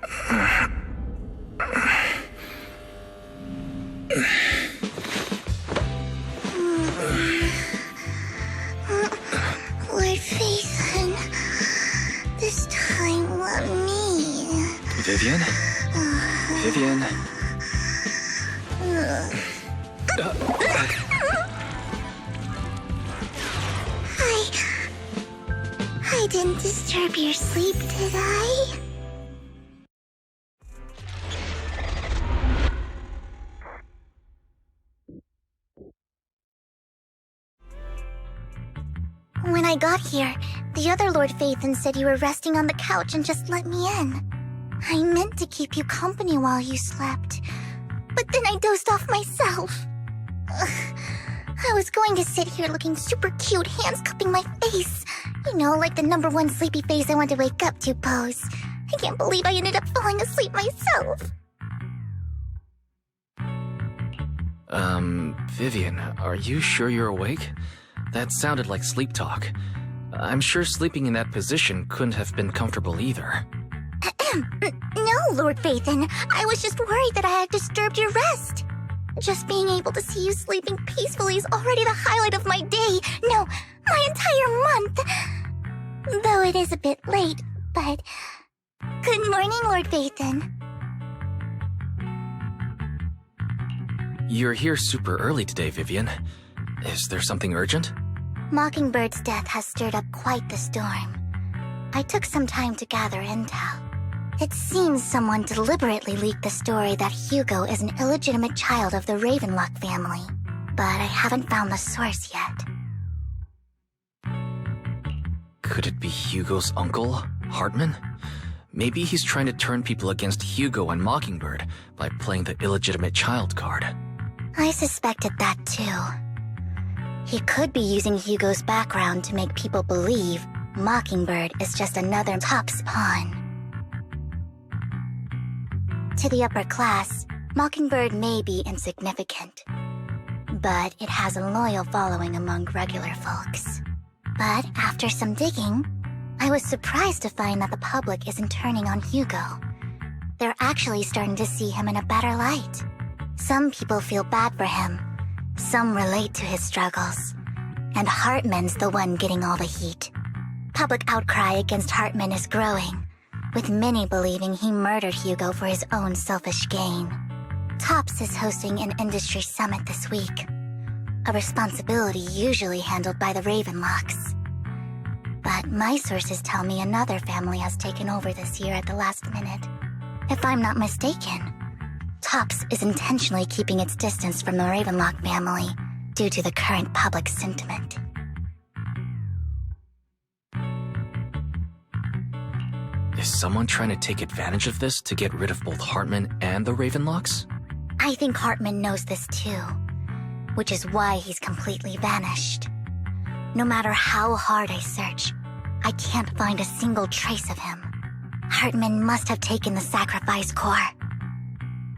Lord Phaethon, this time let me. Vivian? Vivian? I didn't disturb your sleep, did I? When I got here, the other Lord Phaethon said you were resting on the couch and just let me in. I meant to keep you company while you slept, but then I dozed off myself. I was going to sit here looking super cute, hands cupping my face. You know, like the #1 sleepy face I want to wake up to pose. I can't believe I ended up falling asleep myself. Vivian, are you sure you're awake? That sounded like sleep talk. I'm sure sleeping in that position couldn't have been comfortable either. No, Lord Phaethon. I was just worried that I had disturbed your rest. Just being able to see you sleeping peacefully is already the highlight of my day. No, my entire month. Though it is a bit late, but... Good morning, Lord Phaethon. You're here super early today, Vivian. Is there something urgent? Mockingbird's death has stirred up quite the storm. I took some time to gather intel. It seems someone deliberately leaked the story that Hugo is an illegitimate child of the Ravenlock family, but I haven't found the source yet. Could it be Hugo's uncle, Hartman? Maybe he's trying to turn people against Hugo and Mockingbird by playing the illegitimate child card. I suspected that too. He could be using Hugo's background to make people believe Mockingbird is just another Top's pawn. To the upper class, Mockingbird may be insignificant, but it has a loyal following among regular folks. But after some digging, I was surprised to find that the public isn't turning on Hugo. They're actually starting to see him in a better light. Some people feel bad for him, some relate to his struggles, and Hartman's the one getting all the heat. Public outcry against Hartman is growing, with many believing he murdered Hugo for his own selfish gain. Tops is hosting an industry summit this week, a responsibility usually handled by the Ravenlocks. But my sources tell me another family has taken over this year at the last minute. If I'm not mistaken, Tops is intentionally keeping its distance from the Ravenlock family due to the current public sentiment. Is someone trying to take advantage of this to get rid of both Hartman and the Ravenlocks? I think Hartman knows this too, which is why he's completely vanished. No matter how hard I search, I can't find a single trace of him. Hartman must have taken the sacrifice core.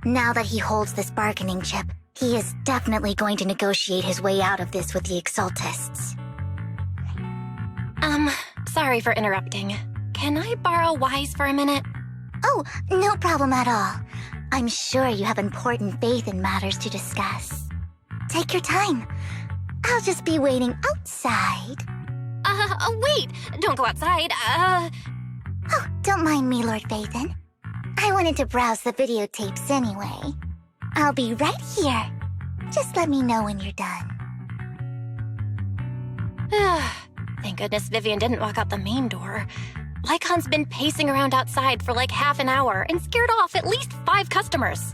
Now that he holds this bargaining chip, he is definitely going to negotiate his way out of this with the Exaltists. Sorry for interrupting. Can I borrow Wise for a minute? Oh, no problem at all. I'm sure you have important faith in matters to discuss. Take your time. I'll just be waiting outside. Wait! Don't go outside, Oh, don't mind me, Lord Phaethon. I wanted to browse the videotapes anyway. I'll be right here. Just let me know when you're done. Thank goodness Vivian didn't walk out the main door. Lycon's been pacing around outside for like half an hour and scared off at least 5 customers.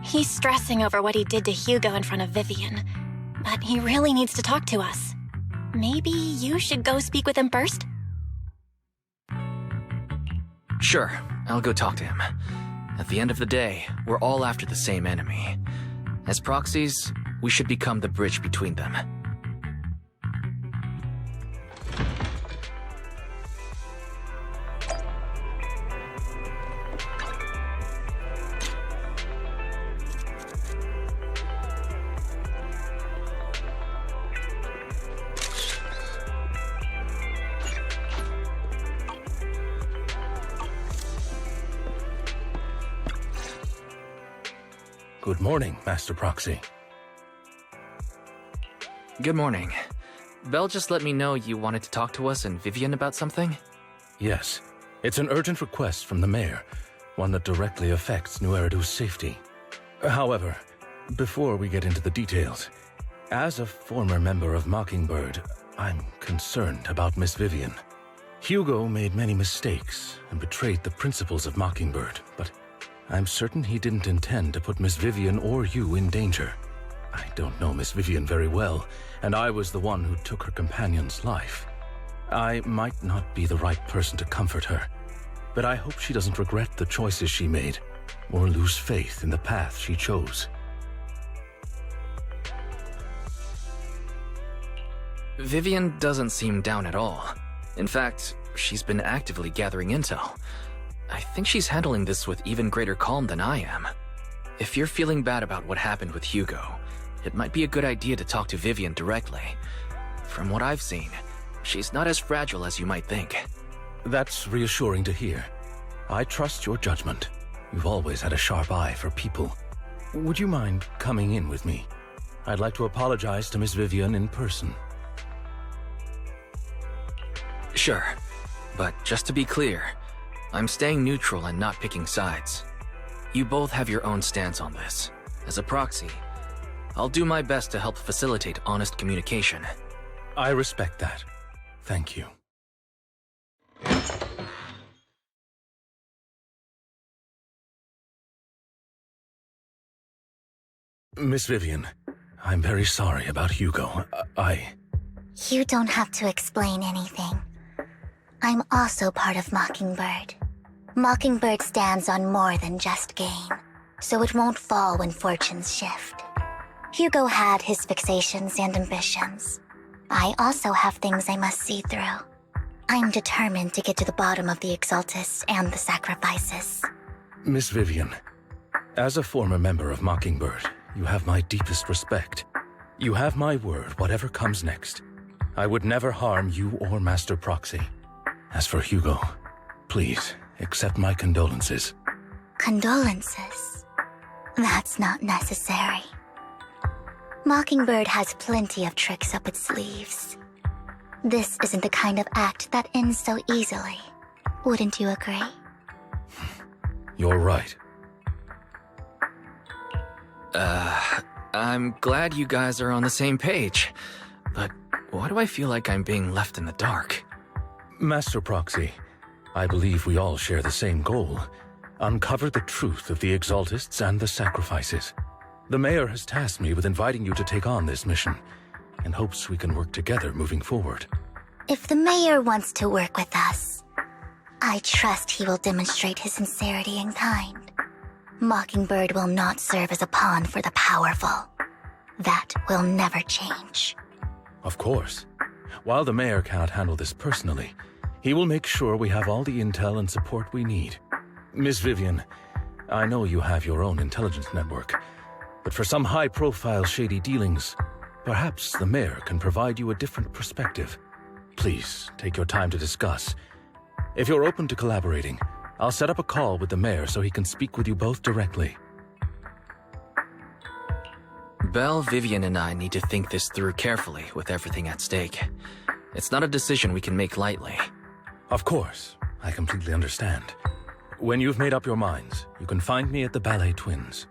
He's stressing over what he did to Hugo in front of Vivian, but he really needs to talk to us. Maybe you should go speak with him first? Sure, I'll go talk to him. At the end of the day, we're all after the same enemy. As proxies, we should become the bridge between them. Good morning, Master Proxy. Good morning. Belle just let me know you wanted to talk to us and Vivian about something? Yes, it's an urgent request from the mayor, one that directly affects New Eridu's safety. However, before we get into the details, as a former member of Mockingbird, I'm concerned about Miss Vivian. Hugo made many mistakes and betrayed the principles of Mockingbird, but I'm certain he didn't intend to put Miss Vivian or you in danger. I don't know Miss Vivian very well, and I was the one who took her companion's life. I might not be the right person to comfort her, but I hope she doesn't regret the choices she made or lose faith in the path she chose. Vivian doesn't seem down at all. In fact, she's been actively gathering intel. I think she's handling this with even greater calm than I am. If you're feeling bad about what happened with Hugo, it might be a good idea to talk to Vivian directly. From what I've seen, she's not as fragile as you might think. That's reassuring to hear. I trust your judgment. You've always had a sharp eye for people. Would you mind coming in with me? I'd like to apologize to Miss Vivian in person. Sure, but just to be clear, I'm staying neutral and not picking sides. You both have your own stance on this. As a proxy, I'll do my best to help facilitate honest communication. I respect that. Thank you. Miss Vivian, I'm very sorry about Hugo. You don't have to explain anything. I'm also part of Mockingbird. Mockingbird stands on more than just gain, so it won't fall when fortunes shift. Hugo had his fixations and ambitions. I also have things I must see through. I'm determined to get to the bottom of the Exaltus and the sacrifices. Miss Vivian, as a former member of Mockingbird, you have my deepest respect. You have my word, whatever comes next. I would never harm you or Master Proxy. As for Hugo, please accept my condolences. Condolences? That's not necessary. Mockingbird has plenty of tricks up its sleeves. This isn't the kind of act that ends so easily. Wouldn't you agree? You're right. I'm glad you guys are on the same page, but why do I feel like I'm being left in the dark? Master Proxy, I believe we all share the same goal. Uncover the truth of the Exaltists and the sacrifices. The mayor has tasked me with inviting you to take on this mission, and hopes we can work together moving forward. If the mayor wants to work with us, I trust he will demonstrate his sincerity in kind. Mockingbird will not serve as a pawn for the powerful. That will never change. Of course. While the mayor cannot handle this personally, he will make sure we have all the intel and support we need. Miss Vivian, I know you have your own intelligence network, but for some high-profile shady dealings, perhaps the mayor can provide you a different perspective. Please, take your time to discuss. If you're open to collaborating, I'll set up a call with the mayor so he can speak with you both directly. Belle, Vivian, and I need to think this through carefully with everything at stake. It's not a decision we can make lightly. Of course, I completely understand. When you've made up your minds, you can find me at the Ballet Twins.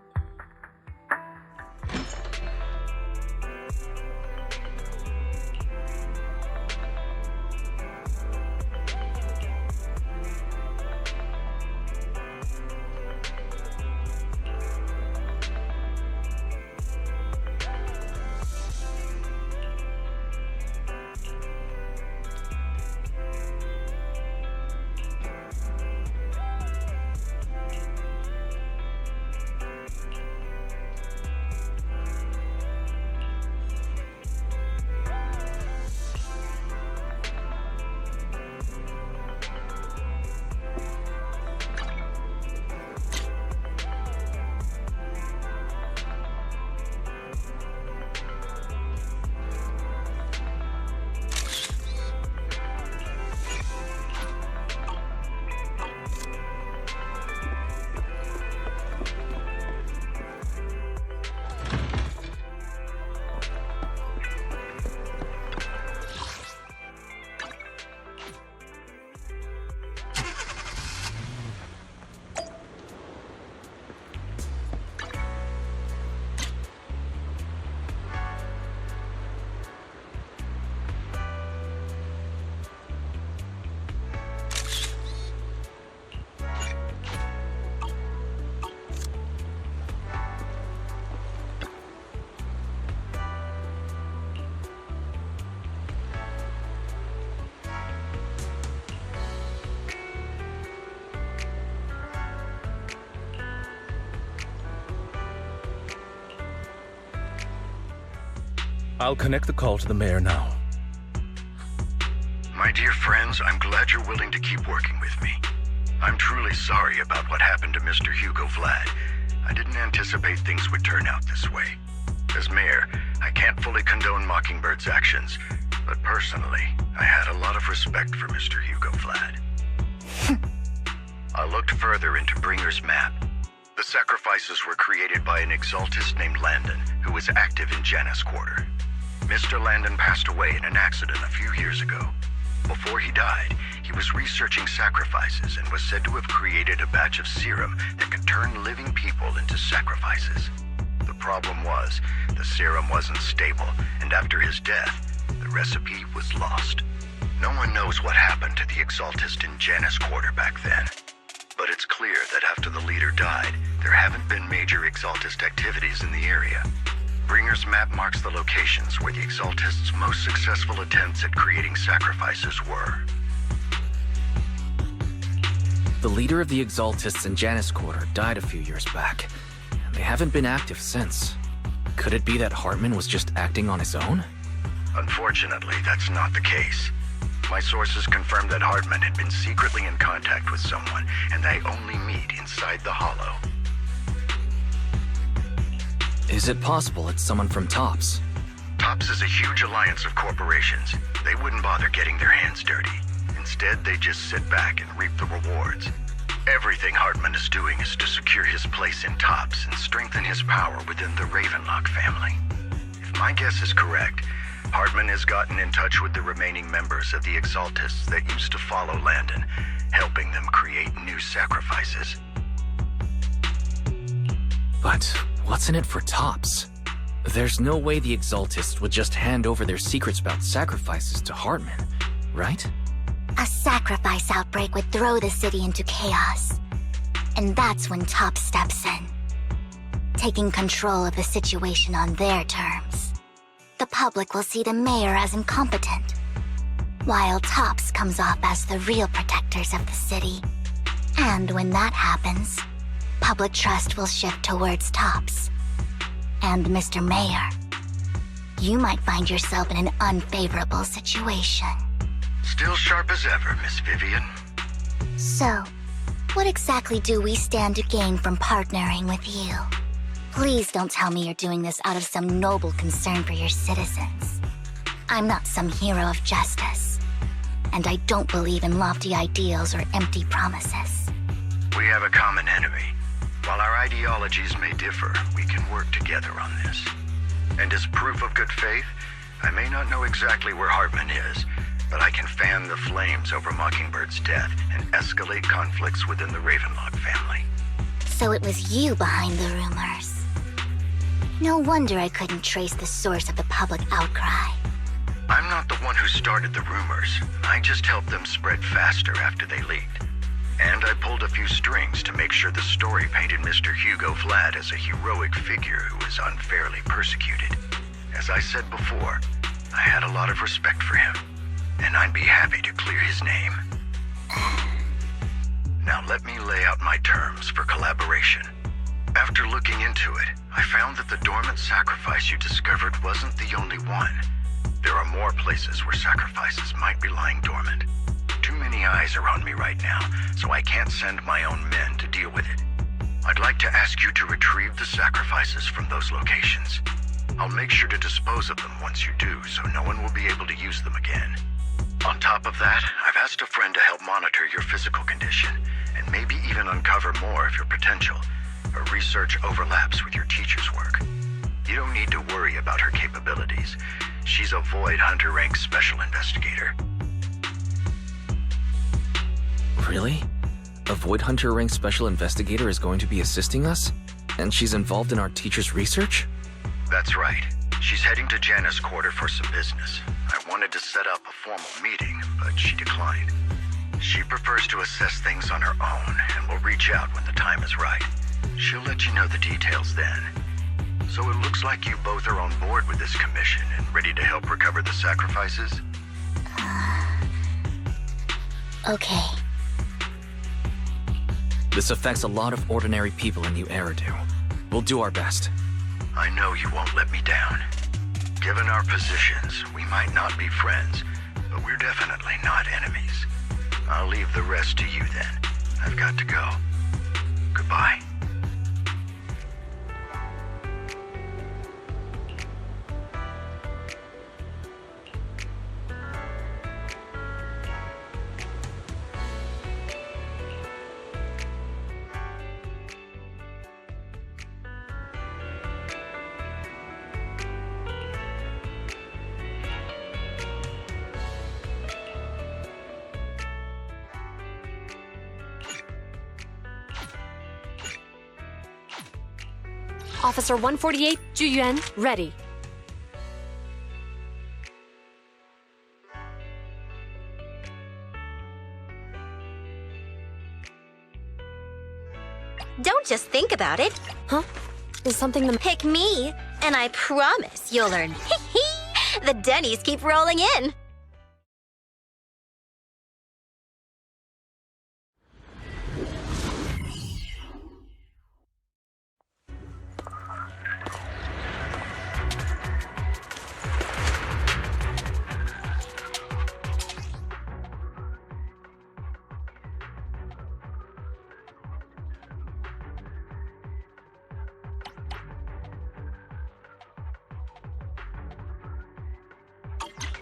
I'll connect the call to the mayor now. My dear friends, I'm glad you're willing to keep working with me. I'm truly sorry about what happened to Mr. Hugo Vlad. I didn't anticipate things would turn out this way. As mayor, I can't fully condone Mockingbird's actions, but personally, I had a lot of respect for Mr. Hugo Vlad. I looked further into Bringer's map. The sacrifices were created by an exaltist named Landon, who was active in Janus Quarter. Mr. Landon passed away in an accident a few years ago. Before he died, he was researching sacrifices and was said to have created a batch of serum that could turn living people into sacrifices. The problem was, the serum wasn't stable, and after his death, the recipe was lost. No one knows what happened to the exaltist in Janus Quarter back then. But it's clear that after the leader died, there haven't been major exaltist activities in the area. Bringer's map marks the locations where the exaltists' most successful attempts at creating sacrifices were. The leader of the exaltists in Janus Quarter died a few years back, and they haven't been active since. Could it be that Hartman was just acting on his own? Unfortunately, that's not the case. My sources confirmed that Hartman had been secretly in contact with someone, and they only meet inside the Hollow. Is it possible it's someone from TOPS? TOPS is a huge alliance of corporations. They wouldn't bother getting their hands dirty. Instead, they just sit back and reap the rewards. Everything Hartman is doing is to secure his place in TOPS and strengthen his power within the Ravenlock family. If my guess is correct, Hartman has gotten in touch with the remaining members of the exaltists that used to follow Landon, helping them create new sacrifices. But what's in it for TOPS? There's no way the exaltists would just hand over their secrets about sacrifices to Hartman, right? A sacrifice outbreak would throw the city into chaos. And that's when TOPS steps in, taking control of the situation on their terms. The public will see the mayor as incompetent, while TOPS comes off as the real protectors of the city. And when that happens, public trust will shift towards TOPS. And Mr. Mayor, you might find yourself in an unfavorable situation. Still sharp as ever, Miss Vivian. So, what exactly do we stand to gain from partnering with you? Please don't tell me you're doing this out of some noble concern for your citizens. I'm not some hero of justice, and I don't believe in lofty ideals or empty promises. We have a common enemy. While our ideologies may differ, we can work together on this. And as proof of good faith, I may not know exactly where Hartman is, but I can fan the flames over Mockingbird's death and escalate conflicts within the Ravenlock family. So it was you behind the rumors. No wonder I couldn't trace the source of the public outcry. I'm not the one who started the rumors. I just helped them spread faster after they leaked. And I pulled a few strings to make sure the story painted Mr. Hugo Vlad as a heroic figure who was unfairly persecuted. As I said before, I had a lot of respect for him, and I'd be happy to clear his name. Now let me lay out my terms for collaboration. After looking into it, I found that the dormant sacrifice you discovered wasn't the only one. There are more places where sacrifices might be lying dormant. Too many eyes are on me right now, so I can't send my own men to deal with it. I'd like to ask you to retrieve the sacrifices from those locations. I'll make sure to dispose of them once you do, so no one will be able to use them again. On top of that, I've asked a friend to help monitor your physical condition, and maybe even uncover more of your potential. Her research overlaps with your teacher's work. You don't need to worry about her capabilities. She's a Void Hunter rank special investigator. Really? A Void Hunter rank special investigator is going to be assisting us? And she's involved in our teacher's research? That's right. She's heading to Janus Quarter for some business. I wanted to set up a formal meeting, but she declined. She prefers to assess things on her own and will reach out when the time is right. She'll let you know the details then. So it looks like you both are on board with this commission and ready to help recover the sacrifices? Okay. This affects a lot of ordinary people in New Eridu. We'll do our best. I know you won't let me down. Given our positions, we might not be friends, but we're definitely not enemies. I'll leave the rest to you then. I've got to go. Goodbye. Officer 148, Juyuan, ready. Don't just think about it. Huh? Is something the... Pick me, and I promise you'll learn. The Denny's keep rolling in.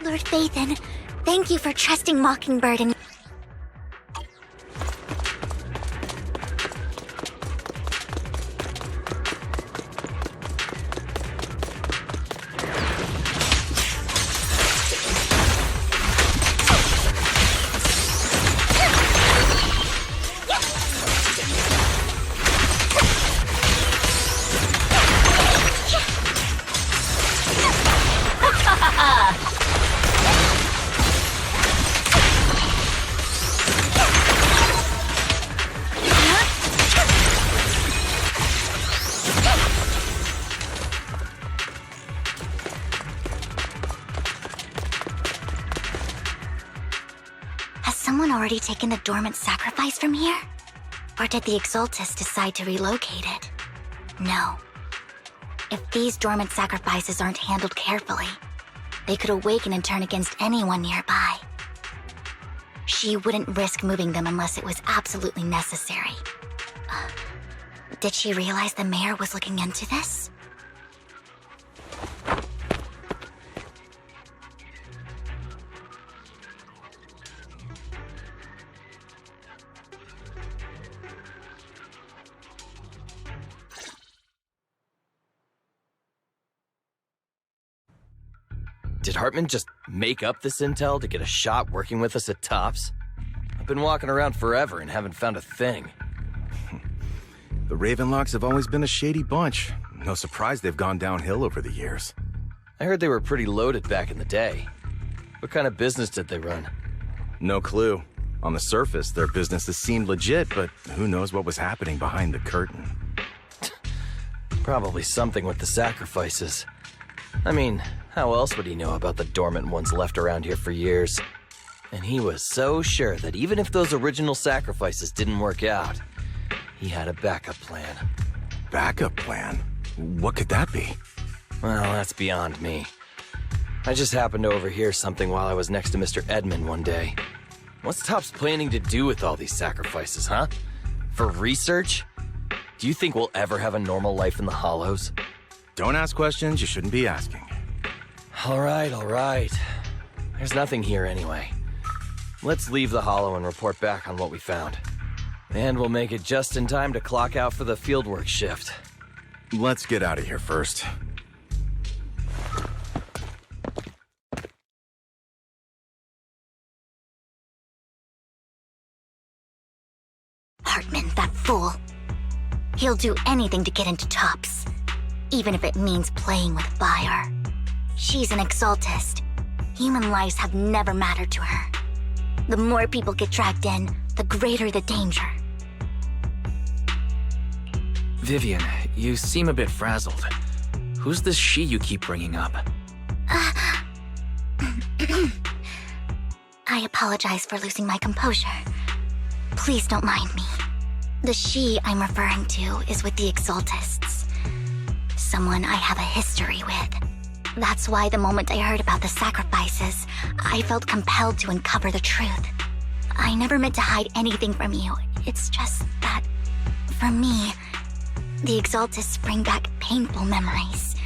Lord Phaethon, thank you for trusting Mockingbird and... Someone already taken the dormant sacrifice from here? Or did the Exaltus decide to relocate it? No. If these dormant sacrifices aren't handled carefully, they could awaken and turn against anyone nearby. She wouldn't risk moving them unless it was absolutely necessary. Did she realize the mayor was looking into this? Did Hartman just make up this intel to get a shot working with us at Tops? I've been walking around forever and haven't found a thing. The Ravenlocks have always been a shady bunch. No surprise they've gone downhill over the years. I heard they were pretty loaded back in the day. What kind of business did they run? No clue. On the surface, their businesses seemed legit, but who knows what was happening behind the curtain. Probably something with the sacrifices. I mean, how else would he know about the dormant ones left around here for years? And he was so sure that even if those original sacrifices didn't work out, he had a backup plan. Backup plan? What could that be? Well, that's beyond me. I just happened to overhear something while I was next to Mr. Edmund one day. What's Tops planning to do with all these sacrifices, huh? For research? Do you think we'll ever have a normal life in the Hollows? Don't ask questions you shouldn't be asking. All right. There's nothing here anyway. Let's leave the Hollow and report back on what we found. And we'll make it just in time to clock out for the fieldwork shift. Let's get out of here first. Hartman, that fool. He'll do anything to get into Tops, even if it means playing with fire. She's an Exaltist. Human lives have never mattered to her. The more people get dragged in, the greater the danger. Vivian, you seem a bit frazzled. Who's this she you keep bringing up? I apologize for losing my composure. Please don't mind me. The she I'm referring to is with the Exaltists. Someone I have a history with. That's why the moment I heard about the sacrifices, I felt compelled to uncover the truth. I never meant to hide anything from you. It's just that, for me, the Exaltists bring back painful memories.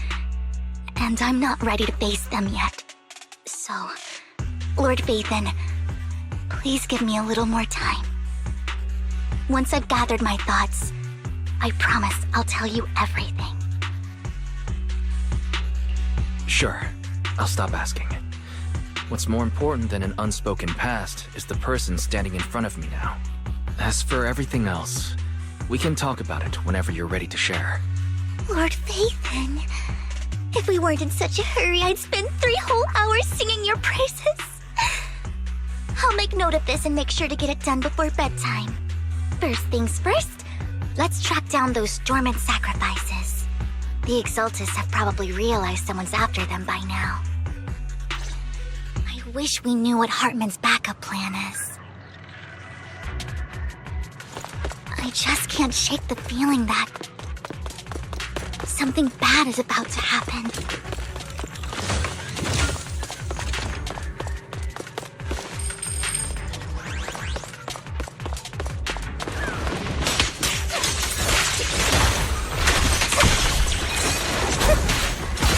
And I'm not ready to face them yet. So, Lord Vathan, please give me a little more time. Once I've gathered my thoughts, I promise I'll tell you everything. Sure, I'll stop asking. What's more important than an unspoken past is the person standing in front of me now. As for everything else, we can talk about it whenever you're ready to share. Lord Vathan, if we weren't in such a hurry, I'd spend 3 whole hours singing your praises. I'll make note of this and make sure to get it done before bedtime. First things first, let's track down those dormant sacrifices. The Exaltists have probably realized someone's after them by now. I wish we knew what Hartman's backup plan is. I just can't shake the feeling that something bad is about to happen.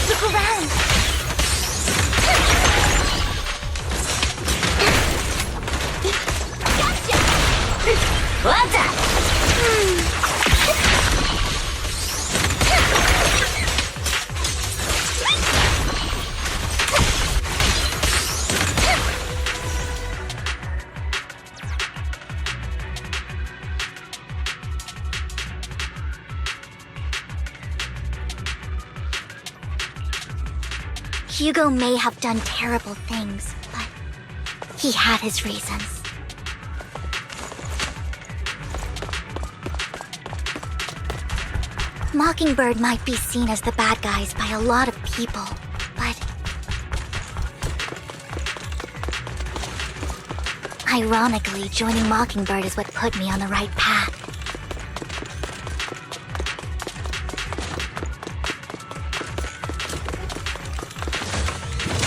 Look around! Gotcha! What's up? Hugo may have done terrible things, but he had his reasons. Mockingbird might be seen as the bad guys by a lot of people, but ironically, joining Mockingbird is what put me on the right path.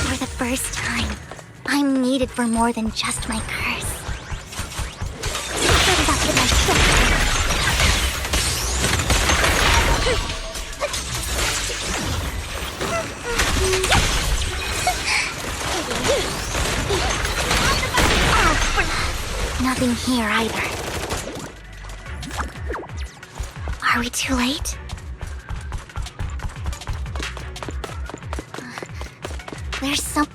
For the first time, I'm needed for more than just my curse. What about my Nothing here either. Are we too late? There's some...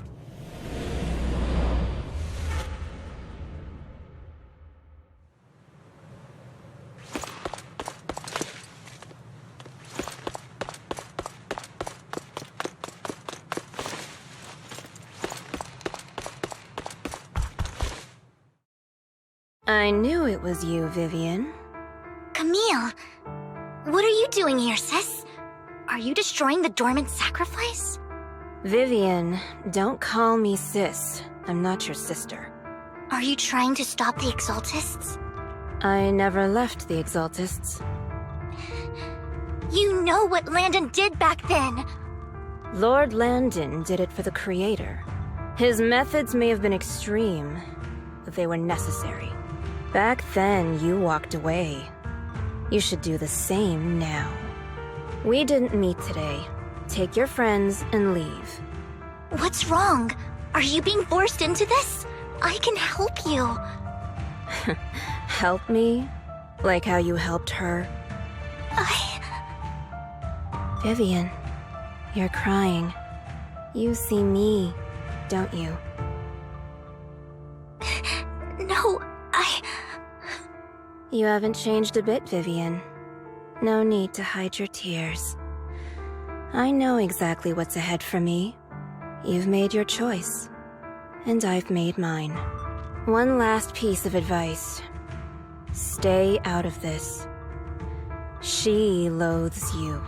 I knew it was you, Vivian. Camille, what are you doing here, sis? Are you destroying the dormant sacrifice? Vivian, don't call me sis. I'm not your sister. Are you trying to stop the Exaltists? I never left the Exaltists. You know what Landon did back then! Lord Landon did it for the Creator. His methods may have been extreme, but they were necessary. Back then, you walked away. You should do the same now. We didn't meet today. Take your friends and leave. What's wrong? Are you being forced into this? I can help you. Help me? Like how you helped her? Vivian, you're crying. You see me, don't you? No, You haven't changed a bit, Vivian. No need to hide your tears. I know exactly what's ahead for me. You've made your choice, and I've made mine. One last piece of advice. Stay out of this. She loathes you.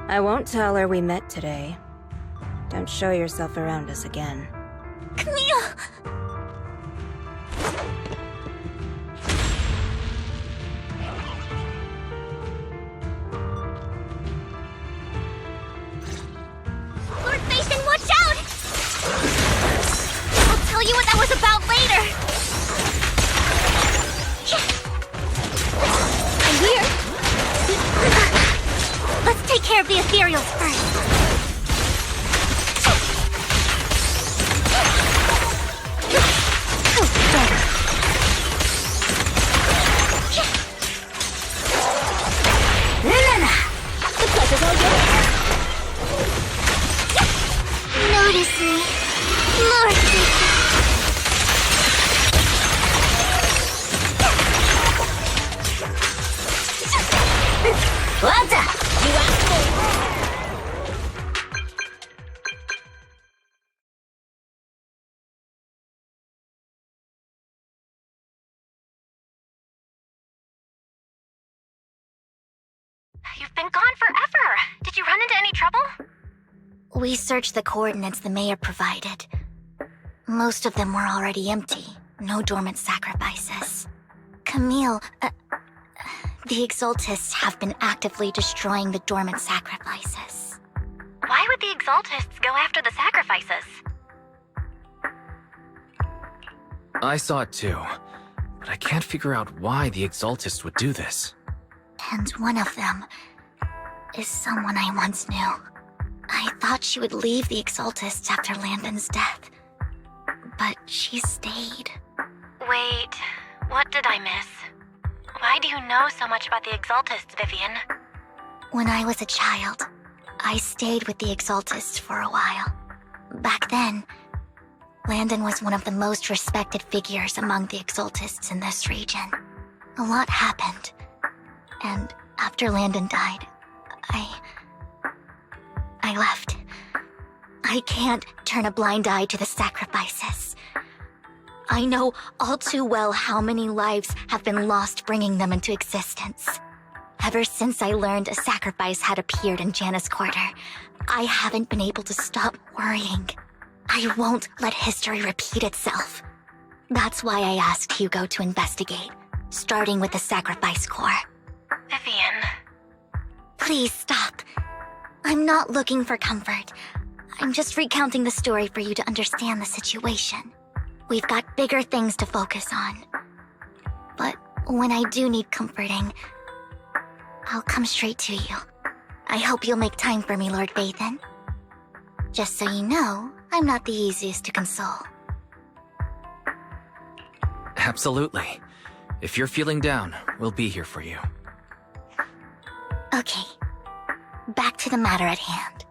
I won't tell her we met today. Don't show yourself around us again. Camille! Lord Vathan! of the ethereals first. The pleasure's all yours. Notice me, Lord Satan. Well done. You asked for it. You've been gone forever. Did you run into any trouble? We searched the coordinates the mayor provided. Most of them were already empty. No dormant sacrifices. Camille, the Exaltists have been actively destroying the dormant sacrifices. Why would the Exaltists go after the sacrifices? I saw it too, but I can't figure out why the Exaltists would do this. And one of them is someone I once knew. I thought she would leave the Exaltists after Landon's death, but she stayed. Wait, what did I miss? Why do you know so much about the Exaltists, Vivian? When I was a child, I stayed with the Exaltists for a while. Back then, Landon was one of the most respected figures among the Exaltists in this region. A lot happened, and after Landon died, I left. I can't turn a blind eye to the sacrifices. I know all too well how many lives have been lost bringing them into existence. Ever since I learned a sacrifice had appeared in Janus Quarter, I haven't been able to stop worrying. I won't let history repeat itself. That's why I asked Hugo to investigate, starting with the Sacrifice Corps. Vivian. Please stop. I'm not looking for comfort. I'm just recounting the story for you to understand the situation. We've got bigger things to focus on. But when I do need comforting, I'll come straight to you. I hope you'll make time for me, Lord Vathan. Just so you know, I'm not the easiest to console. Absolutely. If you're feeling down, we'll be here for you. Okay. Back to the matter at hand.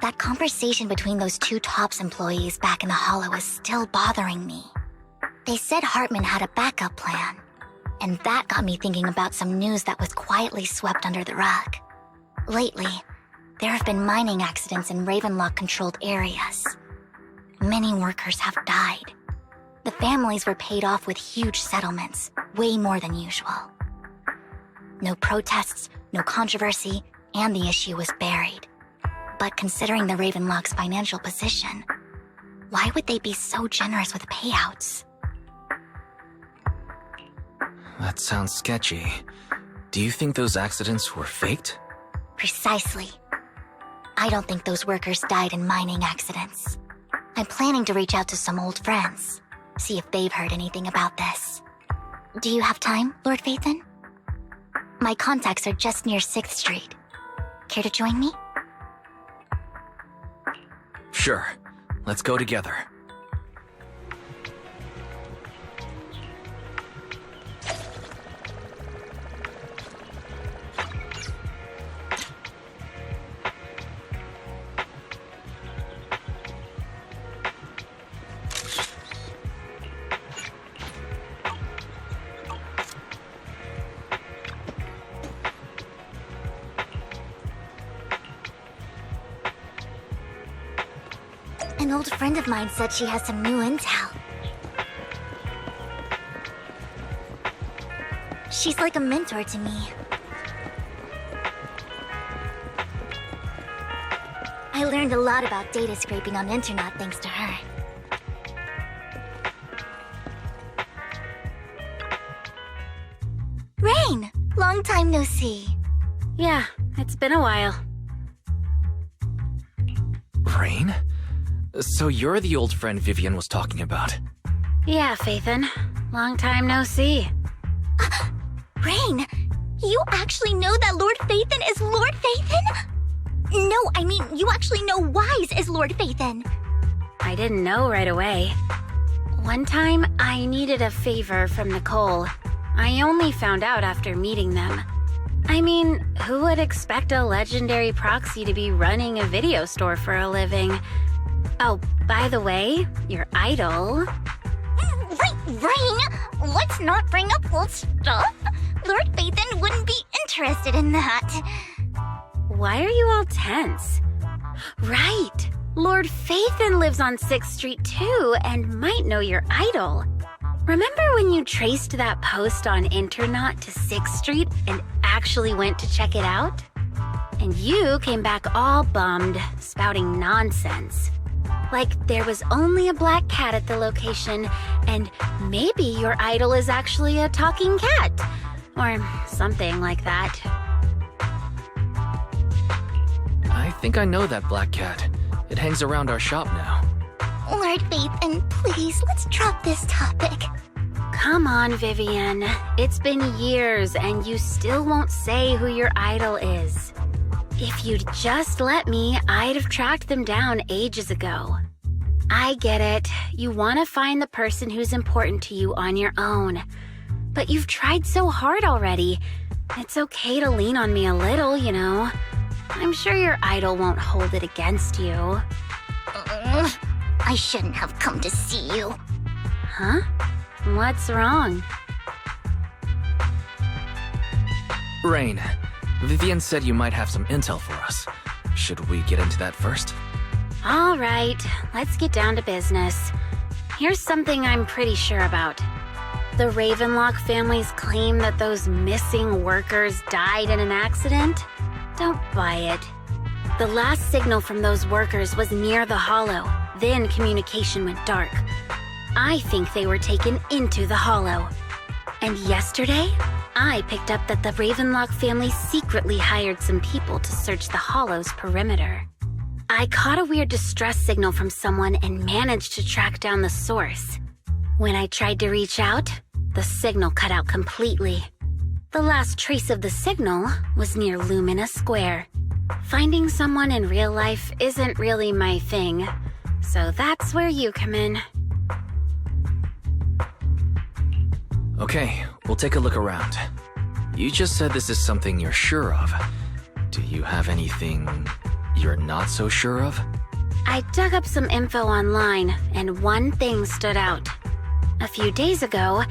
That conversation between those two TOPS employees back in the Hollow is still bothering me. They said Hartman had a backup plan, and that got me thinking about some news that was quietly swept under the rug. Lately, there have been mining accidents in Ravenlock-controlled areas. Many workers have died. The families were paid off with huge settlements, way more than usual. No protests, no controversy, and the issue was buried. But considering the Ravenlock's financial position, why would they be so generous with payouts? That sounds sketchy. Do you think those accidents were faked? Precisely. I don't think those workers died in mining accidents. I'm planning to reach out to some old friends, see if they've heard anything about this. Do you have time, Lord Vathan? My contacts are just near 6th Street. Care to join me? Sure. Let's go together. An old friend of mine said she has some new intel. She's like a mentor to me. I learned a lot about data scraping on the internet thanks to her. Rain! Long time no see. Yeah, it's been a while. Rain? So you're the old friend Vivian was talking about. Yeah, Phaethon. Long time no see. Rain! You actually know that Lord Phaethon is Lord Phaethon? No, I mean, you actually know Wise as Lord Phaethon. I didn't know right away. One time, I needed a favor from Nicole. I only found out after meeting them. I mean, who would expect a legendary proxy to be running a video store for a living? Oh, by the way, your idol... Rain, let's not bring up old stuff. Lord Phaethon wouldn't be interested in that. Why are you all tense? Right! Lord Phaethon lives on 6th Street too and might know your idol. Remember when you traced that post on Internet to 6th Street and actually went to check it out? And you came back all bummed, spouting nonsense. Like there was only a black cat at the location, and maybe your idol is actually a talking cat. Or something like that. I think I know that black cat. It hangs around our shop now. Lord Phaethon, please, let's drop this topic. Come on, Vivian. It's been years, and you still won't say who your idol is. If you'd just let me, I'd have tracked them down ages ago. I get it. You want to find the person who's important to you on your own. But you've tried so hard already. It's okay to lean on me a little, you know. I'm sure your idol won't hold it against you. I shouldn't have come to see you. Huh? What's wrong? Rain, Vivian said you might have some intel for us. Should we get into that first? All right, let's get down to business. Here's something I'm pretty sure about. The Ravenlock family's claim that those missing workers died in an accident? Don't buy it. The last signal from those workers was near the Hollow. Then communication went dark. I think they were taken into the Hollow. And yesterday, I picked up that the Ravenlock family secretly hired some people to search the Hollow's perimeter. I caught a weird distress signal from someone and managed to track down the source. When I tried to reach out, the signal cut out completely. The last trace of the signal was near Lumina Square. Finding someone in real life isn't really my thing, so that's where you come in. Okay, we'll take a look around. You just said this is something you're sure of. Do you have anything you're not so sure of? I dug up some info online, and one thing stood out. A few days ago,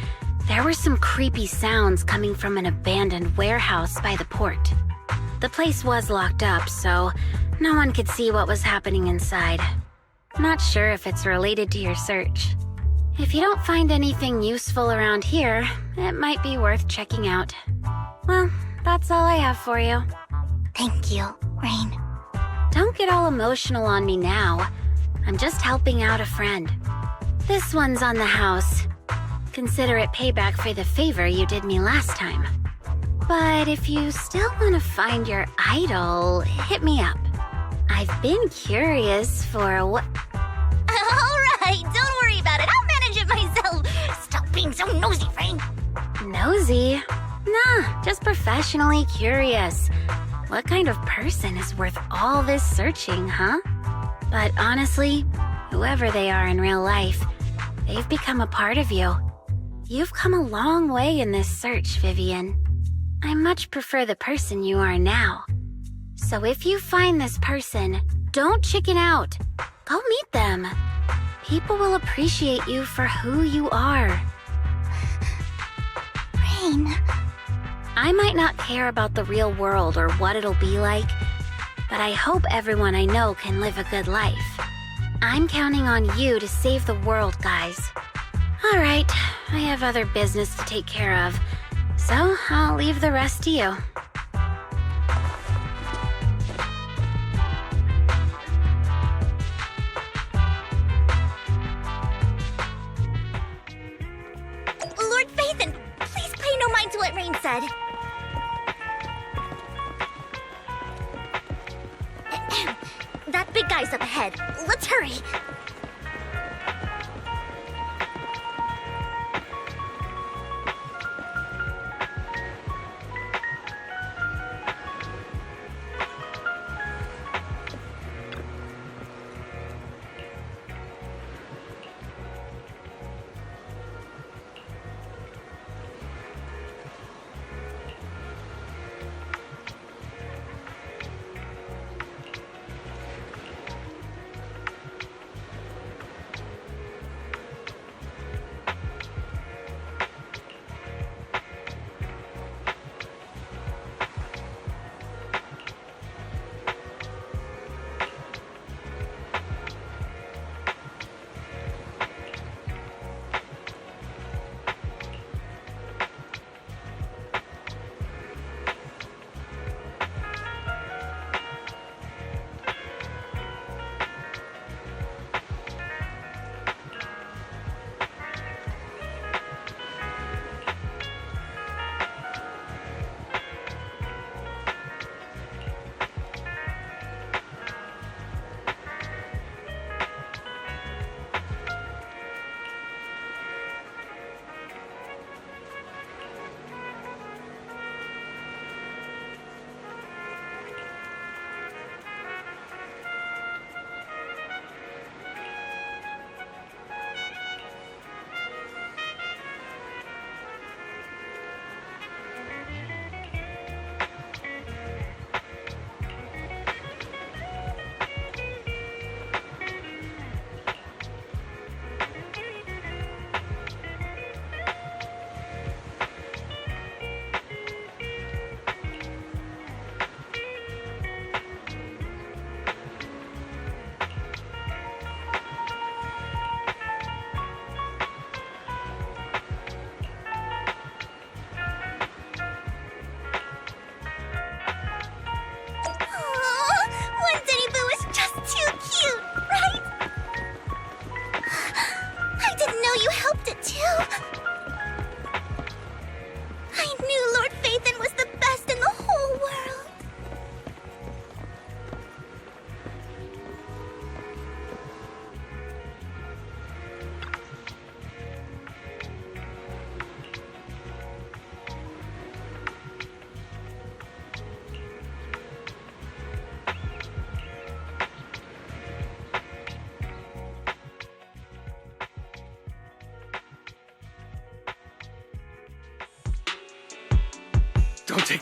there were some creepy sounds coming from an abandoned warehouse by the port. The place was locked up, so no one could see what was happening inside. Not sure if it's related to your search. If you don't find anything useful around here, it might be worth checking out. Well, that's all I have for you. Thank you, Rain. Don't get all emotional on me now. I'm just helping out a friend. This one's on the house. Consider it payback for the favor you did me last time. But if you still want to find your idol, hit me up. I've been curious for what... All right, don't worry about it. I'll manage it myself. Stop being so nosy, Rain. Nosy? Nah, just professionally curious. What kind of person is worth all this searching, huh? But honestly, whoever they are in real life, they've become a part of you. You've come a long way in this search, Vivian. I much prefer the person you are now. So if you find this person, don't chicken out. Go meet them. People will appreciate you for who you are. Rain. I might not care about the real world or what it'll be like, but I hope everyone I know can live a good life. I'm counting on you to save the world, guys. All right, I have other business to take care of, so I'll leave the rest to you. Lord Phaethon, please pay no mind to what Rain said. That big guy's up ahead. Let's hurry.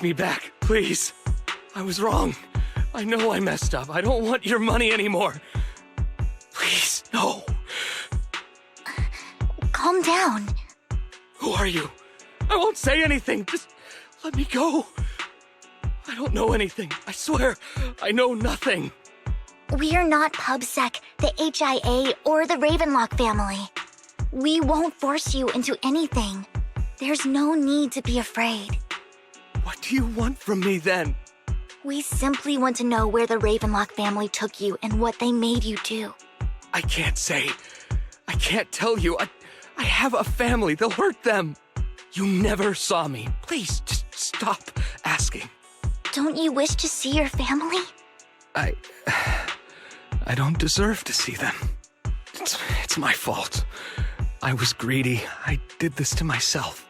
me back, please. I was wrong. I know I messed up. I don't want your money anymore. Please, no. Calm down. Who are you? I won't say anything. Just let me go. I don't know anything. I swear, I know nothing. We are not PubSec, the HIA, or the Ravenlock family. We won't force you into anything. There's no need to be afraid. What do you want from me then? We simply want to know where the Ravenlock family took you and what they made you do. I can't say. I can't tell you. I have a family. They'll hurt them. You never saw me. Please, just stop asking. Don't you wish to see your family? I don't deserve to see them. It's my fault. I was greedy. I did this to myself.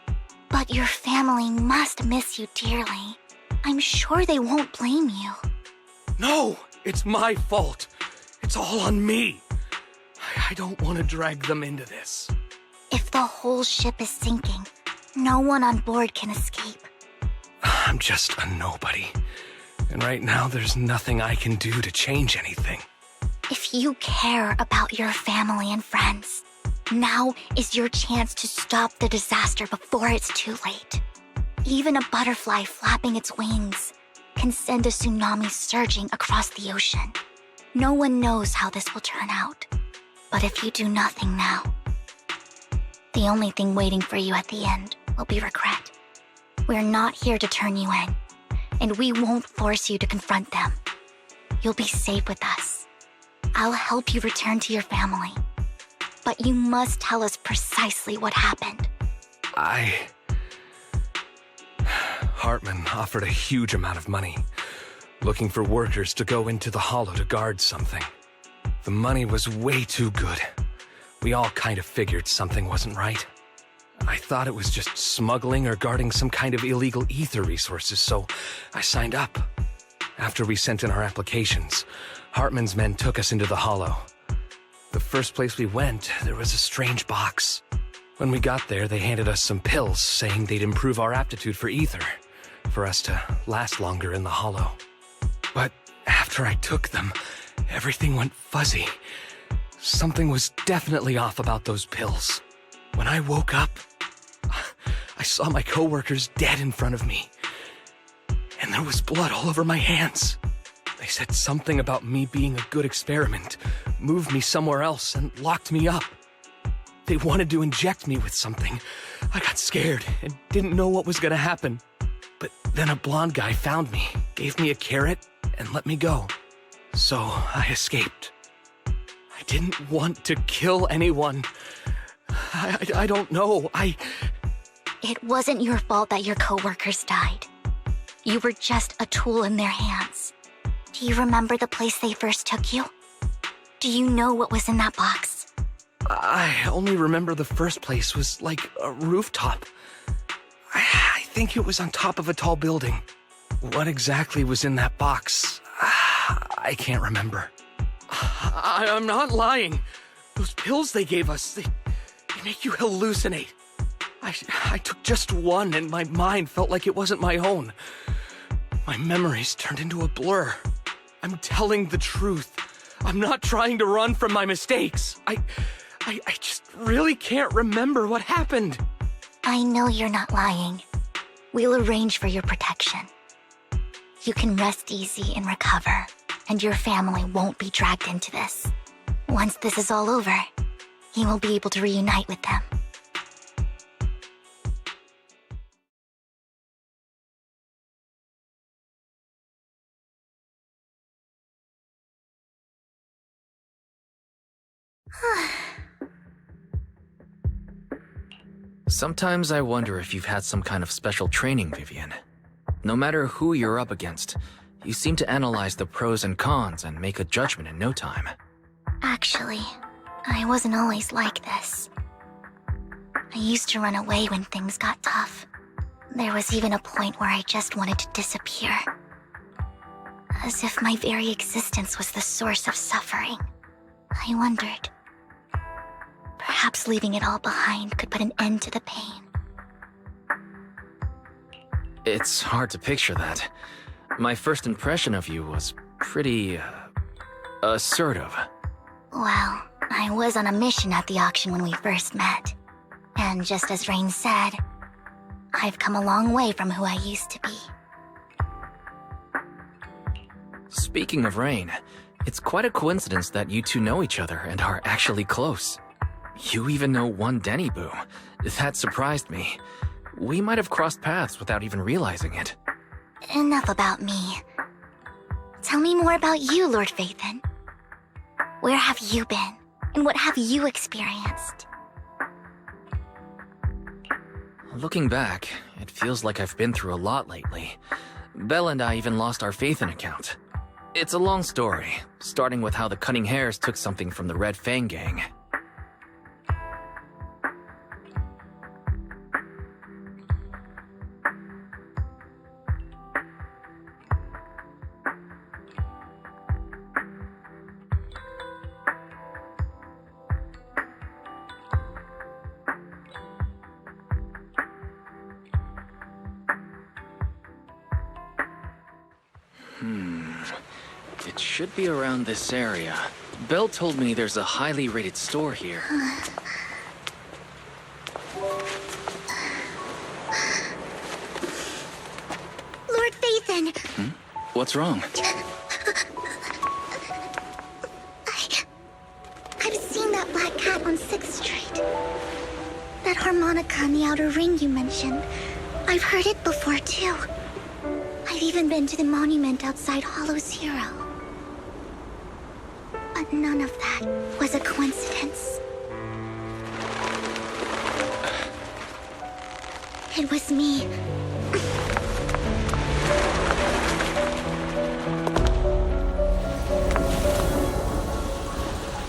But your family must miss you dearly. I'm sure they won't blame you. No, it's my fault. It's all on me. I don't want to drag them into this. If the whole ship is sinking, no one on board can escape. I'm just a nobody. And right now, there's nothing I can do to change anything. If you care about your family and friends, now is your chance to stop the disaster before it's too late. Even a butterfly flapping its wings can send a tsunami surging across the ocean. No one knows how this will turn out. But if you do nothing now, the only thing waiting for you at the end will be regret. We're not here to turn you in, and we won't force you to confront them. You'll be safe with us. I'll help you return to your family. But you must tell us precisely what happened. Hartman offered a huge amount of money, looking for workers to go into the hollow to guard something. The money was way too good. We all kind of figured something wasn't right. I thought it was just smuggling or guarding some kind of illegal ether resources, so I signed up. After we sent in our applications, Hartman's men took us into the hollow. The first place we went, there was a strange box. When we got there, they handed us some pills, saying they'd improve our aptitude for ether, for us to last longer in the hollow. But after I took them, everything went fuzzy. Something was definitely off about those pills. When I woke up, I saw my coworkers dead in front of me. And there was blood all over my hands. They said something about me being a good experiment, moved me somewhere else, and locked me up. They wanted to inject me with something. I got scared and didn't know what was gonna happen. But then a blonde guy found me, gave me a carrot, and let me go. So I escaped. I didn't want to kill anyone. I don't know. It wasn't your fault that your coworkers died. You were just a tool in their hands. Do you remember the place they first took you? Do you know what was in that box? I only remember the first place was like a rooftop. I think it was on top of a tall building. What exactly was in that box? I can't remember. I'm not lying. Those pills they gave us, they make you hallucinate. I took just one and my mind felt like it wasn't my own. My memories turned into a blur. I'm telling the truth. I'm not trying to run from my mistakes. I just really can't remember what happened. I know you're not lying. We'll arrange for your protection. You can rest easy and recover, and your family won't be dragged into this. Once this is all over, you will be able to reunite with them. Sometimes I wonder if you've had some kind of special training, Vivian. No matter who you're up against, you seem to analyze the pros and cons and make a judgment in no time. Actually, I wasn't always like this. I used to run away when things got tough. There was even a point where I just wanted to disappear. As if my very existence was the source of suffering. I wondered. Perhaps leaving it all behind could put an end to the pain. It's hard to picture that. My first impression of you was pretty, assertive. Well, I was on a mission at the auction when we first met. And just as Rain said, I've come a long way from who I used to be. Speaking of Rain, it's quite a coincidence that you two know each other and are actually close. You even know one Denny Boo. That surprised me. We might have crossed paths without even realizing it. Enough about me. Tell me more about you, Lord Phaethon. Where have you been? And what have you experienced? Looking back, it feels like I've been through a lot lately. Belle and I even lost our Phaethon account. It's a long story, starting with how the Cunning Hares took something from the Red Fang gang. It should be around this area. Belle told me there's a highly rated store here. Lord Phaethon! What's wrong? I've seen that black cat on 6th Street. That harmonica in the outer ring you mentioned. I've heard it before, too. I've even been to the monument outside Hollow Zero. But none of that was a coincidence. It was me.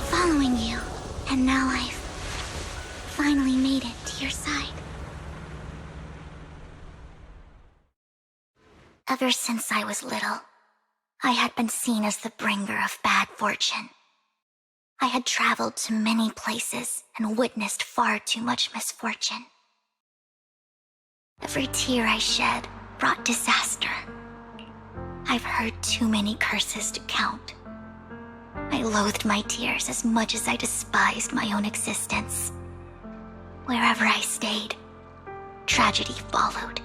Following you, and now I've finally made it to your side. Ever since I was little, I had been seen as the bringer of bad fortune. I had traveled to many places and witnessed far too much misfortune. Every tear I shed brought disaster. I've heard too many curses to count. I loathed my tears as much as I despised my own existence. Wherever I stayed, tragedy followed.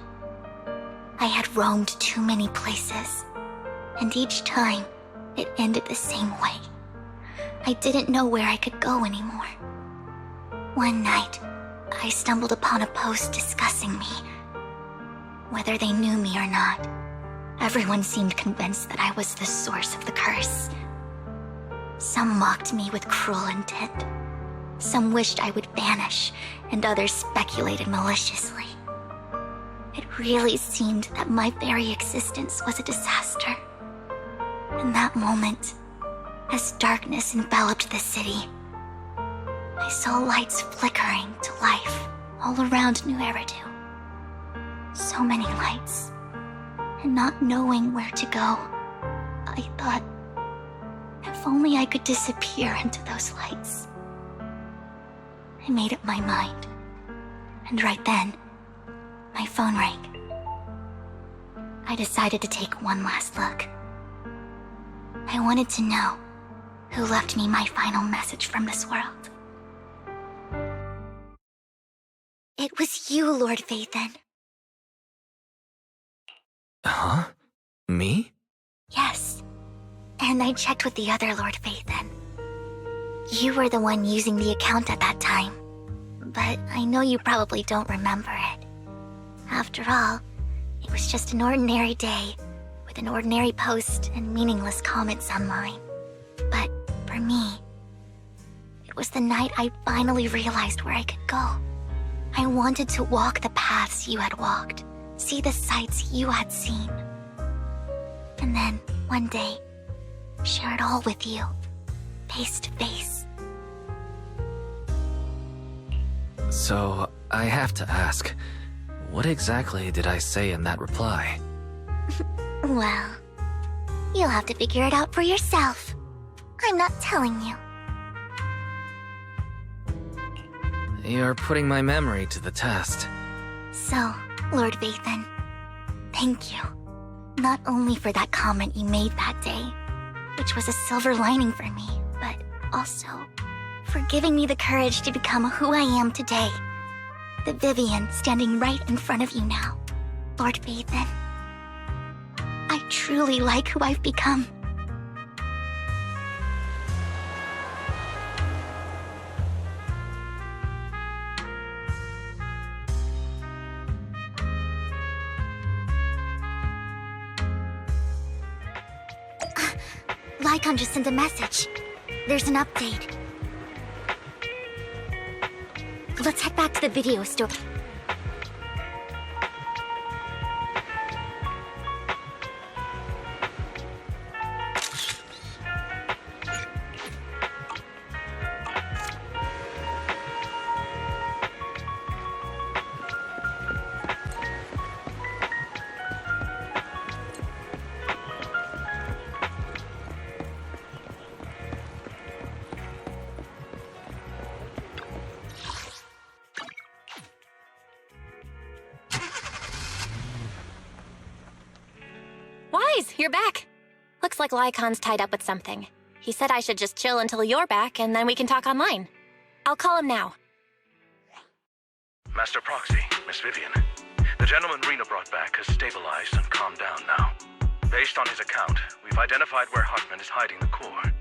I had roamed too many places, and each time it ended the same way. I didn't know where I could go anymore. One night, I stumbled upon a post discussing me. Whether they knew me or not, everyone seemed convinced that I was the source of the curse. Some mocked me with cruel intent. Some wished I would vanish, and others speculated maliciously. It really seemed that my very existence was a disaster. In that moment, as darkness enveloped the city, I saw lights flickering to life all around New Eridu. So many lights, and not knowing where to go, I thought, if only I could disappear into those lights. I made up my mind, and right then, my phone rang. I decided to take one last look. I wanted to know who left me my final message from this world. It was you, Lord Phaethon. Huh? Me? Yes. And I checked with the other Lord Phaethon. You were the one using the account at that time. But I know you probably don't remember it. After all, it was just an ordinary day, with an ordinary post and meaningless comments online. But for me, it was the night I finally realized where I could go. I wanted to walk the paths you had walked, see the sights you had seen. And then, one day, share it all with you, face to face. So, I have to ask, what exactly did I say in that reply? Well, you'll have to figure it out for yourself. I'm not telling you. You're putting my memory to the test. So, Lord Phaethon, thank you. Not only for that comment you made that day, which was a silver lining for me, but also for giving me the courage to become who I am today. The Vivian standing right in front of you now, Lord Vathan. I truly like who I've become. Lycon just sent a message. There's an update. Let's head back to the video store. Wise, you're back. Looks like Lycon's tied up with something. He said I should just chill until you're back, and then we can talk online. I'll call him now. Master Proxy, Miss Vivian. The gentleman Rena brought back has stabilized and calmed down now. Based on his account, we've identified where Hartman is hiding the core.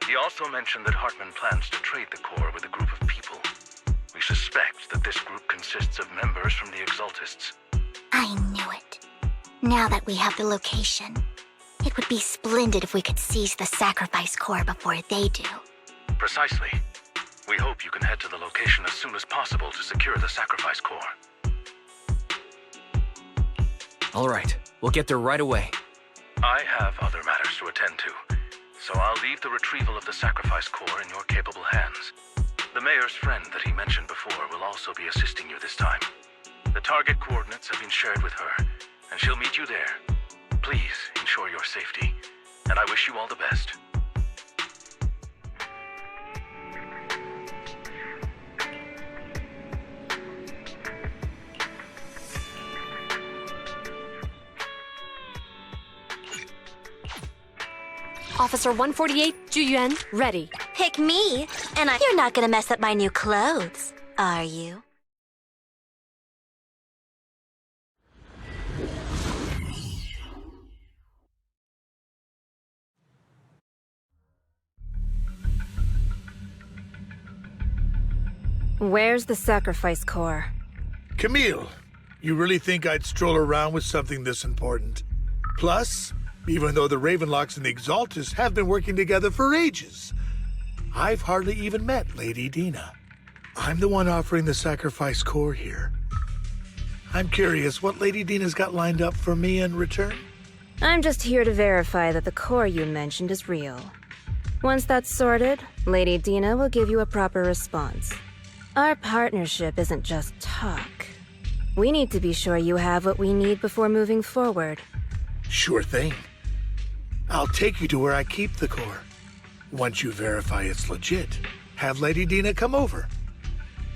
He also mentioned that Hartman plans to trade the core with a group of people. We suspect that this group consists of members from the Exaltists. I knew it. Now that we have the location, it would be splendid if we could seize the sacrifice core before they do. Precisely. We hope you can head to the location as soon as possible to secure the sacrifice core. All right, we'll get there right away. I have other matters to attend to, so I'll leave the retrieval of the sacrifice core in your capable hands. The mayor's friend that he mentioned before will also be assisting you this time. The target coordinates have been shared with her, and she'll meet you there. Please ensure your safety, and I wish you all the best. Officer 148, Juyuan, ready. Pick me, and You're not gonna mess up my new clothes, are you? Where's the sacrifice core? Camille, you really think I'd stroll around with something this important? Plus, even though the Ravenlocks and the Exaltists have been working together for ages, I've hardly even met Lady Dina. I'm the one offering the sacrifice core here. I'm curious what Lady Dina's got lined up for me in return? I'm just here to verify that the core you mentioned is real. Once that's sorted, Lady Dina will give you a proper response. Our partnership isn't just talk. We need to be sure you have what we need before moving forward. Sure thing. I'll take you to where I keep the core. Once you verify it's legit, have Lady Dina come over.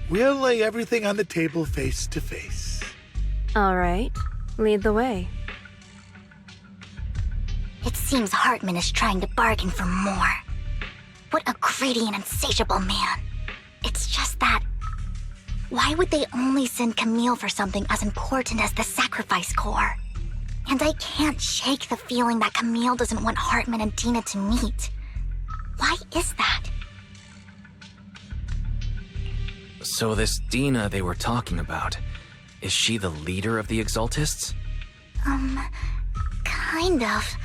We'll lay everything on the table face to face. All right, lead the way. It seems Hartman is trying to bargain for more. What a greedy and insatiable man. It's just that, why would they only send Camille for something as important as the sacrifice core? And I can't shake the feeling that Camille doesn't want Hartman and Dina to meet. Why is that? So this Dina they were talking about, is she the leader of the Exaltists? Kind of.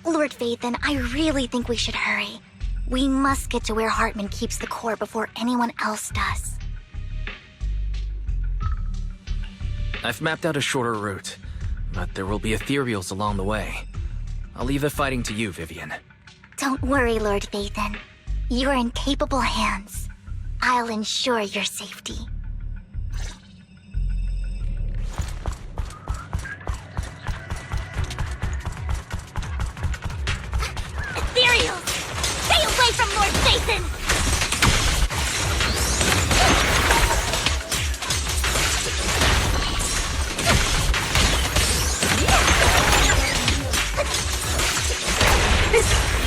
Lord Vathan, I really think we should hurry. We must get to where Hartman keeps the core before anyone else does. I've mapped out a shorter route, but there will be ethereals along the way. I'll leave the fighting to you, Vivian. Don't worry, Lord Vathan. You're in capable hands. I'll ensure your safety. Ethereals! Stay away from Lord Vathan!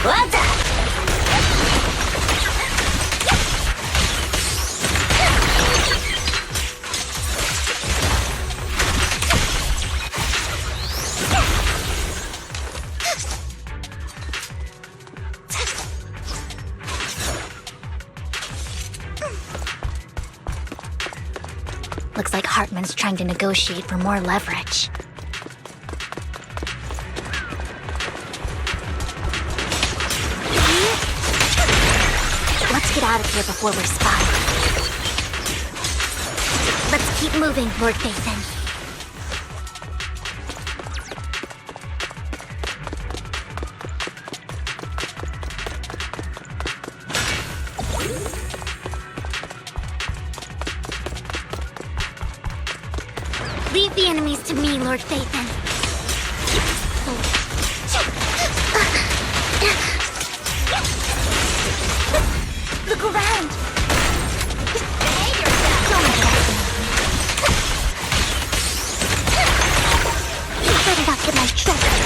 What the? Looks like Hartman's trying to negotiate for more leverage. Let's get out of here before we're spotted. Let's keep moving, Lord Phaethon. Leave the enemies to me, Lord Phaethon. Look around! Behave yourself! Don't you better not get my treasure!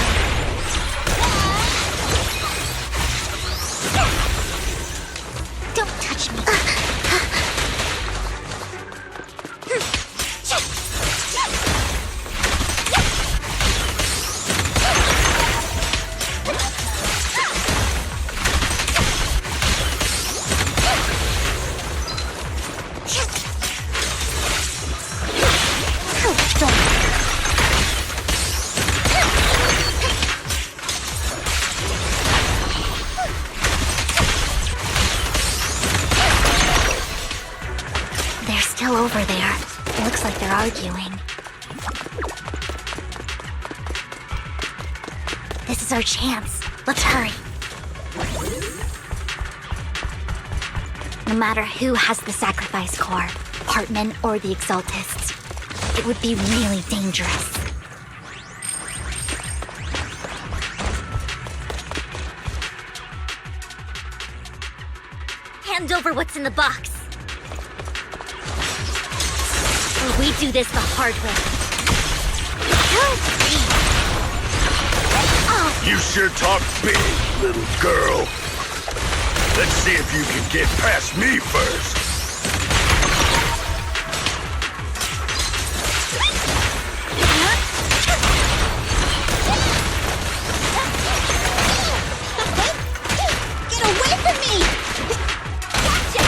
Don't touch me! They're still over there. Looks like they're arguing. This is our chance. Let's hurry. No matter who has the sacrifice core, Hartman or the Exaltists, it would be really dangerous. Hand over what's in the box. Or we do this the hard way. You sure talk big, little girl. Let's see if you can get past me first. Get away from me! Gotcha!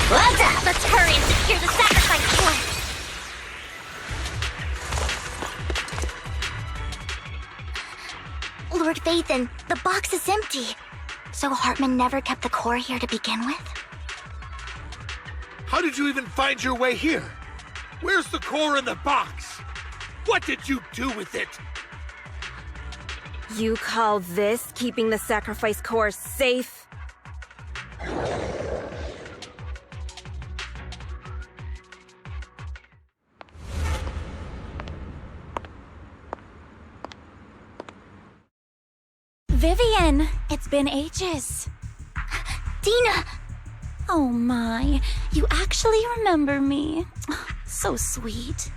What's up? Let's hurry and secure the sacrifice core. Lord Phaethon, the box is empty. So Hartman never kept the core here to begin with? How did you even find your way here? Where's the core in the box? What did you do with it? You call this keeping the sacrifice core safe? Vivian, it's been ages. Dina! Oh my, you actually remember me. So sweet.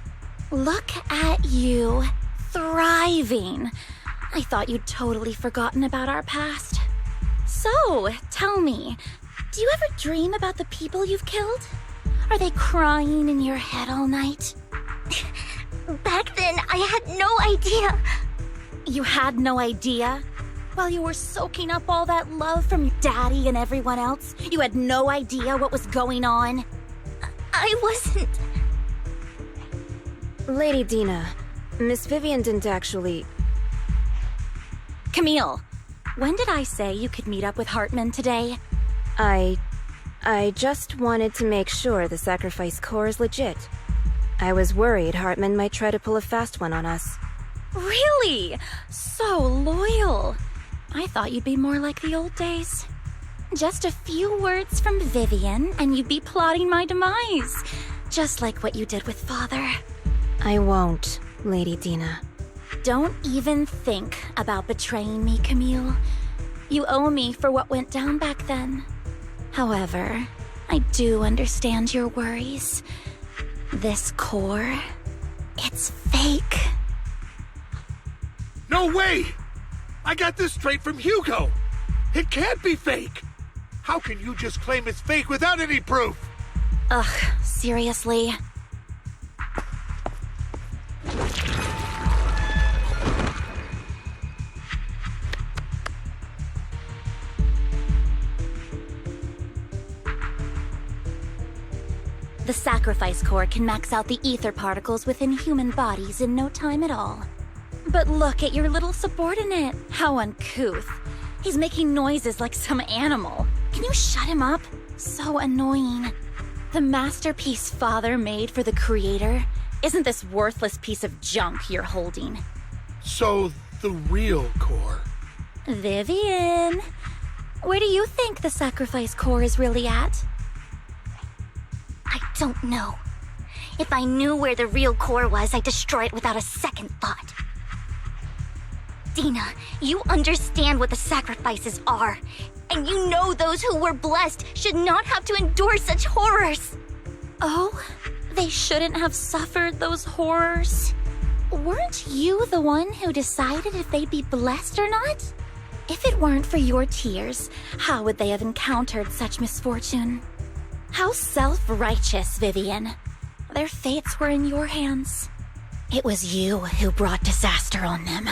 Look at you, thriving. I thought you'd totally forgotten about our past. So, tell me, do you ever dream about the people you've killed? Are they crying in your head all night? Back then, I had no idea. You had no idea? While you were soaking up all that love from your daddy and everyone else, you had no idea what was going on? I wasn't... Lady Dina, Miss Vivian didn't actually... Camille, when did I say you could meet up with Hartman today? I just wanted to make sure the sacrifice core is legit. I was worried Hartman might try to pull a fast one on us. Really? So loyal. I thought you'd be more like the old days. Just a few words from Vivian, and you'd be plotting my demise. Just like what you did with Father. I won't, Lady Dina. Don't even think about betraying me, Camille. You owe me for what went down back then. However, I do understand your worries. This core, it's fake. No way! I got this straight from Hugo. It can't be fake. How can you just claim it's fake without any proof? Ugh, seriously? The sacrifice core can max out the ether particles within human bodies in no time at all. But look at your little subordinate. How uncouth. He's making noises like some animal. Can you shut him up? So annoying. The masterpiece Father made for the Creator isn't this worthless piece of junk you're holding. So, the real core. Vivian, where do you think the sacrifice core is really at? I don't know. If I knew where the real core was, I'd destroy it without a second thought. Dina, you understand what the sacrifices are, and you know those who were blessed should not have to endure such horrors. Oh, they shouldn't have suffered those horrors. Weren't you the one who decided if they'd be blessed or not? If it weren't for your tears, how would they have encountered such misfortune? How self-righteous, Vivian. Their fates were in your hands. It was you who brought disaster on them.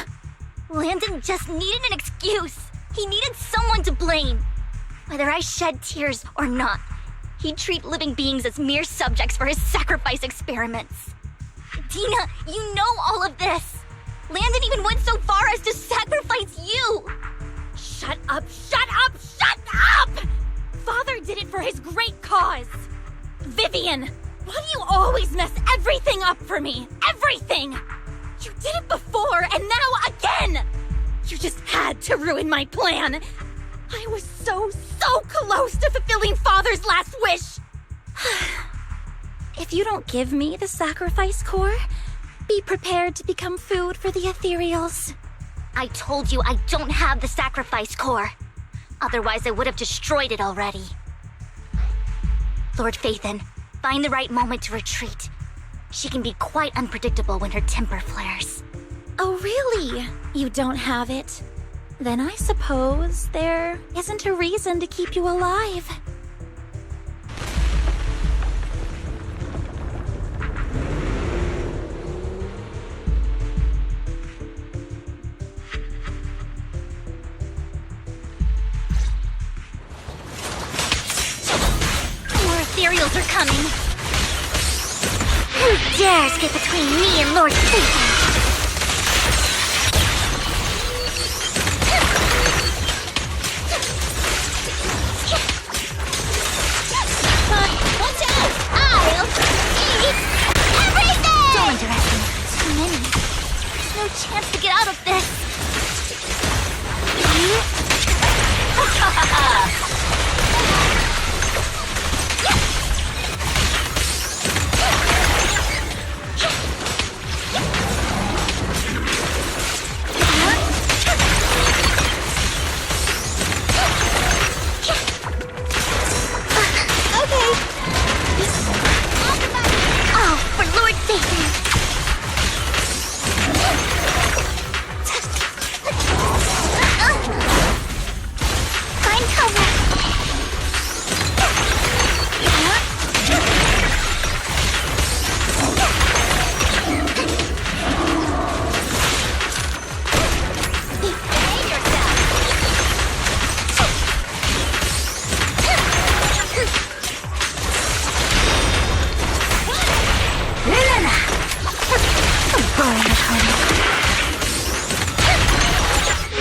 Landon just needed an excuse. He needed someone to blame. Whether I shed tears or not, he'd treat living beings as mere subjects for his sacrifice experiments. Dina, you know all of this. Landon even went so far as to sacrifice you. Shut up, shut up, shut up! Father did it for his great cause. Vivian, why do you always mess everything up for me? Everything! You did it before, and now again! You just had to ruin my plan. I was so close to fulfilling Father's last wish. If you don't give me the sacrifice core, be prepared to become food for the ethereals. I told you I don't have the sacrifice core. Otherwise, I would have destroyed it already. Lord Phaethon, find the right moment to retreat. She can be quite unpredictable when her temper flares. Oh, really? You don't have it? Then I suppose there isn't a reason to keep you alive. More ethereals are coming. Who dares get between me and Lord Phaethon? Watch out! I'll eat everything! Don't underestimate. Too many. There's no chance to get out of this.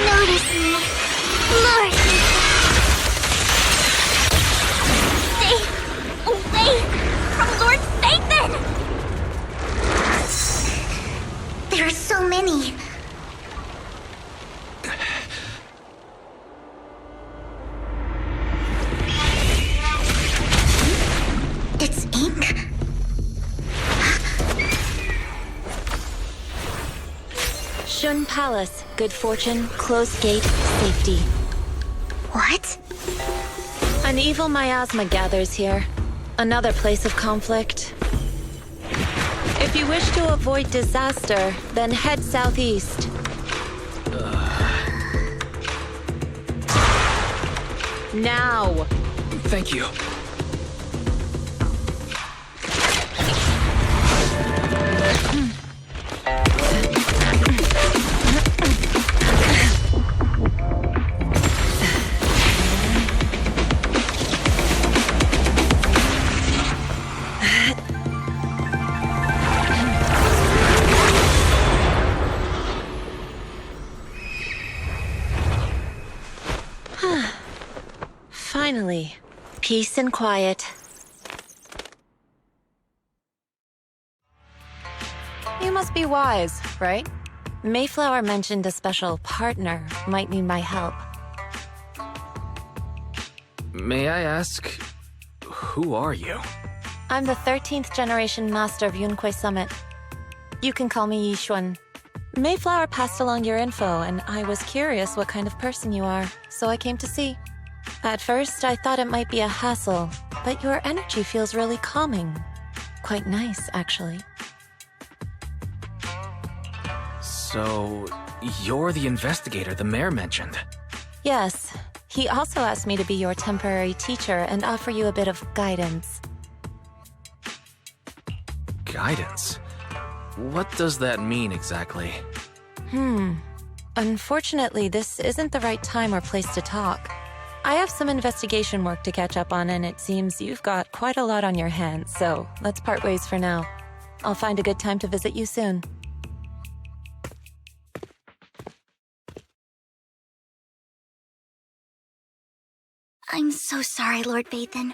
Notice me, Lord. Stay away from Lord Phaethon! There are so many. It's ink. Shun Palace, good fortune, closed gate, safety. What? An evil miasma gathers here. Another place of conflict. If you wish to avoid disaster, then head southeast. Now! Thank you. Finally, peace and quiet. You must be wise, right? Mayflower mentioned a special partner might need my help. May I ask, who are you? I'm the 13th generation master of Yunque Summit. You can call me Yixuan. Mayflower passed along your info, and I was curious what kind of person you are, so I came to see. At first, I thought it might be a hassle, but your energy feels really calming. Quite nice, actually. So, you're the investigator the mayor mentioned? Yes. He also asked me to be your temporary teacher and offer you a bit of guidance. Guidance? What does that mean exactly? Unfortunately, this isn't the right time or place to talk. I have some investigation work to catch up on, and it seems you've got quite a lot on your hands, so let's part ways for now. I'll find a good time to visit you soon. I'm so sorry, Lord Vathan.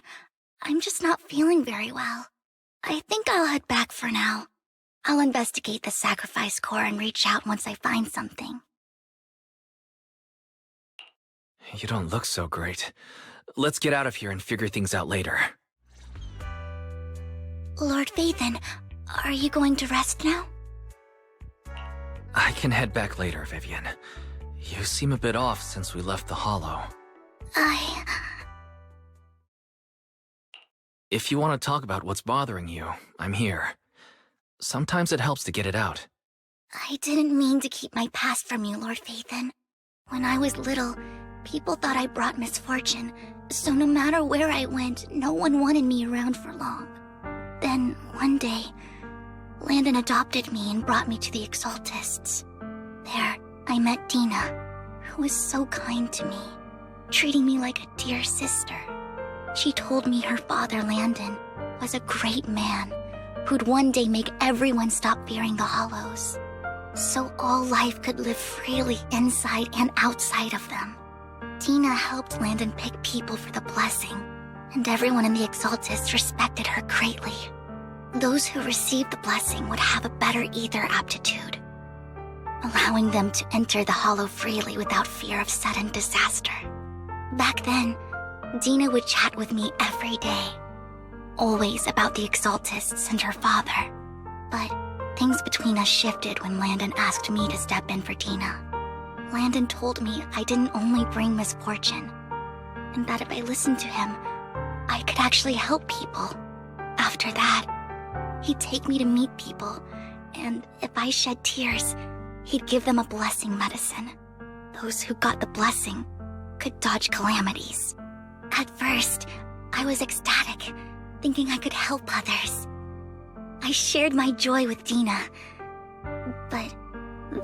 I'm just not feeling very well. I think I'll head back for now. I'll investigate the sacrifice core and reach out once I find something. You don't look so great. Let's get out of here and figure things out later. Lord Vathan, are you going to rest now? I can head back later, Vivian. You seem a bit off since we left the Hollow. If you want to talk about what's bothering you, I'm here. Sometimes it helps to get it out. I didn't mean to keep my past from you, Lord Vathan. When I was little, people thought I brought misfortune, so no matter where I went, no one wanted me around for long. Then, one day, Landon adopted me and brought me to the Exaltists. There, I met Dina, who was so kind to me, treating me like a dear sister. She told me her father, Landon, was a great man who'd one day make everyone stop fearing the Hollows, so all life could live freely inside and outside of them. Dina helped Landon pick people for the blessing, and everyone in the Exaltists respected her greatly. Those who received the blessing would have a better ether aptitude, allowing them to enter the Hollow freely without fear of sudden disaster. Back then, Dina would chat with me every day, always about the Exaltists and her father. But things between us shifted when Landon asked me to step in for Dina. Landon told me I didn't only bring misfortune, and that if I listened to him, I could actually help people. After that, he'd take me to meet people, and if I shed tears, he'd give them a blessing medicine. Those who got the blessing could dodge calamities. At first, I was ecstatic, thinking I could help others. I shared my joy with Dina, but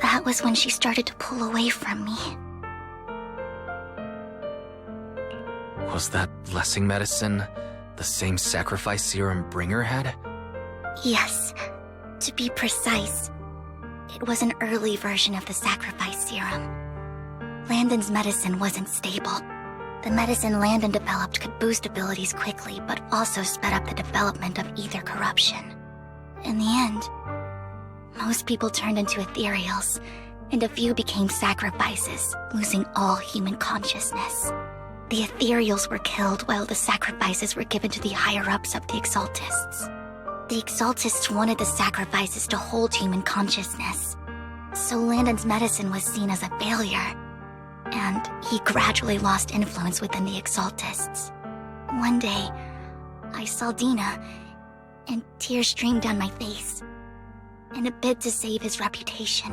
that was when she started to pull away from me. Was that blessing medicine the same sacrifice serum Bringer had? Yes. To be precise, it was an early version of the sacrifice serum. Landon's medicine wasn't stable. The medicine Landon developed could boost abilities quickly, but also sped up the development of ether corruption. In the end, most people turned into ethereals, and a few became sacrifices, losing all human consciousness. The ethereals were killed while the sacrifices were given to the higher-ups of the Exaltists. The Exaltists wanted the sacrifices to hold human consciousness, so Landon's medicine was seen as a failure, and he gradually lost influence within the Exaltists. One day, I saw Dina, and tears streamed down my face. In a bid to save his reputation,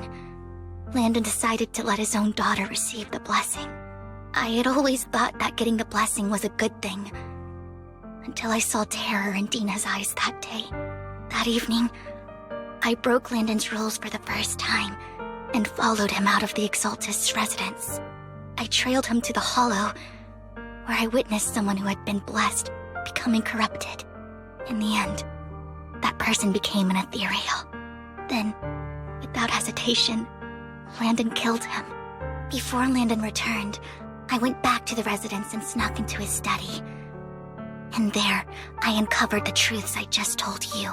Landon decided to let his own daughter receive the blessing. I had always thought that getting the blessing was a good thing, until I saw terror in Dina's eyes that day. That evening, I broke Landon's rules for the first time and followed him out of the Exaltist's residence. I trailed him to the Hollow, where I witnessed someone who had been blessed becoming corrupted. In the end, that person became an ethereal. Then, without hesitation, Landon killed him. Before Landon returned, I went back to the residence and snuck into his study. And there, I uncovered the truths I just told you.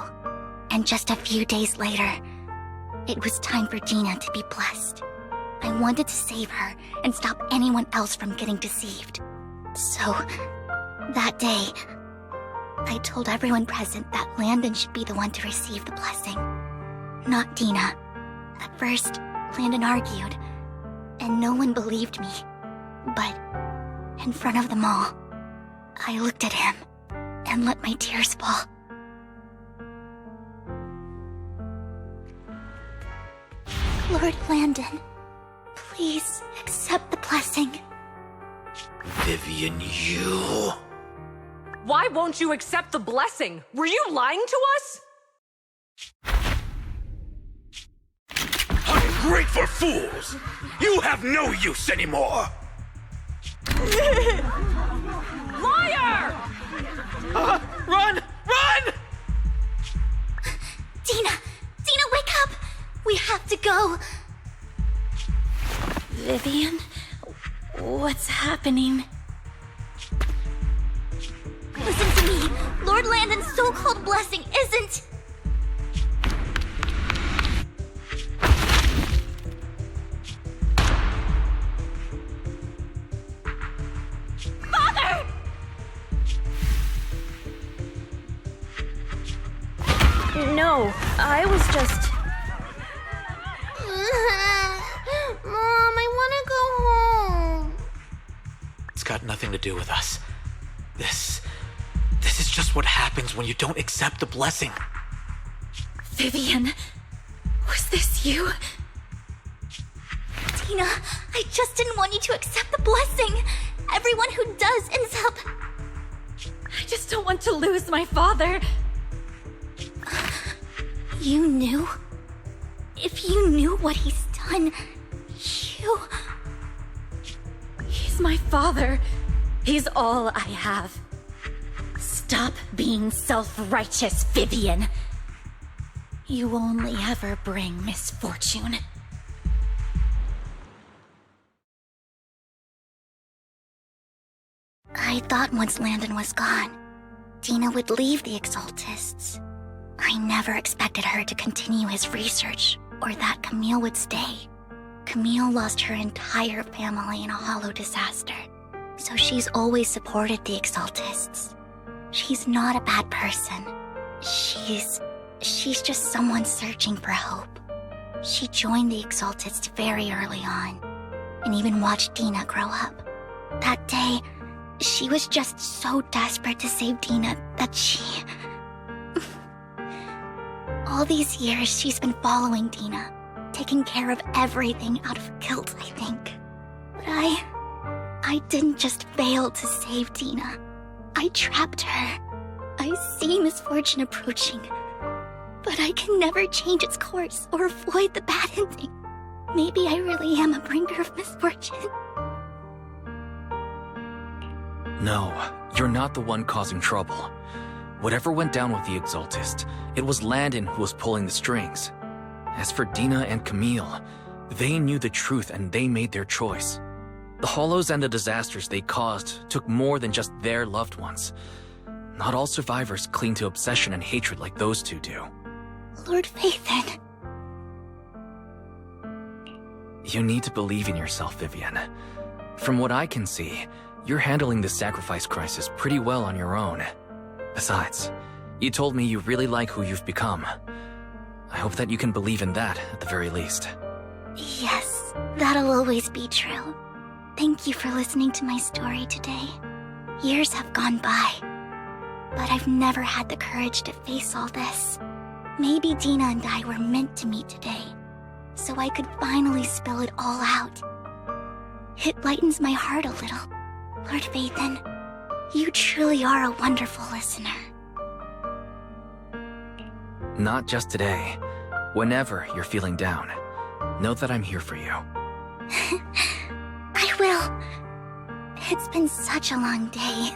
And just a few days later, it was time for Dina to be blessed. I wanted to save her and stop anyone else from getting deceived. So, that day, I told everyone present that Landon should be the one to receive the blessing, not Dina. At first, Landon argued, and no one believed me. But, in front of them all, I looked at him and let my tears fall. Lord Landon, please accept the blessing. Vivian, you... Why won't you accept the blessing? Were you lying to us? Ungrateful fools! You have no use anymore! Liar! Run! Run! Dina! Dina, wake up! We have to go! Vivian? What's happening? Listen to me! Lord Landon's so-called blessing isn't... Father! No, I was just... Mom, I want to go home. It's got nothing to do with us. This is just what happens when you don't accept the blessing. Vivian, was this you? Dina, I just didn't want you to accept the blessing. Everyone who does ends up... I just don't want to lose my father. You knew? If you knew what he's done, you... He's my father. He's all I have. Stop being self-righteous, Vivian. You only ever bring misfortune. I thought once Landon was gone, Dina would leave the Exaltists. I never expected her to continue his research, or that Camille would stay. Camille lost her entire family in a hollow disaster, so she's always supported the Exaltists. She's not a bad person. She's just someone searching for hope. She joined the Exaltists very early on, and even watched Dina grow up. That day, she was just so desperate to save Dina that she... All these years, she's been following Dina, taking care of everything out of guilt, I think. But I didn't just fail to save Dina. I trapped her. I see misfortune approaching, but I can never change its course or avoid the bad ending. Maybe I really am a bringer of misfortune. No, you're not the one causing trouble. Whatever went down with the Exaltist, it was Landon who was pulling the strings. As for Dina and Camille, they knew the truth and they made their choice. The hollows and the disasters they caused took more than just their loved ones. Not all survivors cling to obsession and hatred like those two do. Lord Phaethon. You need to believe in yourself, Vivian. From what I can see, you're handling this sacrifice crisis pretty well on your own. Besides, you told me you really like who you've become. I hope that you can believe in that at the very least. Yes, that'll always be true. Thank you for listening to my story today. Years have gone by, but I've never had the courage to face all this. Maybe Dina and I were meant to meet today, so I could finally spill it all out. It lightens my heart a little. Lord Vathan, you truly are a wonderful listener. Not just today. Whenever you're feeling down, know that I'm here for you. I will. It's been such a long day.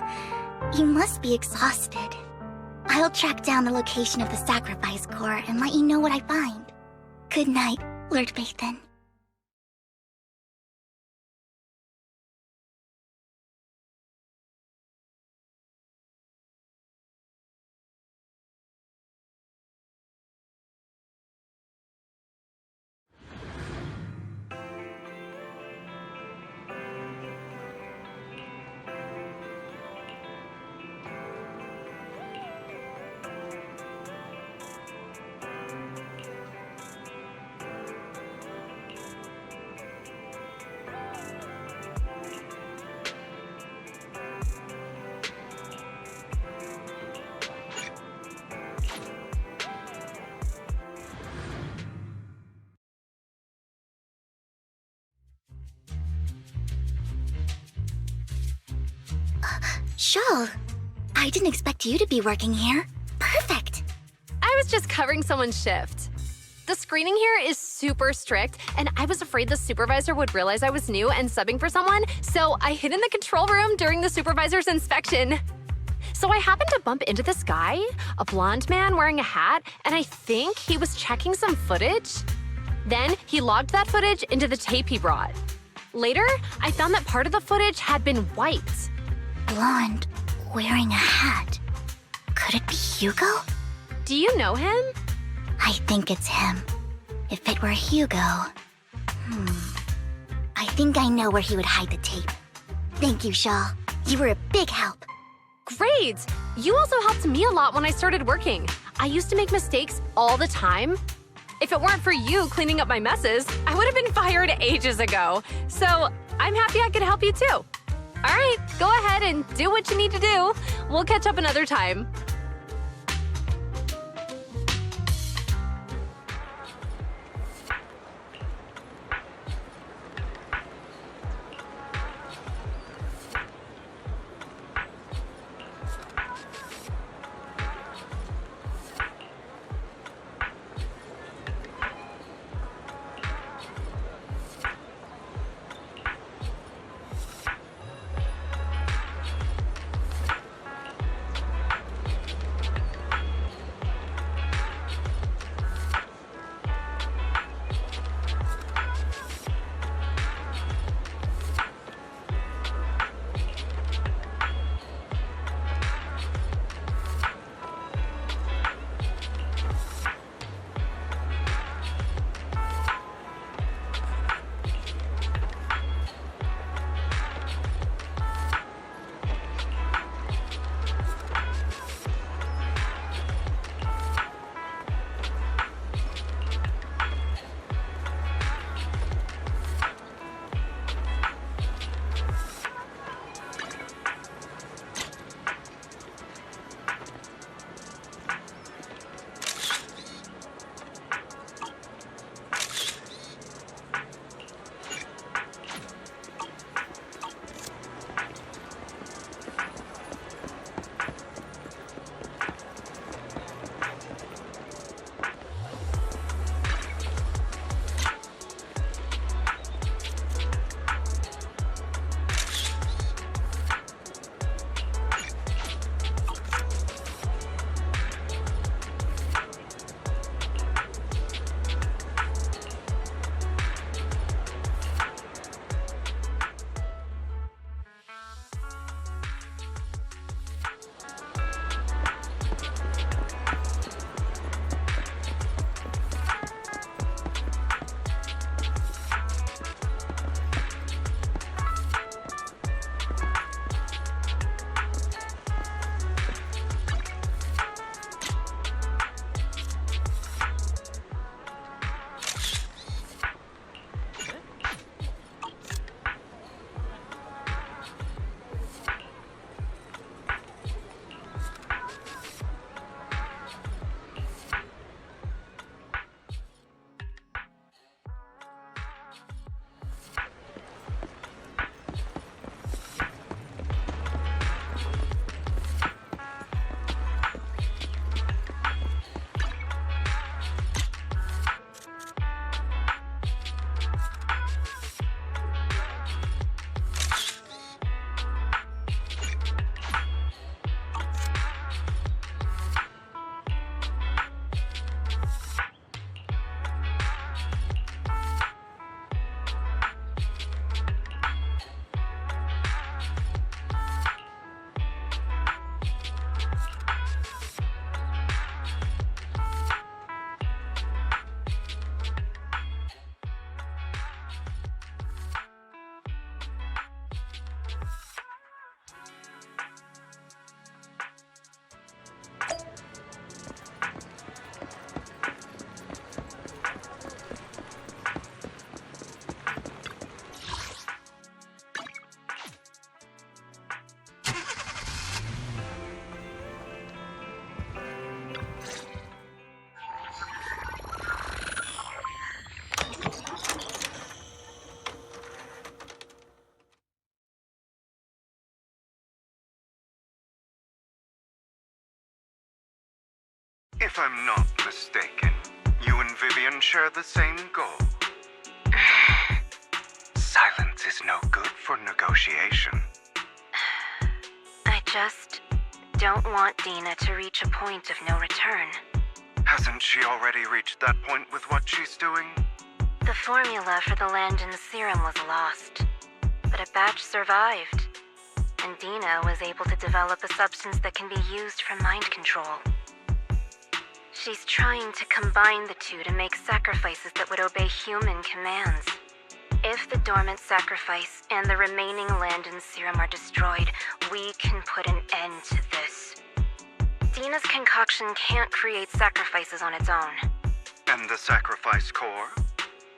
You must be exhausted. I'll track down the location of the sacrifice core and let you know what I find. Good night, Lord Vathan. Shawl, I didn't expect you to be working here. Perfect. I was just covering someone's shift. The screening here is super strict, and I was afraid the supervisor would realize I was new and subbing for someone, so I hid in the control room during the supervisor's inspection. So I happened to bump into this guy, a blonde man wearing a hat, and I think he was checking some footage. Then he logged that footage into the tape he brought. Later, I found that part of the footage had been wiped. Blonde, wearing a hat. Could it be Hugo? Do you know him? I think it's him. If it were Hugo... I think I know where he would hide the tape. Thank you, Shaw. You were a big help. Great! You also helped me a lot when I started working. I used to make mistakes all the time. If it weren't for you cleaning up my messes, I would have been fired ages ago. So I'm happy I could help you too. All right, go ahead and do what you need to do. We'll catch up another time. If I'm not mistaken, you and Vivian share the same goal. Silence is no good for negotiation. I just don't want Dina to reach a point of no return. Hasn't she already reached that point with what she's doing? The formula for the Landon serum was lost, but a batch survived, and Dina was able to develop a substance that can be used for mind control. She's trying to combine the two to make sacrifices that would obey human commands. If the dormant sacrifice and the remaining Landon serum are destroyed, we can put an end to this. Dina's concoction can't create sacrifices on its own. And the sacrifice core?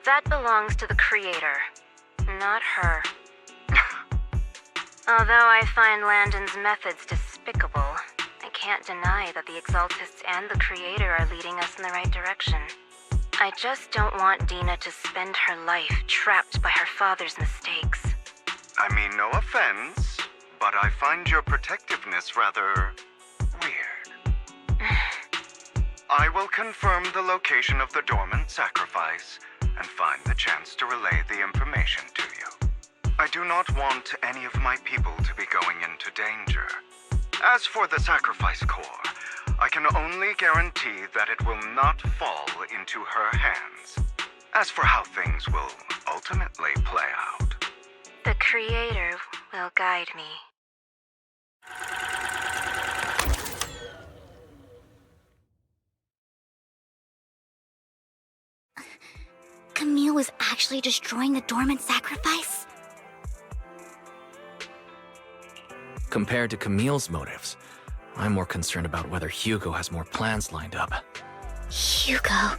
That belongs to the creator, not her. Although I find Landon's methods despicable, I can't deny that the Exaltists and the creator are leading us in the right direction. I just don't want Dina to spend her life trapped by her father's mistakes. I mean, no offense, but I find your protectiveness rather weird. I will confirm the location of the dormant sacrifice and find the chance to relay the information to you. I do not want any of my people to be going into danger. As for the sacrifice core, I can only guarantee that it will not fall into her hands. As for how things will ultimately play out, the creator will guide me. Camille was actually destroying the dormant sacrifice? Compared to Camille's motives, I'm more concerned about whether Hugo has more plans lined up. Hugo...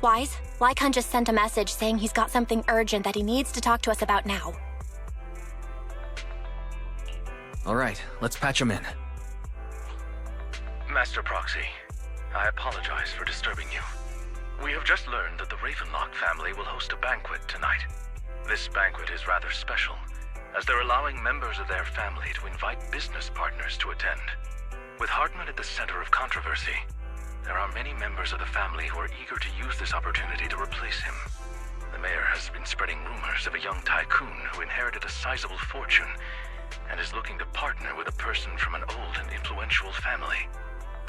Wise, Lycon just sent a message saying he's got something urgent that he needs to talk to us about now. All right, let's patch him in. Master Proxy, I apologize for disturbing you. We have just learned that the Ravenlock family will host a banquet tonight. This banquet is rather special, as they're allowing members of their family to invite business partners to attend. With Hartman at the center of controversy, there are many members of the family who are eager to use this opportunity to replace him. The mayor has been spreading rumors of a young tycoon who inherited a sizable fortune and is looking to partner with a person from an old and influential family.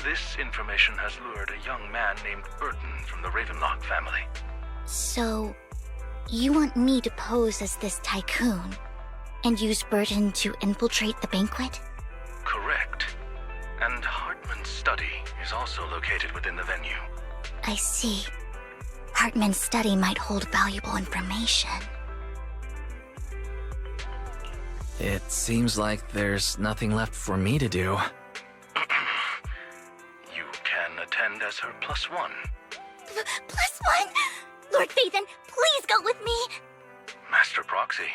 This information has lured a young man named Burton from the Ravenlock family. So, you want me to pose as this tycoon and use Burton to infiltrate the banquet? Correct. And Hartman's study is also located within the venue. I see. Hartman's study might hold valuable information. It seems like there's nothing left for me to do. You can attend as her +1. +1? Lord Phaethon, please go with me! Master Proxy,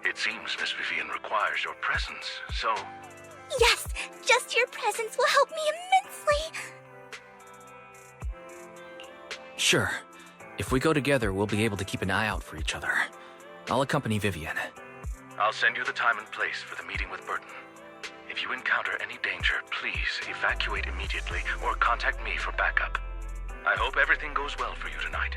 it seems Miss Vivian requires your presence, so... Yes, just your presence will help me immensely! Sure. If we go together, we'll be able to keep an eye out for each other. I'll accompany Vivian. I'll send you the time and place for the meeting with Burton. If you encounter any danger, please evacuate immediately or contact me for backup. I hope everything goes well for you tonight.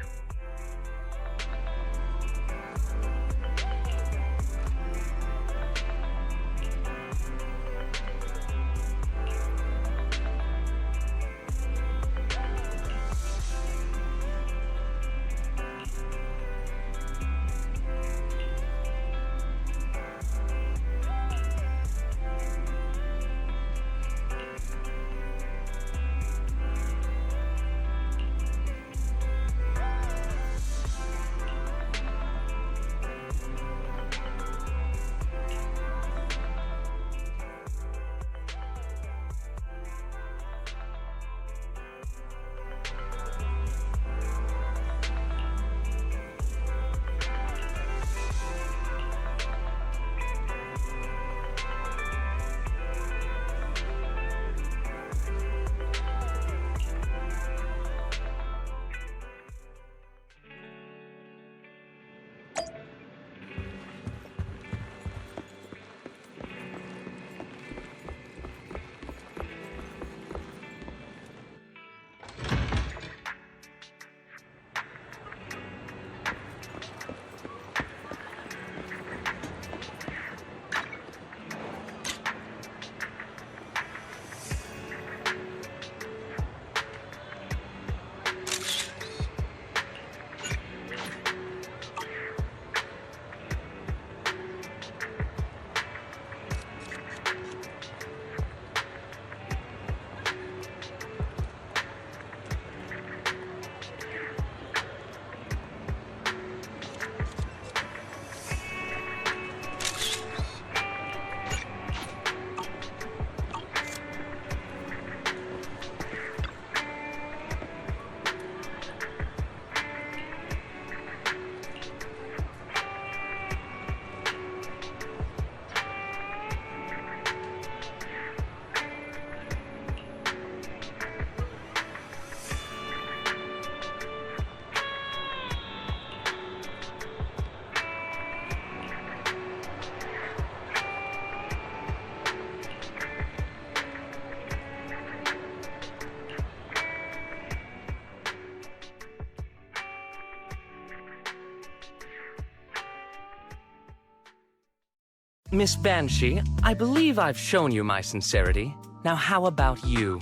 Miss Banshee, I believe I've shown you my sincerity. Now how about you?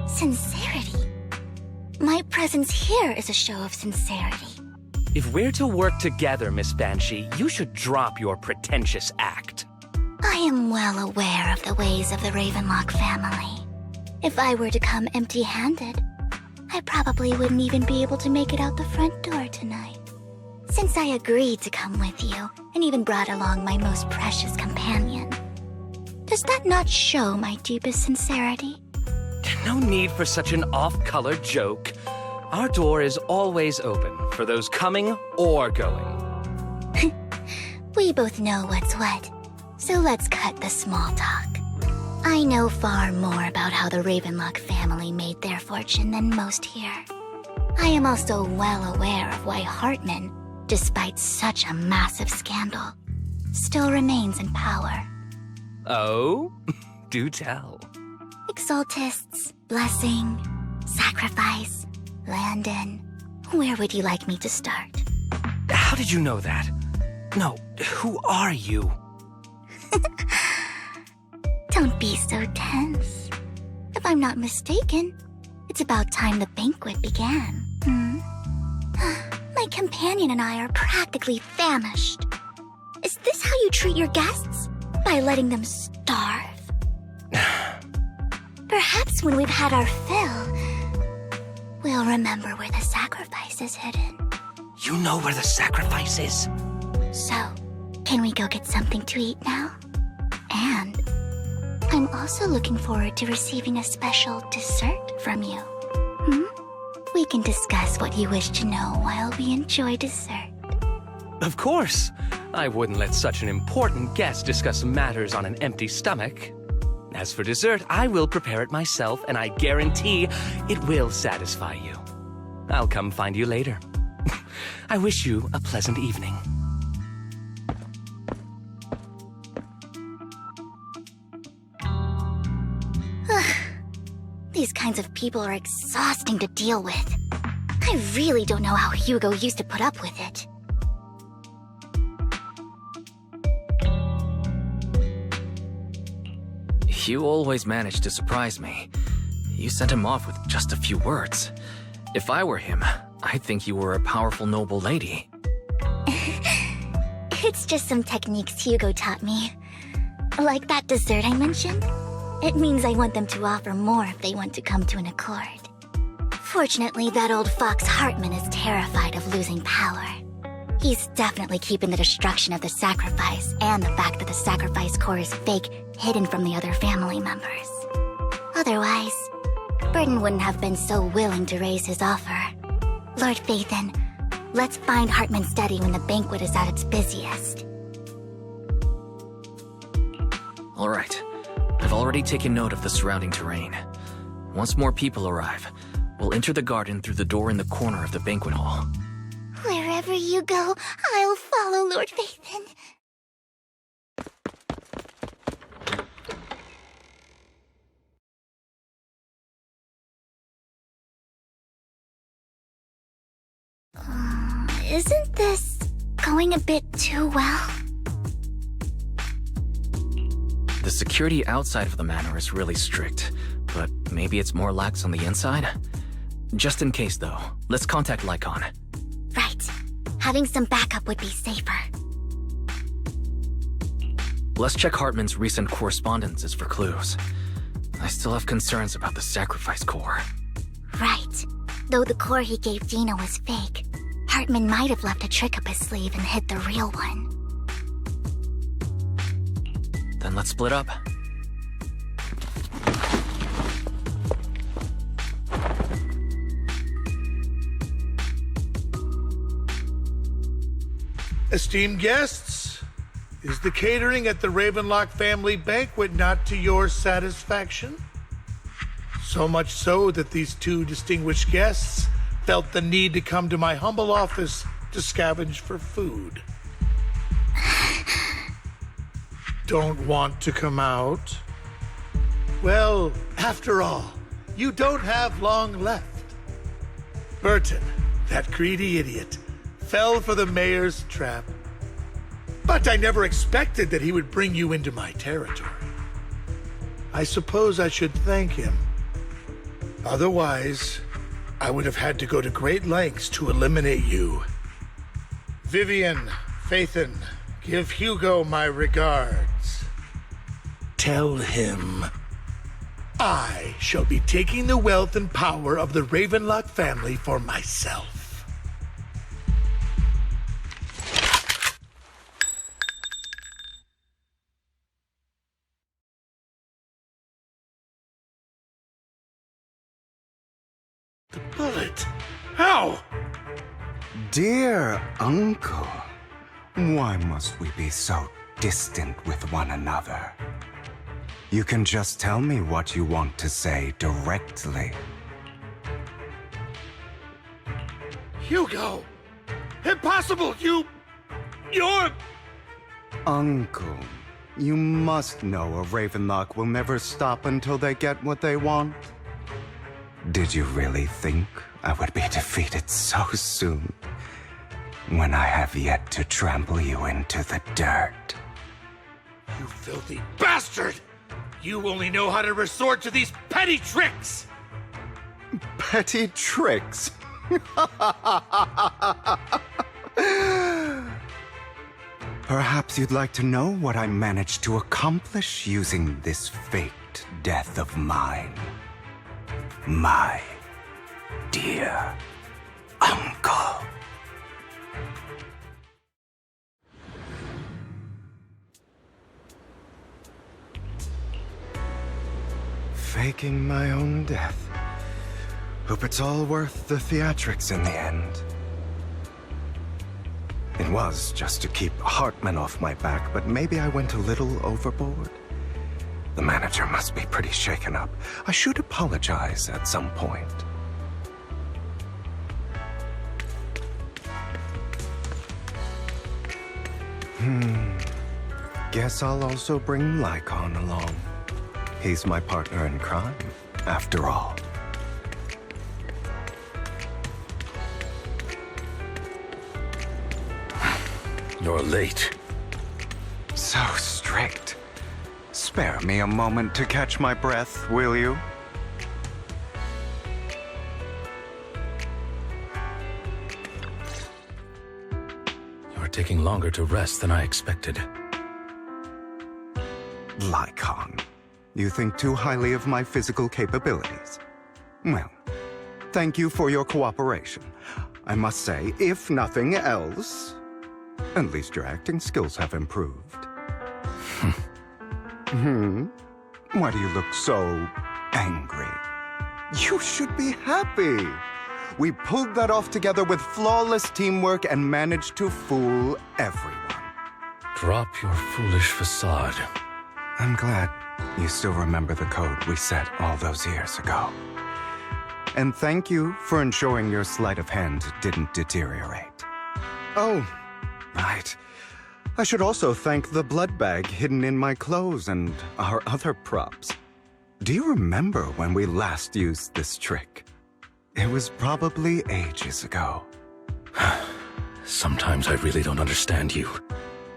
Sincerity? My presence here is a show of sincerity. If we're to work together, Miss Banshee, you should drop your pretentious act. I am well aware of the ways of the Ravenlock family. If I were to come empty-handed, I probably wouldn't even be able to make it out the front door tonight. Since I agreed to come with you, and even brought along my most precious companion, does that not show my deepest sincerity? No need for such an off-color joke. Our door is always open for those coming or going. We both know what's what, so let's cut the small talk. I know far more about how the Ravenlock family made their fortune than most here. I am also well aware of why Hartman, despite such a massive scandal, still remains in power. Oh? Do tell. Exaltists, blessing, sacrifice, Landon. Where would you like me to start? How did you know that? No, who are you? Don't be so tense. If I'm not mistaken, it's about time the banquet began. My companion and I are practically famished. Is this how you treat your guests? By letting them starve? Perhaps when we've had our fill, we'll remember where the sacrifice is hidden. You know where the sacrifice is? So, can we go get something to eat now? And I'm also looking forward to receiving a special dessert from you. We can discuss what you wish to know while we enjoy dessert. Of course. I wouldn't let such an important guest discuss matters on an empty stomach. As for dessert, I will prepare it myself, and I guarantee it will satisfy you. I'll come find you later. I wish you a pleasant evening. These kinds of people are exhausting to deal with. I really don't know how Hugo used to put up with it. You always managed to surprise me. You sent him off with just a few words. If I were him, I'd think you were a powerful noble lady. It's just some techniques Hugo taught me. Like that dessert I mentioned. It means I want them to offer more if they want to come to an accord. Fortunately, that old fox Hartman is terrified of losing power. He's definitely keeping the destruction of the sacrifice and the fact that the sacrifice core is fake hidden from the other family members. Otherwise, Burton wouldn't have been so willing to raise his offer. Lord Phaethon, let's find Hartman's study when the banquet is at its busiest. All right. I've already taken note of the surrounding terrain. Once more people arrive, we'll enter the garden through the door in the corner of the banquet hall. Wherever you go, I'll follow, Lord Phaethon. Isn't this going a bit too well? The security outside of the manor is really strict, but maybe it's more lax on the inside? Just in case, though, let's contact Lycon. Right. Having some backup would be safer. Let's check Hartman's recent correspondences for clues. I still have concerns about the sacrifice core. Right. Though the core he gave Dina was fake, Hartman might have left a trick up his sleeve and hid the real one. Then let's split up. Esteemed guests, is the catering at the Ravenlock family banquet not to your satisfaction? So much so that these two distinguished guests felt the need to come to my humble office to scavenge for food. Don't want to come out? Well, after all, you don't have long left. Burton, that greedy idiot, fell for the mayor's trap. But I never expected that he would bring you into my territory. I suppose I should thank him. Otherwise, I would have had to go to great lengths to eliminate you. Vivian, Phaethon, give Hugo my regards. Tell him I shall be taking the wealth and power of the Ravenlock family for myself. The bullet? How? Dear uncle, why must we be so distant with one another? You can just tell me what you want to say directly. Hugo! Impossible! You're... Uncle, you must know a Ravenlock will never stop until they get what they want. Did you really think I would be defeated so soon, when I have yet to trample you into the dirt? You filthy bastard! You only know how to resort to these petty tricks! Petty tricks? Perhaps you'd like to know what I managed to accomplish using this faked death of mine. My dear uncle. Faking my own death. Hope it's all worth the theatrics in the end. It was just to keep Hartman off my back, but maybe I went a little overboard. The manager must be pretty shaken up. I should apologize at some point. Guess I'll also bring Lycon along. He's my partner in crime, after all. You're late. So strict. Spare me a moment to catch my breath, will you? You're taking longer to rest than I expected. Lycon, you think too highly of my physical capabilities. Well, thank you for your cooperation. I must say, if nothing else, at least your acting skills have improved. Why do you look so angry? You should be happy. We pulled that off together with flawless teamwork and managed to fool everyone. Drop your foolish facade. I'm glad you still remember the code we set all those years ago. And thank you for ensuring your sleight of hand didn't deteriorate. Oh, right. I should also thank the blood bag hidden in my clothes and our other props. Do you remember when we last used this trick? It was probably ages ago. Sometimes I really don't understand you.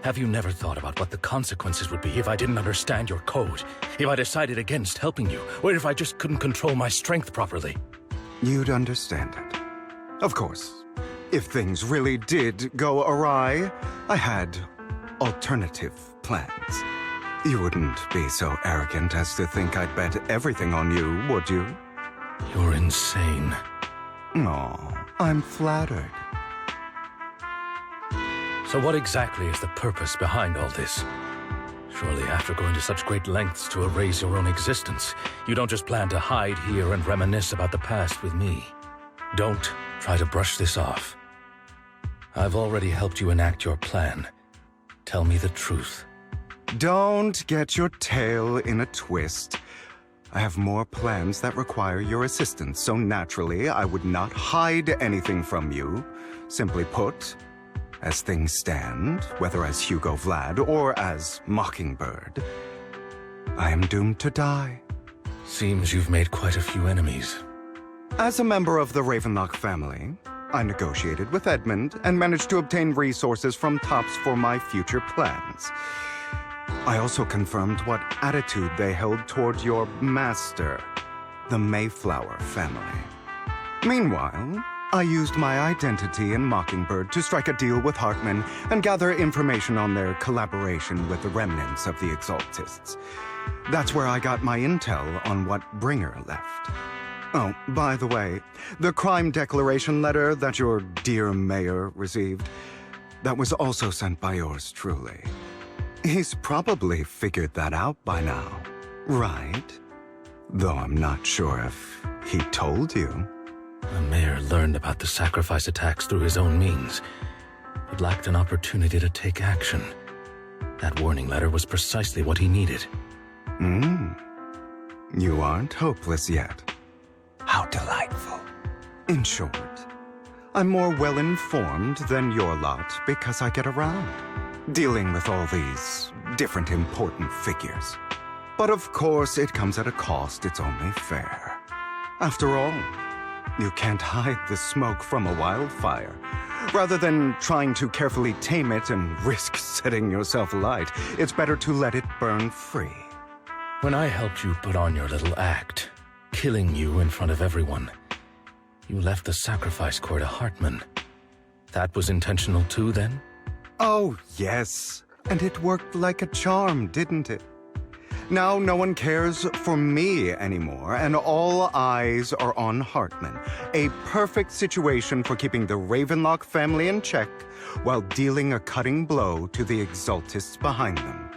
Have you never thought about what the consequences would be if I didn't understand your code? If I decided against helping you? Or if I just couldn't control my strength properly? You'd understand it. Of course, if things really did go awry, I had alternative plans. You wouldn't be so arrogant as to think I'd bet everything on you, would you? You're insane. Aw, I'm flattered. So what exactly is the purpose behind all this? Surely after going to such great lengths to erase your own existence, you don't just plan to hide here and reminisce about the past with me. Don't try to brush this off. I've already helped you enact your plan. Tell me the truth. Don't get your tail in a twist. I have more plans that require your assistance, so naturally I would not hide anything from you. Simply put, as things stand, whether as Hugo Vlad or as Mockingbird, I am doomed to die. Seems you've made quite a few enemies. As a member of the Ravenlock family, I negotiated with Edmund and managed to obtain resources from Tops for my future plans. I also confirmed what attitude they held toward your master, the Mayflower family. Meanwhile, I used my identity in Mockingbird to strike a deal with Hartman and gather information on their collaboration with the remnants of the Exaltists. That's where I got my intel on what Bringer left. Oh, by the way, the crime declaration letter that your dear mayor received, that was also sent by yours truly. He's probably figured that out by now, right? Though I'm not sure if he told you. The mayor learned about the sacrifice attacks through his own means, but lacked an opportunity to take action. That warning letter was precisely what he needed. You aren't hopeless yet. How delightful. In short, I'm more well-informed than your lot because I get around, dealing with all these different important figures. But of course, it comes at a cost. It's only fair. After all, you can't hide the smoke from a wildfire. Rather than trying to carefully tame it and risk setting yourself alight, it's better to let it burn free. When I helped you put on your little act, killing you in front of everyone, you left the sacrifice core to Hartman. That was intentional too, then? Oh, yes. And it worked like a charm, didn't it? Now no one cares for me anymore, and all eyes are on Hartman. A perfect situation for keeping the Ravenlock family in check while dealing a cutting blow to the Exaltists behind them.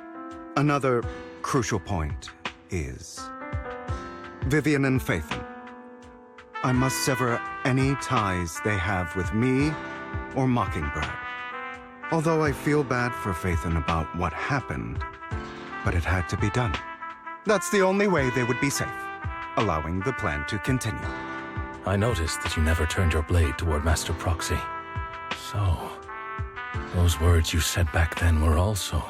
Another crucial point is Vivian and Phaethon. I must sever any ties they have with me or Mockingbird. Although I feel bad for Phaethon about what happened, but it had to be done. That's the only way they would be safe, allowing the plan to continue. I noticed that you never turned your blade toward Master Proxy. So, those words you said back then were also...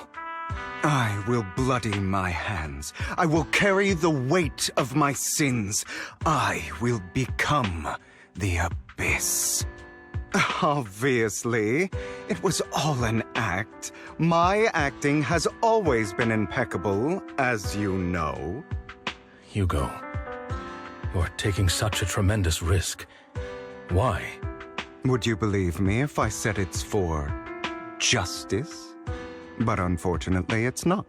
I will bloody my hands. I will carry the weight of my sins. I will become the Abyss. Obviously, it was all an act. My acting has always been impeccable, as you know. Hugo, you're taking such a tremendous risk. Why? Would you believe me if I said it's for justice? But unfortunately, it's not.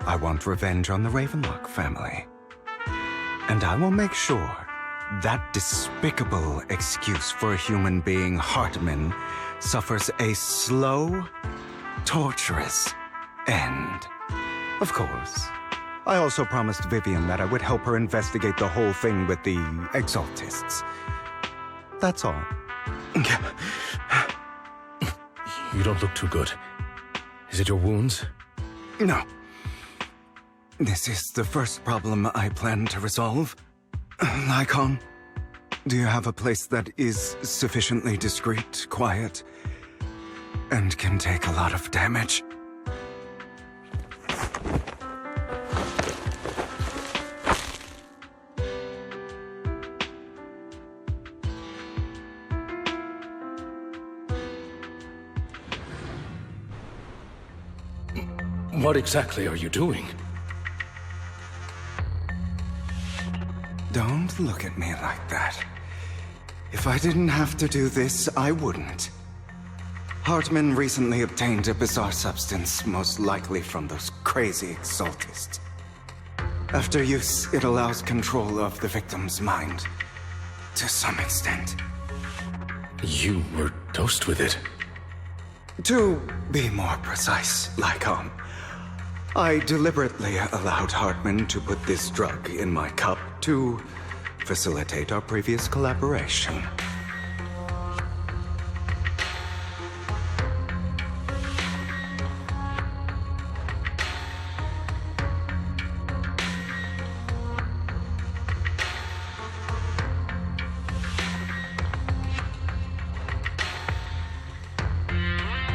I want revenge on the Ravenlock family. And I will make sure that despicable excuse for a human being, Hartman, suffers a slow, torturous end. Of course, I also promised Vivian that I would help her investigate the whole thing with the Exaltists. That's all. You don't look too good. Is it your wounds? No. This is the first problem I plan to resolve. Lycon, do you have a place that is sufficiently discreet, quiet, and can take a lot of damage? What exactly are you doing? Don't look at me like that. If I didn't have to do this, I wouldn't. Hartman recently obtained a bizarre substance, most likely from those crazy Exaltists. After use, it allows control of the victim's mind, to some extent. You were dosed with it? To be more precise, Lycon, I deliberately allowed Hartman to put this drug in my cup to facilitate our previous collaboration.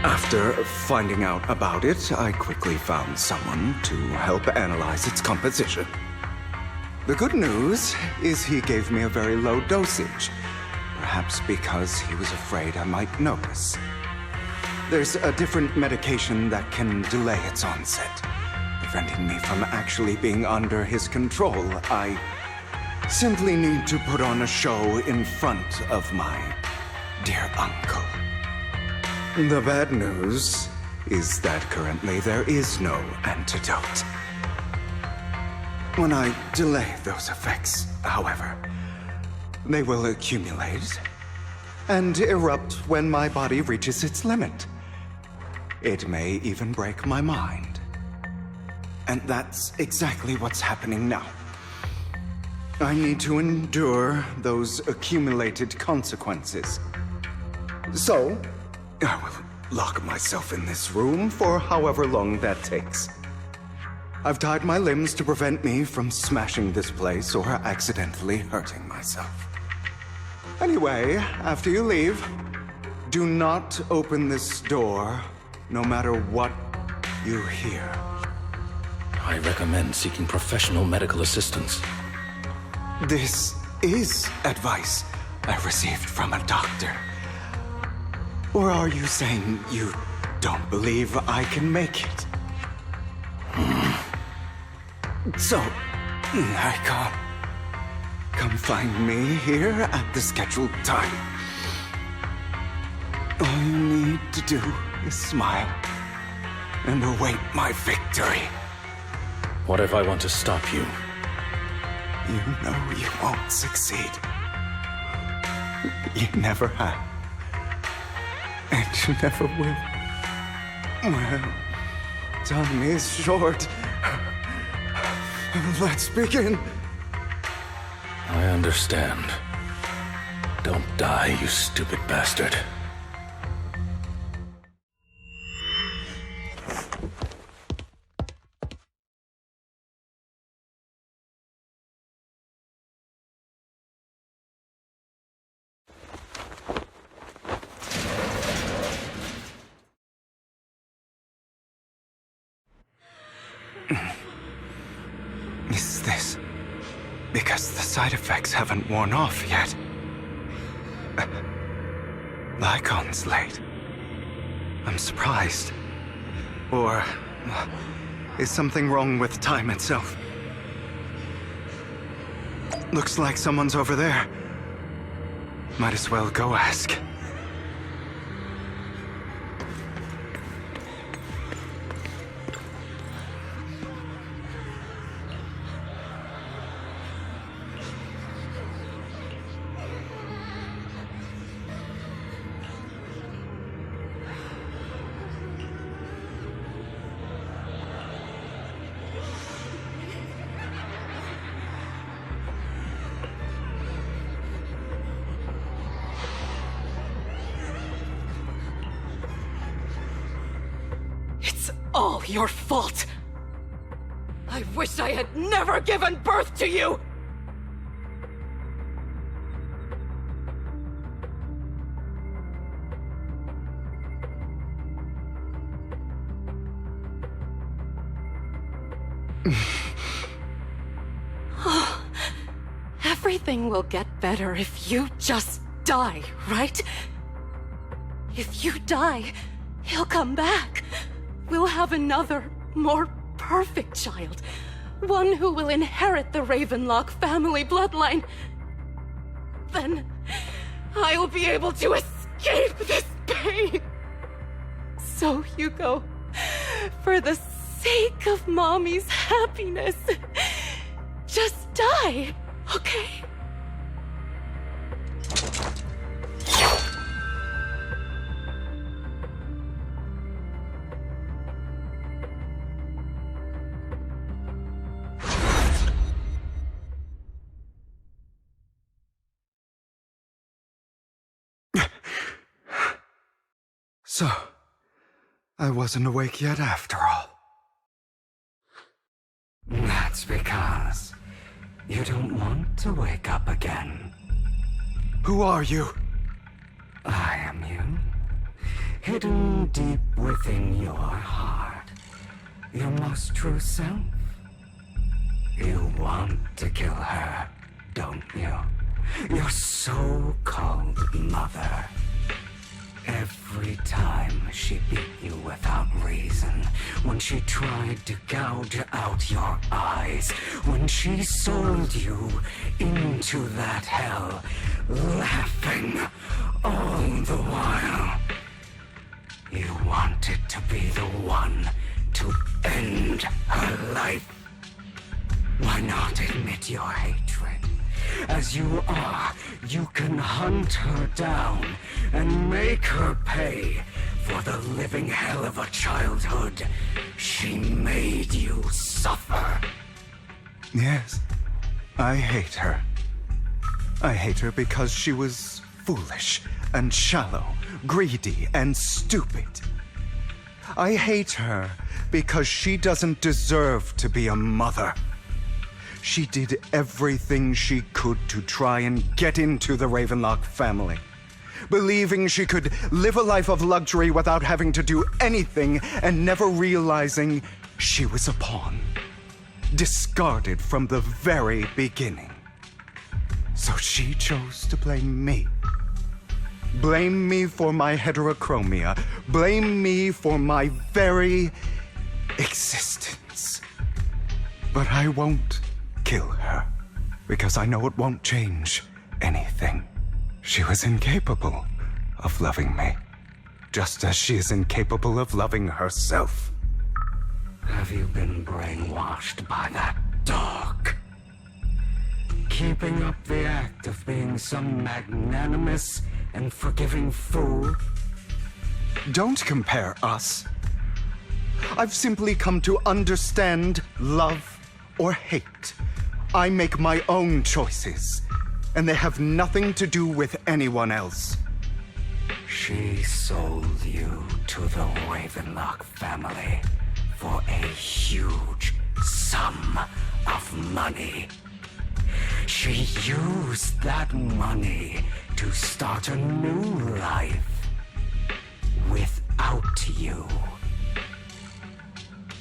After finding out about it, I quickly found someone to help analyze its composition. The good news is he gave me a very low dosage, perhaps because he was afraid I might notice. There's a different medication that can delay its onset, preventing me from actually being under his control. I simply need to put on a show in front of my dear uncle. The bad news is that currently there is no antidote. When I delay those effects, however, they will accumulate and erupt when my body reaches its limit. It may even break my mind. And that's exactly what's happening now. I need to endure those accumulated consequences. So, I will lock myself in this room for however long that takes. I've tied my limbs to prevent me from smashing this place or accidentally hurting myself. Anyway, after you leave, do not open this door, no matter what you hear. I recommend seeking professional medical assistance. This is advice I received from a doctor. Or are you saying you don't believe I can make it? So, Icon, come find me here at the scheduled time. All you need to do is smile and await my victory. What if I want to stop you? You know you won't succeed. You never have. And you never will. Well, time is short. Let's begin. I understand. Don't die, you stupid bastard. Is this because the side effects haven't worn off yet? Lycon's late. I'm surprised. Or is something wrong with time itself? Looks like someone's over there. Might as well go ask. All your fault! I wish I had never given birth to you! Everything will get better if you just die, right? If you die, he'll come back. We'll have another, more perfect child. One who will inherit the Ravenlock family bloodline. Then I'll be able to escape this pain. So, Hugo, for the sake of Mommy's happiness, just die, okay? So, I wasn't awake yet after all. That's because you don't want to wake up again. Who are you? I am you. Hidden deep within your heart. Your most true self. You want to kill her, don't you? your so-called mother. Every time she beat you without reason, when she tried to gouge out your eyes, when she sold you into that hell, laughing all the while. You wanted to be the one to end her life. Why not admit your hatred? As you are, you can hunt her down and make her pay for the living hell of a childhood she made you suffer. Yes, I hate her. I hate her because she was foolish and shallow, greedy and stupid. I hate her because she doesn't deserve to be a mother. She did everything she could to try and get into the Ravenlock family, believing she could live a life of luxury without having to do anything and never realizing she was a pawn, discarded from the very beginning. So she chose to blame me. Blame me for my heterochromia. Blame me for my very existence. But I won't kill her, because I know it won't change anything. She was incapable of loving me, just as she is incapable of loving herself. Have you been brainwashed by that dog? Keeping up the act of being some magnanimous and forgiving fool? Don't compare us. I've simply come to understand love or hate. I make my own choices, and they have nothing to do with anyone else. She sold you to the Ravenlock family for a huge sum of money. She used that money to start a new life without you.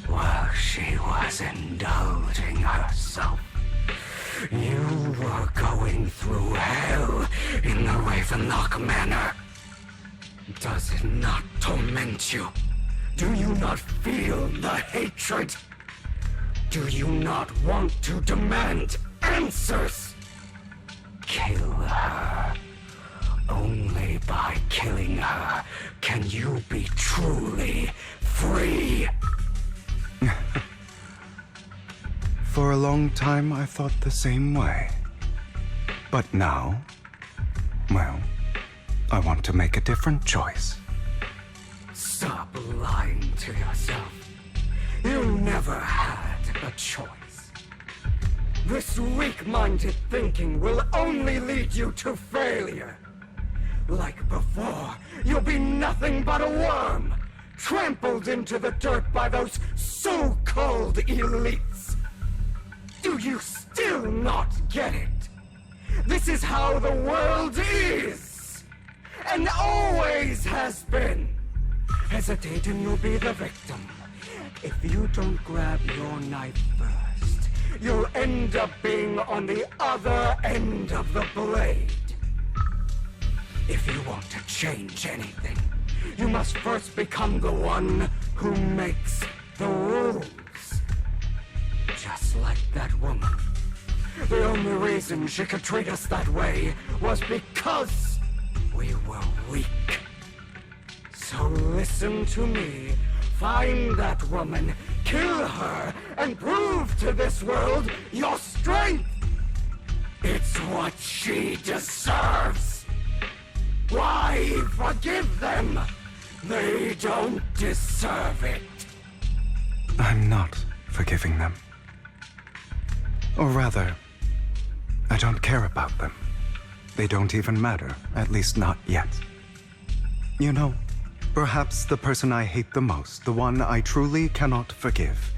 While she was indulging herself, you were going through hell in the Ravenlock Manor. Does it not torment you? Do you not feel the hatred? Do you not want to demand answers? Kill her. Only by killing her can you be truly free. For a long time, I thought the same way. But now, well, I want to make a different choice. Stop lying to yourself. You never had a choice. This weak-minded thinking will only lead you to failure. Like before, you'll be nothing but a worm, trampled into the dirt by those so-called elites. Do you still not get it? This is how the world is, and always has been. Hesitate and you'll be the victim. If you don't grab your knife first, you'll end up being on the other end of the blade. If you want to change anything, you must first become the one who makes the rules. Just like that woman. The only reason she could treat us that way was because we were weak. So listen to me. Find that woman, kill her, and prove to this world your strength. It's what she deserves. Why forgive them? They don't deserve it. I'm not forgiving them. Or rather, I don't care about them. They don't even matter, at least not yet. You know, perhaps the person I hate the most, the one I truly cannot forgive,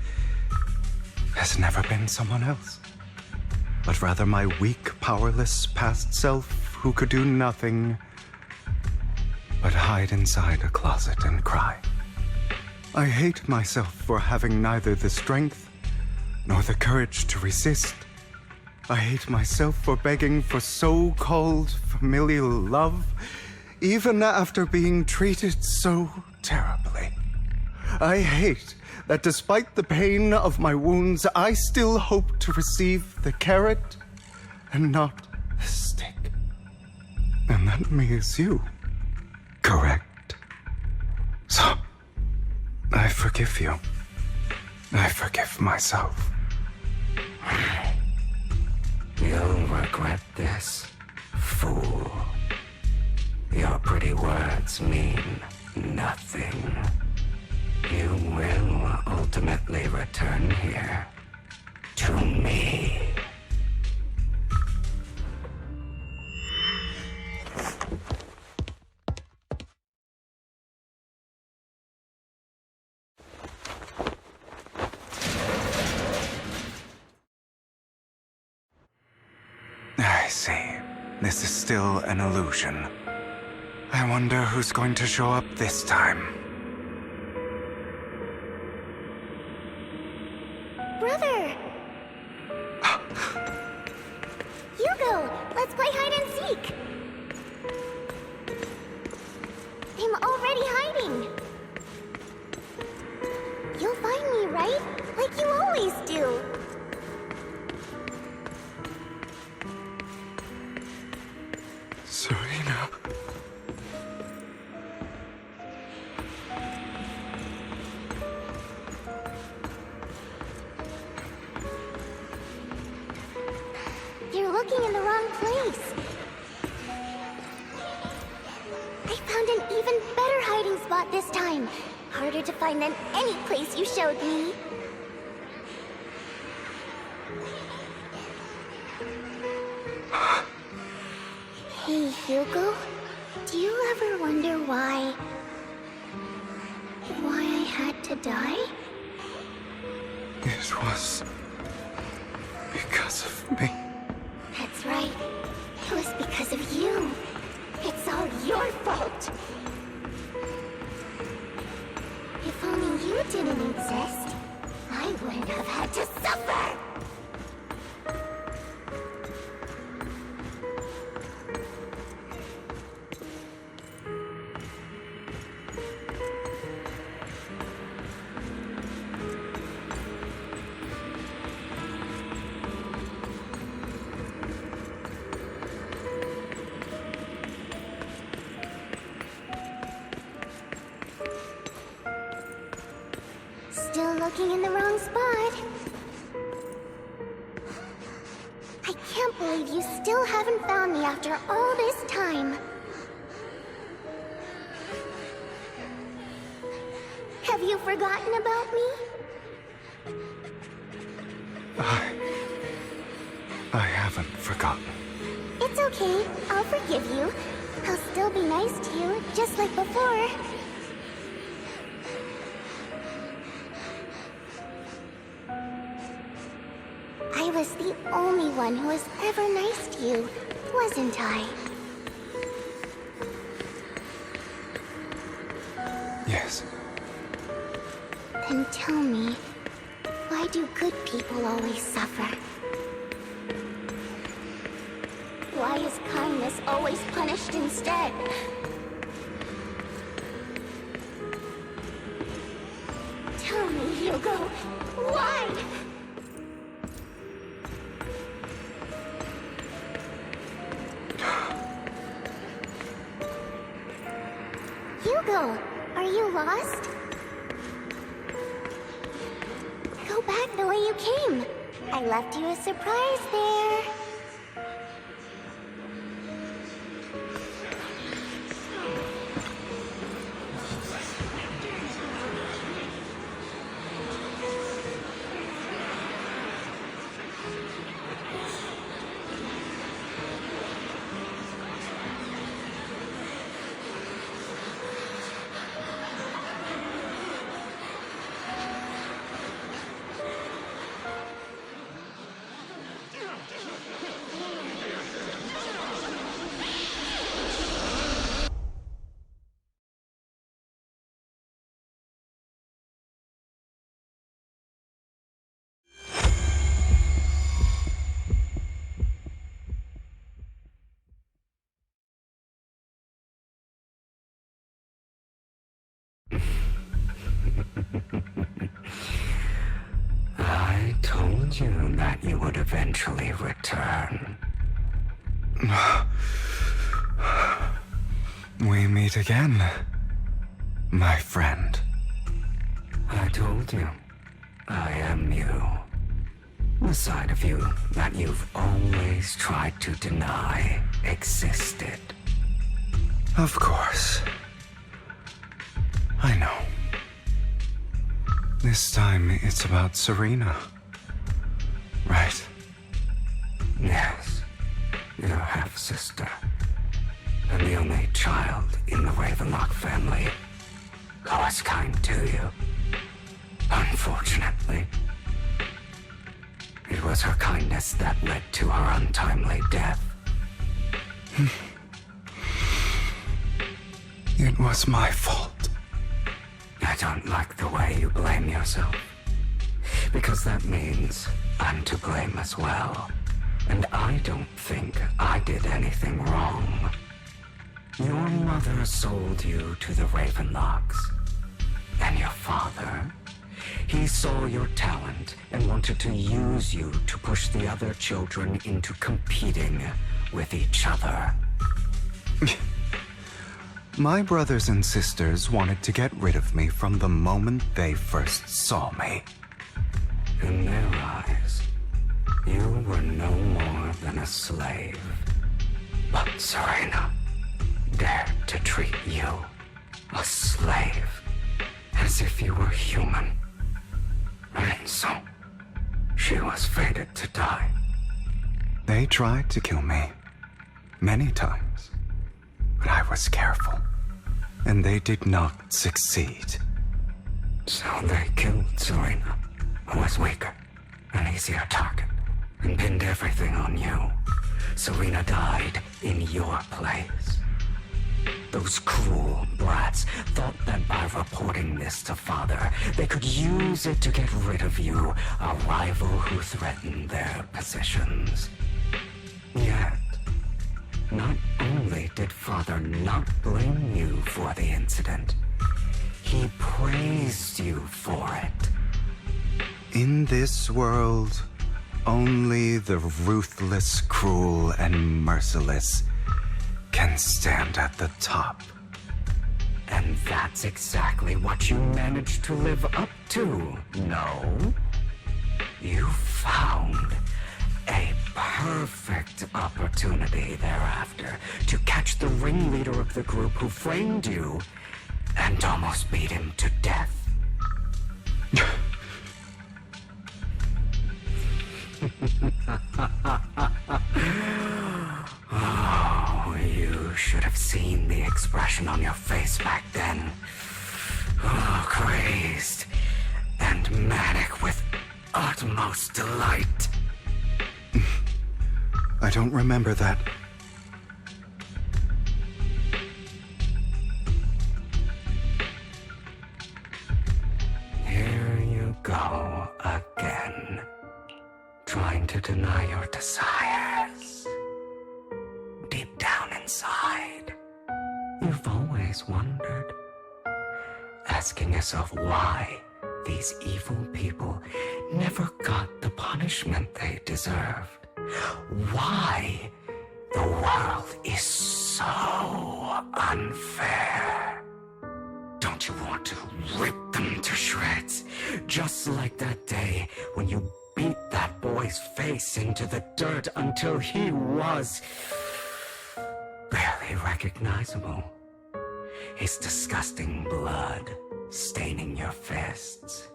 has never been someone else, but rather my weak, powerless past self who could do nothing but hide inside a closet and cry. I hate myself for having neither the strength nor the courage to resist. I hate myself for begging for so-called familial love, even after being treated so terribly. I hate that despite the pain of my wounds, I still hope to receive the carrot and not the stick. And that means you, correct? So, I forgive you. I forgive myself. You'll regret this, fool. Your pretty words mean nothing. You will ultimately return here to me. I see. This is still an illusion. I wonder who's going to show up this time. Brother! Hugo, let's play hide and seek! I'm already hiding! You'll find me, right? Like you always do! Serena. You're looking in the wrong place. I found an even better hiding spot this time. Harder to find than any place you showed me. Hey, Hugo. Do you ever wonder why I had to die? It was because of me. That's right. It was because of you. It's all your fault. If only you didn't exist, I wouldn't have had to suffer. Still looking in the wrong spot. I can't believe you still haven't found me after all this time. Have you forgotten about me? I haven't forgotten. It's okay. I'll forgive you. I'll still be nice to you, just like before. I was the only one who was ever nice to you, wasn't I? Yes. Then tell me, why do good people always suffer? Why is kindness always punished instead? Tell me, Hugo, why? Hugo, are you lost? Go back the way you came. I left you a surprise there. I told you that you would eventually return. We meet again, my friend. I told you, I am you. The side of you that you've always tried to deny existed. Of course. I know. This time it's about Serena. Right? Yes, your half-sister. And the only child in the Ravenlock family who was kind to you. Unfortunately, it was her kindness that led to her untimely death. It was my fault. I don't like the way you blame yourself, because that means I'm to blame as well. And I don't think I did anything wrong. Your mother sold you to the Ravenlocks. And your father, he saw your talent and wanted to use you to push the other children into competing with each other. My brothers and sisters wanted to get rid of me from the moment they first saw me. In their eyes, you were no more than a slave. But Serena dared to treat you, a slave, as if you were human. And so, she was fated to die. They tried to kill me many times, but I was careful, and they did not succeed. So they killed Serena, who was weaker, an easier target, and pinned everything on you. Serena died in your place. Those cruel brats thought that by reporting this to Father, they could use it to get rid of you, a rival who threatened their positions. Yet, not only did Father not blame you for the incident, he praised you for it. In this world, only the ruthless, cruel, and merciless can stand at the top. And that's exactly what you managed to live up to, no? You found a perfect opportunity thereafter to catch the ringleader of the group who framed you and almost beat him to death. Oh, you should have seen the expression on your face back then. Oh, crazed and manic with utmost delight. I don't remember that. Here you go again, trying to deny your desires. Deep down inside, you've always wondered, asking yourself why these evil people never got the punishment they deserved. Why the world is so unfair. Don't you want to rip them to shreds, just like that day when you beat that boy's face into the dirt until he was barely recognizable, his disgusting blood staining your fists?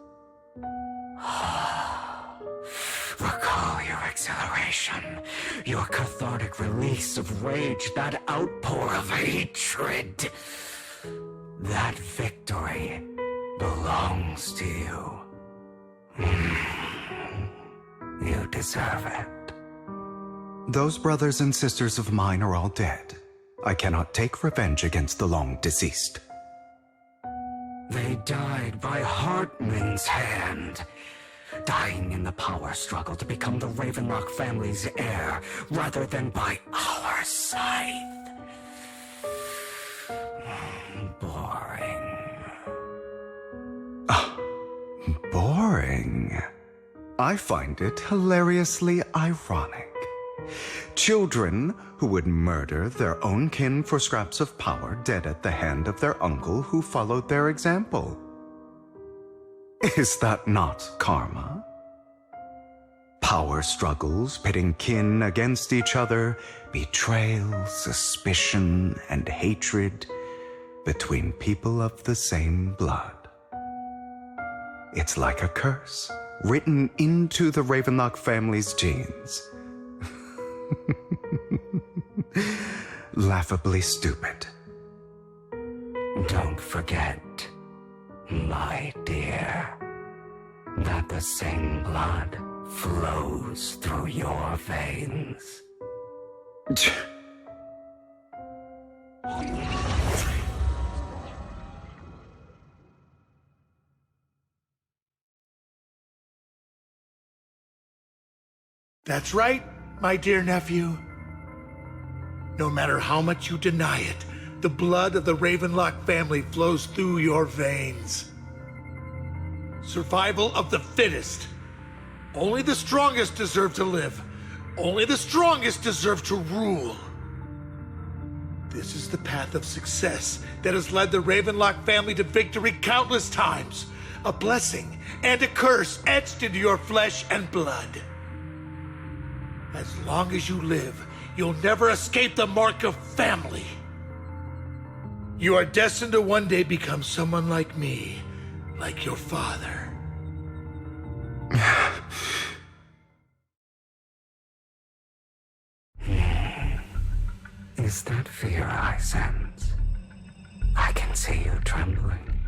Recall your exhilaration, your cathartic release of rage, that outpour of hatred. That victory belongs to you. You deserve it. Those brothers and sisters of mine are all dead. I cannot take revenge against the long deceased. They died by Hartman's hand, dying in the power struggle to become the Ravenlock family's heir, rather than by our scythe. Boring. Boring. I find it hilariously ironic. Children who would murder their own kin for scraps of power dead at the hand of their uncle who followed their example. Is that not karma? Power struggles pitting kin against each other, betrayal, suspicion, and hatred between people of the same blood. It's like a curse written into the Ravenlock family's genes. Laughably stupid. Don't forget, my dear, that the same blood flows through your veins. That's right, my dear nephew. No matter how much you deny it, the blood of the Ravenlock family flows through your veins. Survival of the fittest. Only the strongest deserve to live. Only the strongest deserve to rule. This is the path of success that has led the Ravenlock family to victory countless times. A blessing and a curse etched into your flesh and blood. As long as you live, you'll never escape the mark of family. You are destined to one day become someone like me, like your father. Is that fear I sense? I can see you trembling.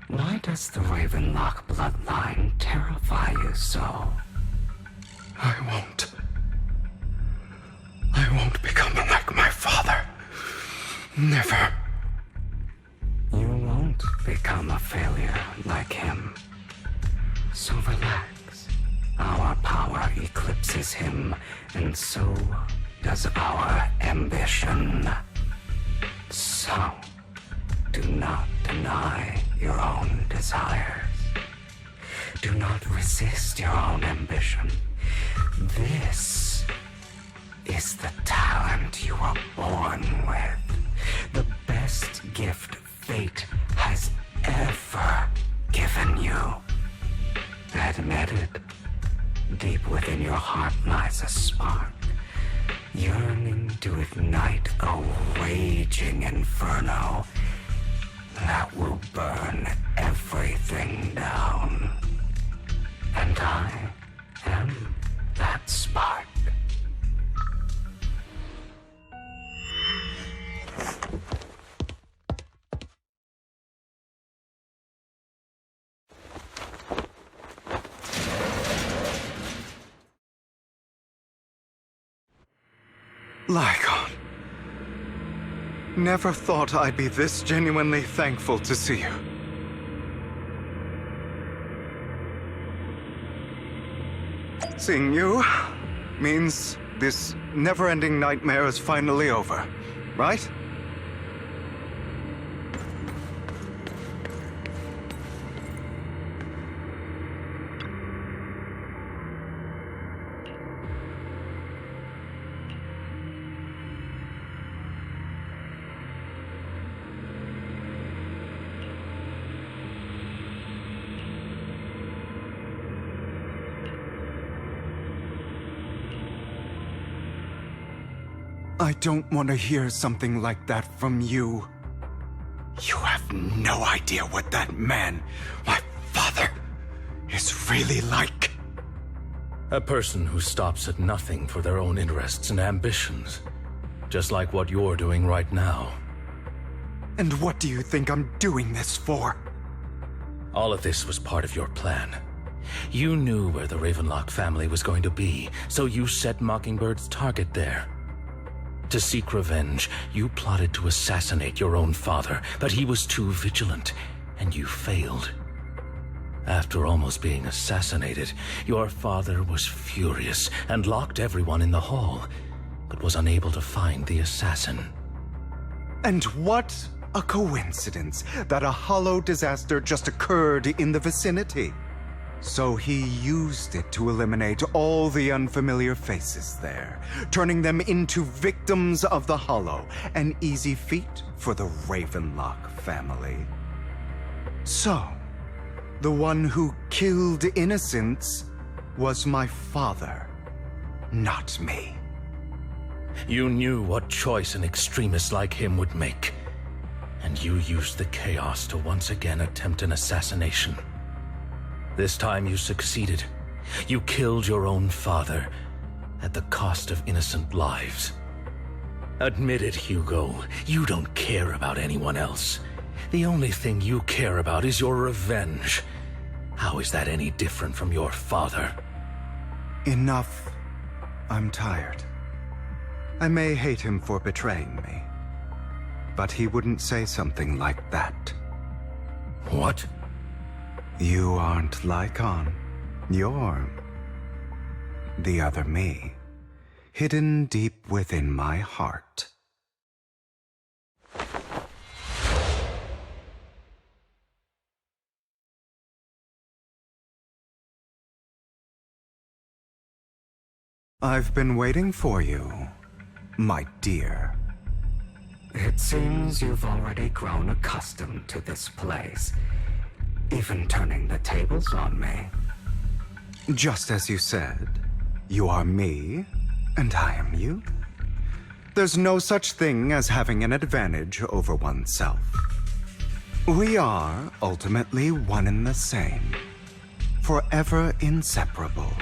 Why does the Ravenlock bloodline terrify you so? I won't become like my father. Never. You won't become a failure like him. So relax. Our power eclipses him, and so does our ambition. So, do not deny your own desires. Do not resist your own ambition. This is the talent you were born with. The best gift fate has ever given you. Admit it. Deep within your heart lies a spark, yearning to ignite a raging inferno that will burn everything down. And I am that spark. Lycon. Never thought I'd be this genuinely thankful to see you. Seeing you means this never-ending nightmare is finally over, right? I don't want to hear something like that from you. You have no idea what that man, my father, is really like. A person who stops at nothing for their own interests and ambitions. Just like what you're doing right now. And what do you think I'm doing this for? All of this was part of your plan. You knew where the Ravenlock family was going to be, so you set Mockingbird's target there. To seek revenge, you plotted to assassinate your own father, but he was too vigilant, and you failed. After almost being assassinated, your father was furious and locked everyone in the hall, but was unable to find the assassin. And what a coincidence that a hollow disaster just occurred in the vicinity. So he used it to eliminate all the unfamiliar faces there, turning them into victims of the hollow, an easy feat for the Ravenlock family. So, the one who killed innocents was my father, not me. You knew what choice an extremist like him would make, and you used the chaos to once again attempt an assassination. This time you succeeded. You killed your own father at the cost of innocent lives. Admit it, Hugo. You don't care about anyone else. The only thing you care about is your revenge. How is that any different from your father? Enough. I'm tired. I may hate him for betraying me, but he wouldn't say something like that. What? You aren't Lycon. You're the other me, hidden deep within my heart. I've been waiting for you, my dear. It seems you've already grown accustomed to this place, even turning the tables on me. Just as you said, you are me, and I am you. There's no such thing as having an advantage over oneself. We are ultimately one and the same, forever inseparable.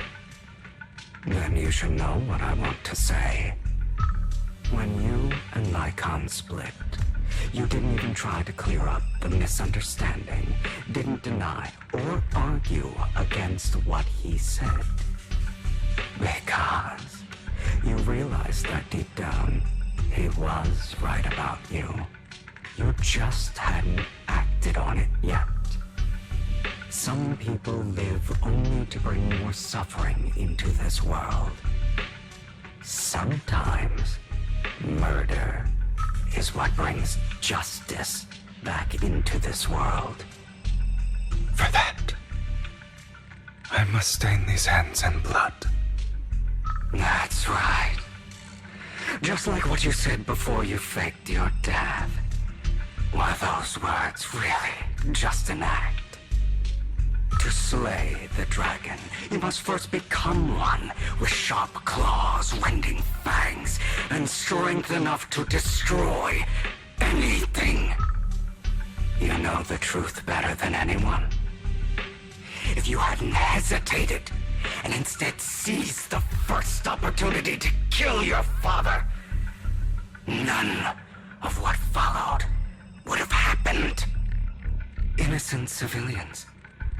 Then you should know what I want to say. When you and Lycon split, you didn't even try to clear up the misunderstanding, didn't deny or argue against what he said. Because you realized that deep down, he was right about you. You just hadn't acted on it yet. Some people live only to bring more suffering into this world. Sometimes, murder is what brings justice back into this world. For that, I must stain these hands in blood. That's right. Just like what you said before you faked your death. Were those words really just an act? To slay the dragon, you must first become one with sharp claws, rending fangs, and strength enough to destroy anything. You know the truth better than anyone. If you hadn't hesitated and instead seized the first opportunity to kill your father, none of what followed would have happened. Innocent civilians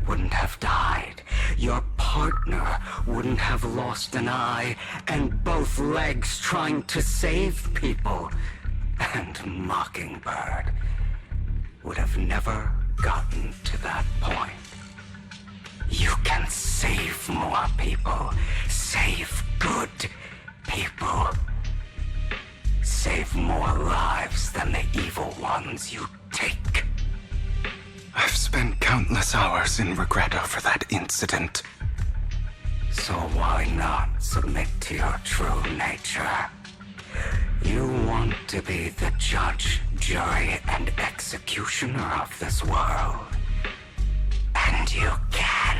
wouldn't have died. Your partner wouldn't have lost an eye and both legs trying to save people. And Mockingbird would have never gotten to that point. You can save more people. Save good people. Save more lives than the evil ones you take. I've spent countless hours in regret over that incident. So why not submit to your true nature? You want to be the judge, jury, and executioner of this world. And you can.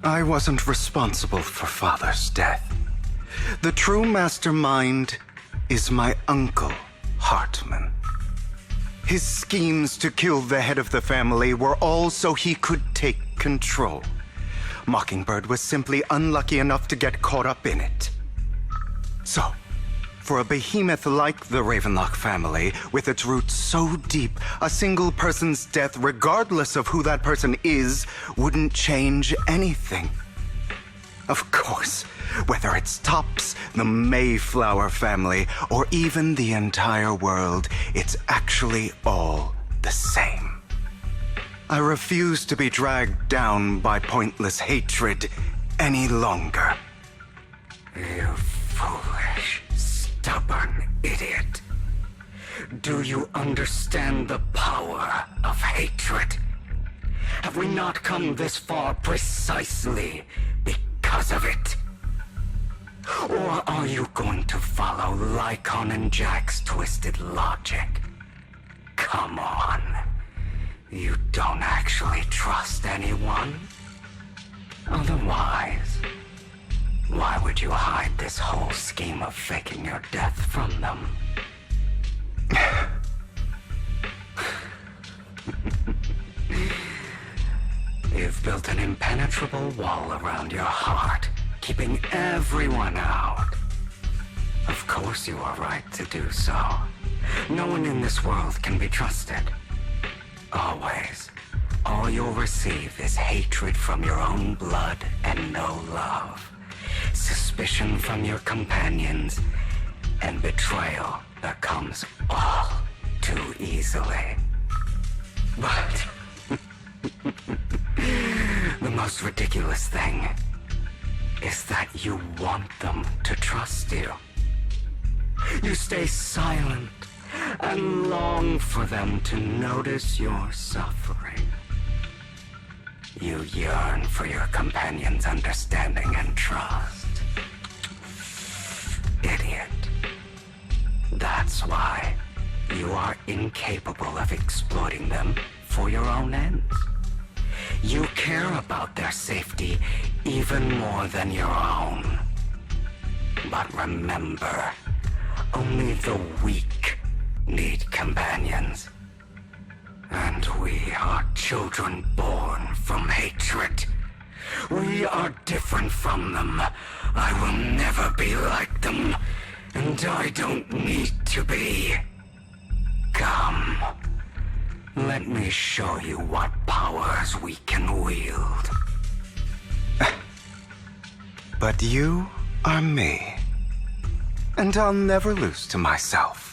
I wasn't responsible for Father's death. The true mastermind is my uncle, Hartman. His schemes to kill the head of the family were all so he could take control. Mockingbird was simply unlucky enough to get caught up in it. So, for a behemoth like the Ravenlock family, with its roots so deep, a single person's death, regardless of who that person is, wouldn't change anything. Of course, whether it's Tops, the Mayflower family, or even the entire world, it's actually all the same. I refuse to be dragged down by pointless hatred any longer. You foolish, stubborn idiot. Do you understand the power of hatred? Have we not come this far precisely because of it? Or are you going to follow Lycon and Jack's twisted logic? Come on. You don't actually trust anyone? Otherwise, why would you hide this whole scheme of faking your death from them? You've built an impenetrable wall around your heart, keeping everyone out. Of course you are right to do so. No one in this world can be trusted. Always. All you'll receive is hatred from your own blood and no love. Suspicion from your companions, and betrayal that comes all too easily. But the most ridiculous thing is that you want them to trust you. You stay silent and long for them to notice your suffering. You yearn for your companion's understanding and trust. Idiot. That's why you are incapable of exploiting them for your own ends. You care about their safety even more than your own. But remember, only the weak need companions. And we are children born from hatred. We are different from them. I will never be like them, and I don't need to be. Come, let me show you what powers we can wield. But you are me, and I'll never lose to myself.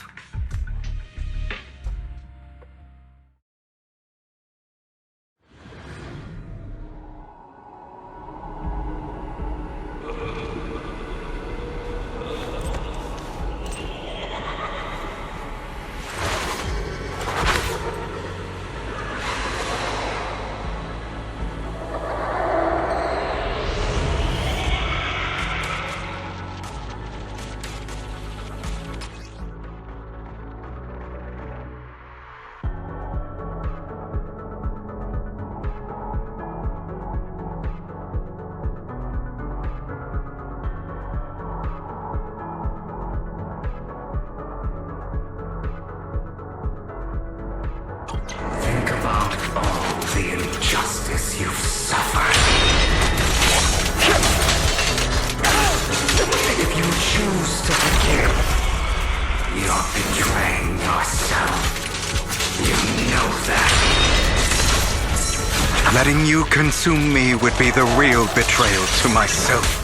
Letting you consume me would be the real betrayal to myself.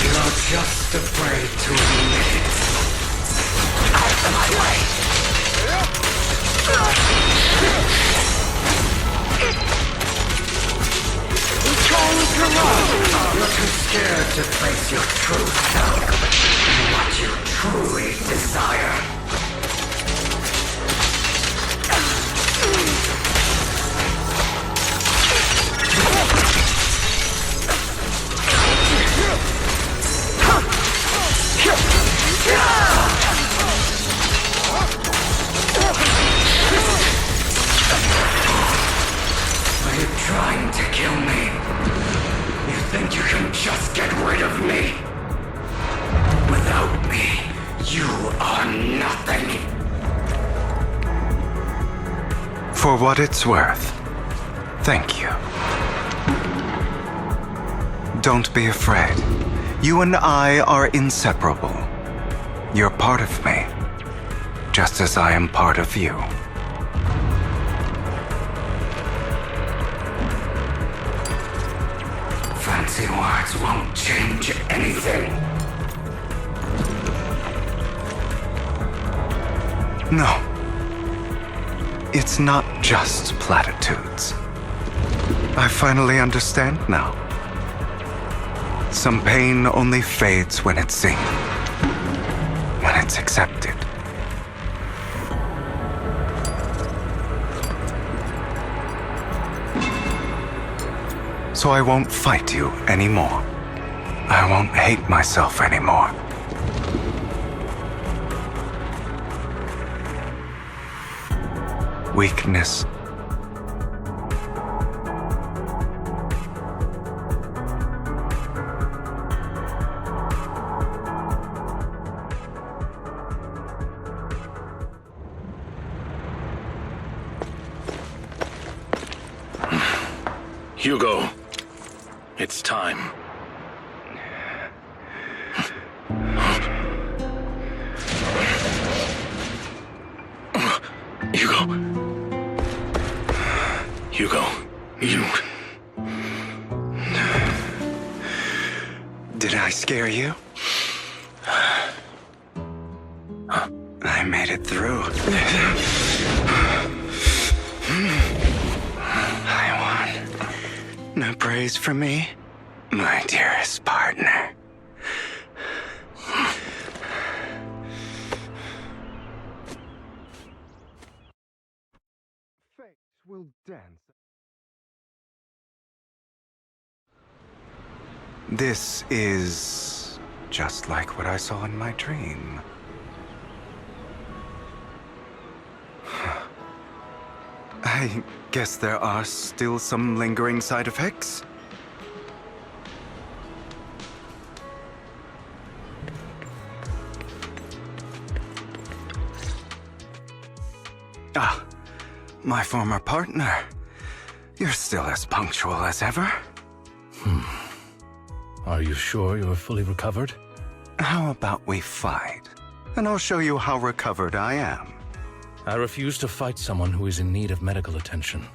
You're just afraid to admit it. Out of my way. You're too scared to face your true self and what you truly desire. Are you trying to kill me? You think you can just get rid of me? Without me, you are nothing. For what it's worth, thank you. Don't be afraid. You and I are inseparable. You're part of me, just as I am part of you. Fancy words won't change anything. No. It's not just platitudes. I finally understand now. Some pain only fades when it's seen, when it's accepted. So I won't fight you anymore. I won't hate myself anymore. Weakness. Hugo, it's time. Hugo, you... Did I scare you? I made it through. I won. No praise from me, my dearest partner. Fate will dance. This is just like what I saw in my dream. I guess there are still some lingering side effects. Ah, my former partner. You're still as punctual as ever. Are you sure you're fully recovered? How about we fight, and I'll show you how recovered I am. I refuse to fight someone who is in need of medical attention.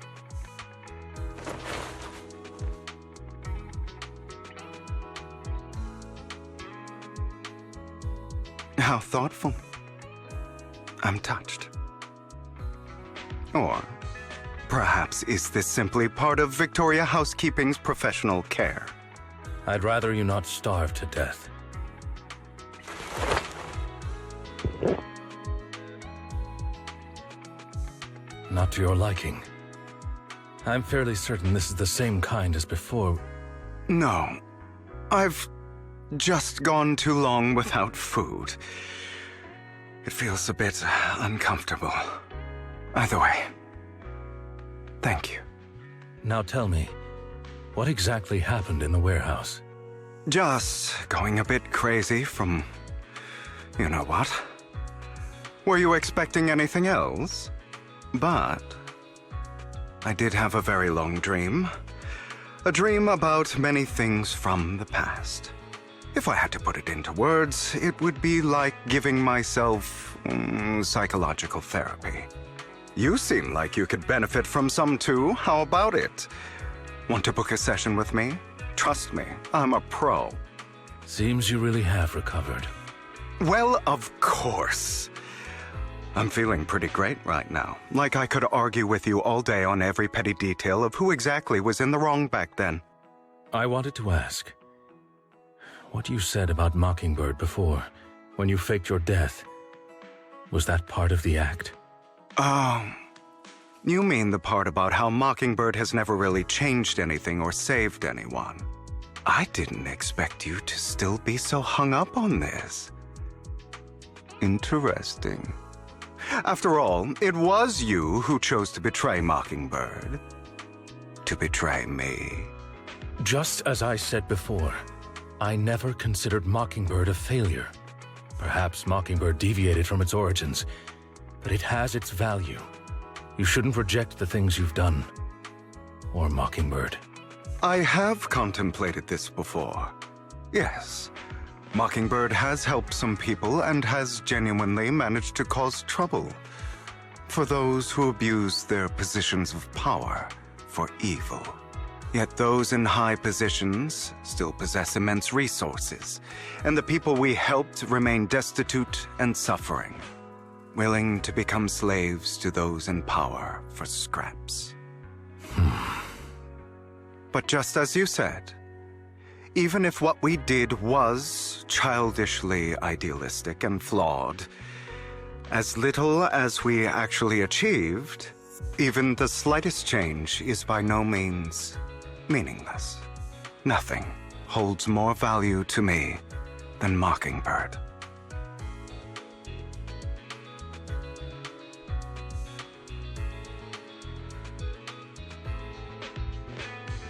How thoughtful. I'm touched. Or perhaps is this simply part of Victoria Housekeeping's professional care? I'd rather you not starve to death. Not to your liking. I'm fairly certain this is the same kind as before. No. I've just gone too long without food. It feels a bit uncomfortable. Either way, thank you. Now tell me, what exactly happened in the warehouse? Just going a bit crazy from... you know what? Were you expecting anything else? But I did have a very long dream. A dream about many things from the past. If I had to put it into words, it would be like giving myself psychological therapy. You seem like you could benefit from some too. How about it? Want to book a session with me? Trust me, I'm a pro. Seems you really have recovered. Well, of course. I'm feeling pretty great right now. Like I could argue with you all day on every petty detail of who exactly was in the wrong back then. I wanted to ask, what you said about Mockingbird before, when you faked your death, was that part of the act? You mean the part about how Mockingbird has never really changed anything or saved anyone. I didn't expect you to still be so hung up on this. Interesting. After all, it was you who chose to betray Mockingbird. To betray me. Just as I said before, I never considered Mockingbird a failure. Perhaps Mockingbird deviated from its origins, but it has its value. You shouldn't reject the things you've done. Or Mockingbird. I have contemplated this before. Yes. Mockingbird has helped some people and has genuinely managed to cause trouble for those who abuse their positions of power for evil. Yet those in high positions still possess immense resources, and the people we helped remain destitute and suffering, willing to become slaves to those in power for scraps. But just as you said, even if what we did was childishly idealistic and flawed, as little as we actually achieved, even the slightest change is by no means meaningless. Nothing holds more value to me than Mockingbird.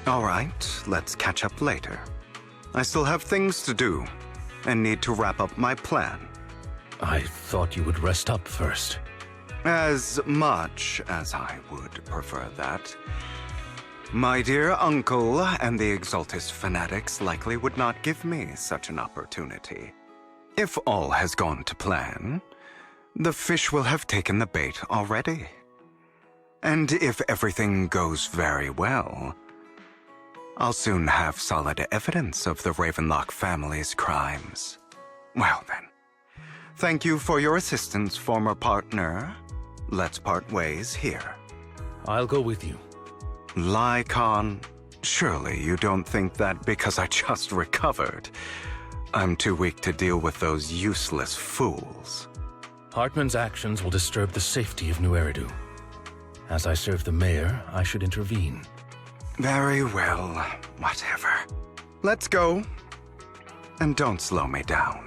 All right, let's catch up later. I still have things to do and need to wrap up my plan. I thought you would rest up first. As much as I would prefer that. My dear uncle and the Exaltis fanatics likely would not give me such an opportunity. If all has gone to plan, the fish will have taken the bait already. And if everything goes very well, I'll soon have solid evidence of the Ravenlock family's crimes. Well then, thank you for your assistance, former partner. Let's part ways here. I'll go with you. Lycon, surely you don't think that because I just recovered, I'm too weak to deal with those useless fools. Hartman's actions will disturb the safety of New Eridu. As I serve the mayor, I should intervene. Very well, whatever. Let's go. And don't slow me down.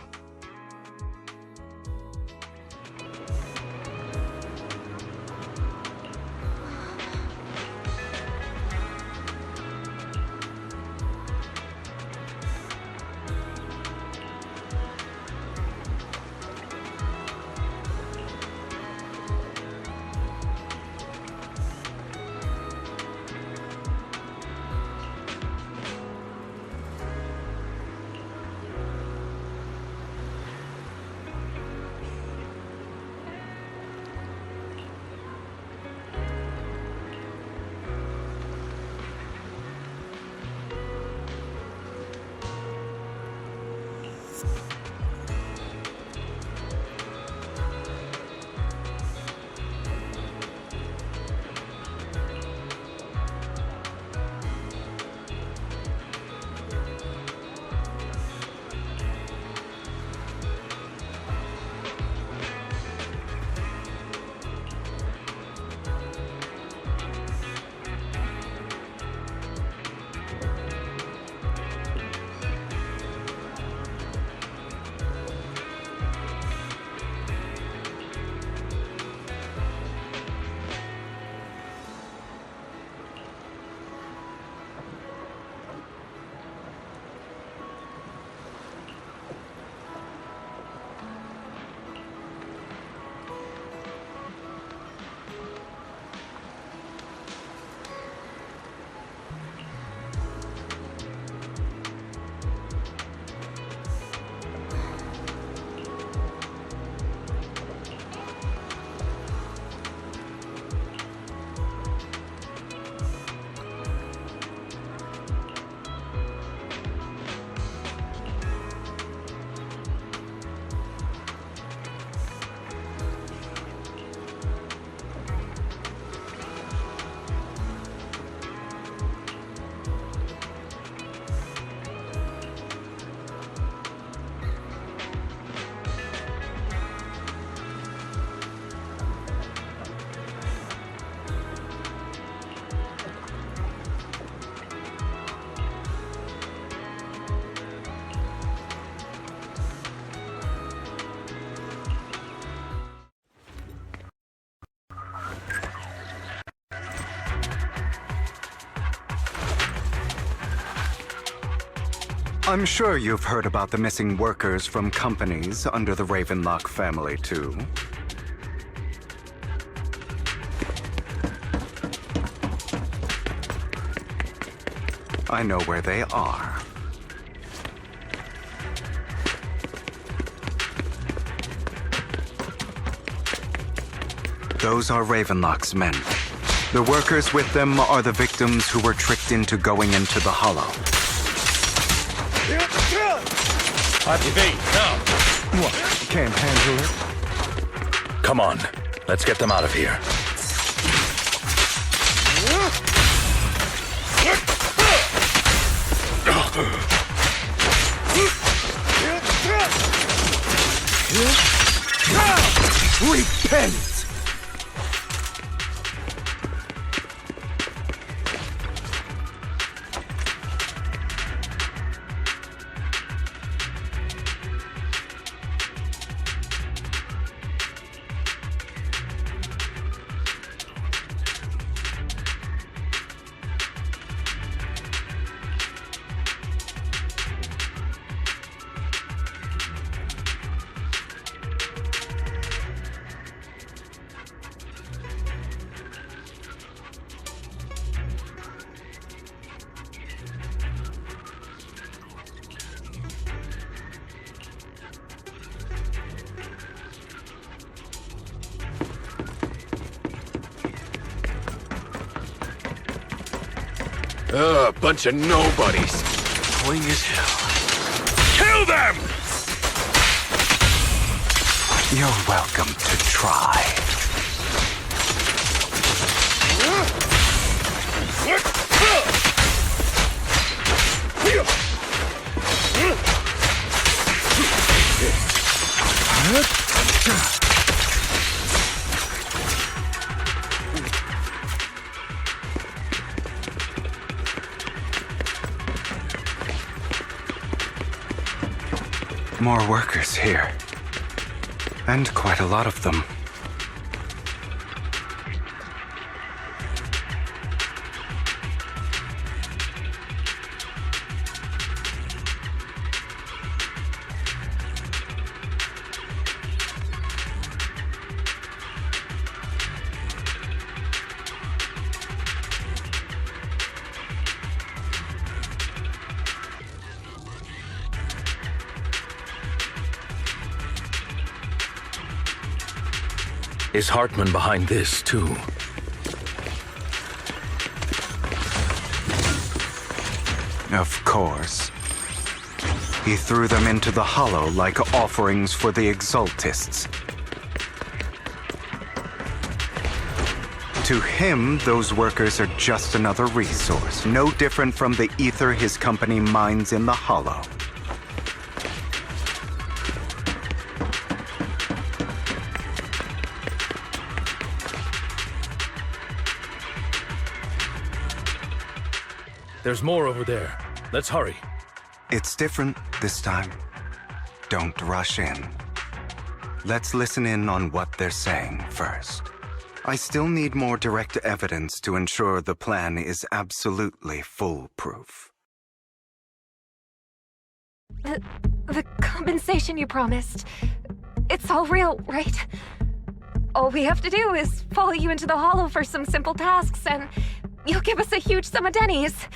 I'm sure you've heard about the missing workers from companies under the Ravenlock family, too. I know where they are. Those are Ravenlock's men. The workers with them are the victims who were tricked into going into the Hollow. Activate, now! What? Can't handle it? Come on, let's get them out of here. Repent! Bunch of nobodies. Cling as hell. Kill them! You're welcome to try. More workers here. And quite a lot of them. Is Hartman behind this, too? Of course. He threw them into the hollow like offerings for the Exaltists. To him, those workers are just another resource, no different from the ether his company mines in the hollow. There's more over there. Let's hurry. It's different this time. Don't rush in. Let's listen in on what they're saying first. I still need more direct evidence to ensure the plan is absolutely foolproof. The compensation you promised, it's all real, right? All we have to do is follow you into the hollow for some simple tasks and you'll give us a huge sum of dennies.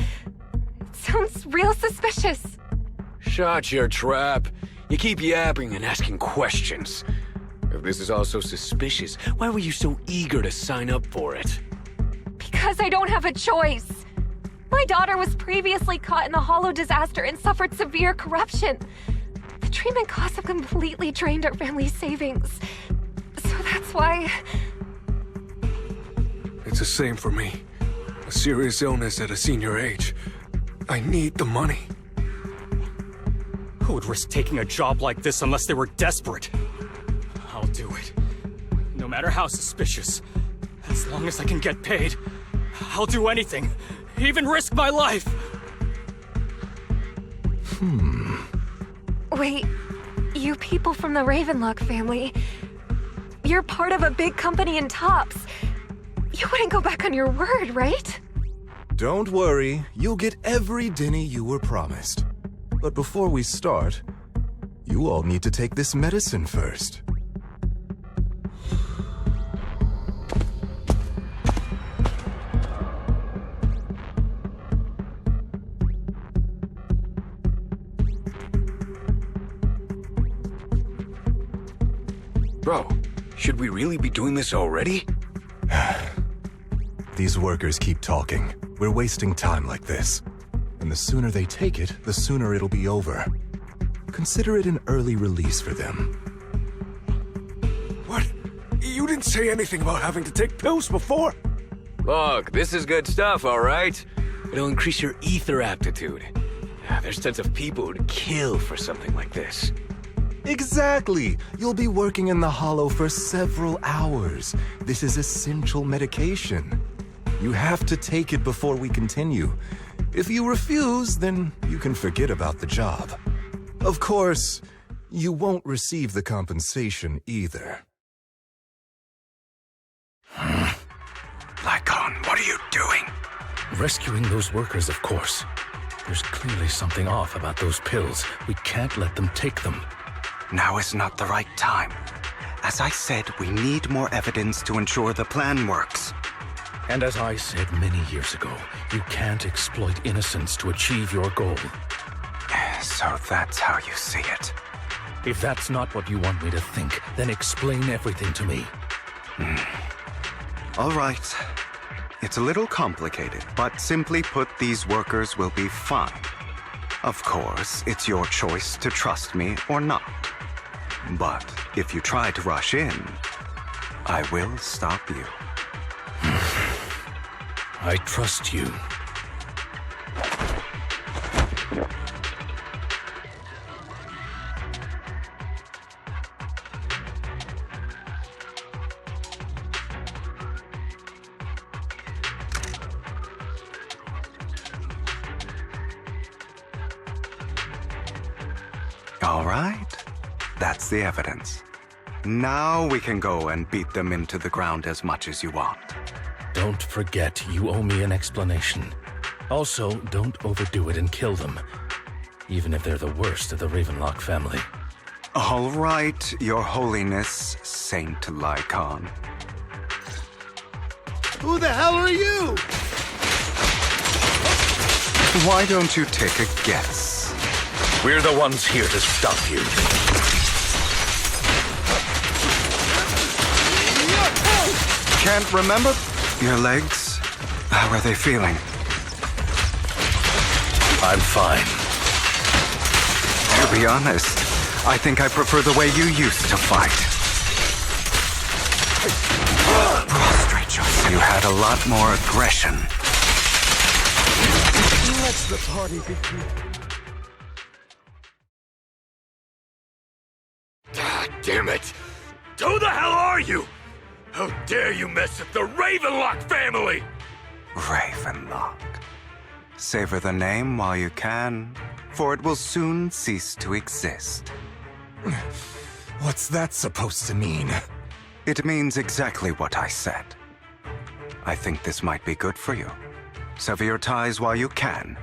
It sounds real suspicious. Shut your trap. You keep yapping and asking questions. If this is all so suspicious, why were you so eager to sign up for it? Because I don't have a choice. My daughter was previously caught in the hollow disaster and suffered severe corruption. The treatment costs have completely drained our family's savings. So that's why... It's the same for me. A serious illness at a senior age. I need the money. Who would risk taking a job like this unless they were desperate? I'll do it. No matter how suspicious. As long as I can get paid, I'll do anything. Even risk my life! Wait, you people from the Ravenlock family, you're part of a big company in Tops. You wouldn't go back on your word, right? Don't worry, you'll get every denny you were promised. But before we start, you all need to take this medicine first. Bro, should we really be doing this already? These workers keep talking. We're wasting time like this. And the sooner they take it, the sooner it'll be over. Consider it an early release for them. What? You didn't say anything about having to take pills before. Look, this is good stuff, all right? It'll increase your ether aptitude. There's tons of people who'd kill for something like this. Exactly. You'll be working in the hollow for several hours. This is essential medication. You have to take it before we continue. If you refuse, then you can forget about the job. Of course, you won't receive the compensation either. Lycon, what are you doing? Rescuing those workers, of course. There's clearly something off about those pills. We can't let them take them. Now is not the right time. As I said, we need more evidence to ensure the plan works. And as I said many years ago, you can't exploit innocence to achieve your goal. So that's how you see it. If that's not what you want me to think, then explain everything to me. All right. It's a little complicated, but simply put, these workers will be fine. Of course, it's your choice to trust me or not. But if you try to rush in, I will stop you. I trust you. All right. That's the evidence. Now we can go and beat them into the ground as much as you want. Don't forget, you owe me an explanation. Also, don't overdo it and kill them, even if they're the worst of the Ravenlock family. All right, Your Holiness, Saint Lycon. Who the hell are you? Why don't you take a guess? We're the ones here to stop you. Can't remember? Your legs? How are they feeling? I'm fine. To be honest, I think I prefer the way you used to fight. Prostrate yourself. You had a lot more aggression. Let the party begin. God damn it! Who the hell are you? How dare you mess with the Ravenlock family! Ravenlock. Savor the name while you can, for it will soon cease to exist. What's that supposed to mean? It means exactly what I said. I think this might be good for you. Sever your ties while you can.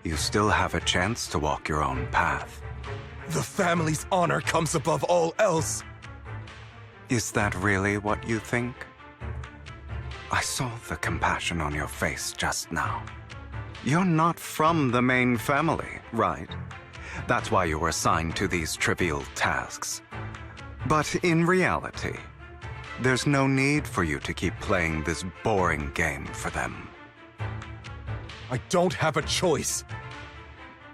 You still have a chance to walk your own path. The family's honor comes above all else. Is that really what you think? I saw the compassion on your face just now. You're not from the main family, right? That's why you were assigned to these trivial tasks. But in reality, there's no need for you to keep playing this boring game for them. I don't have a choice.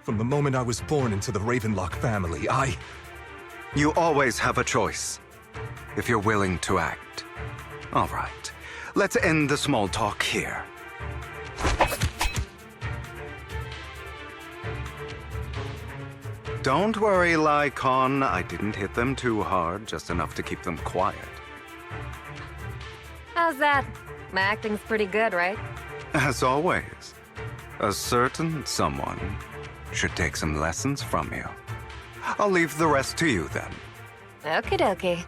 From the moment I was born into the Ravenlock family, You always have a choice, if you're willing to act. All right, let's end the small talk here. Don't worry, Lycon. I didn't hit them too hard, just enough to keep them quiet. How's that? My acting's pretty good, right? As always, a certain someone should take some lessons from you. I'll leave the rest to you then. Okie dokie.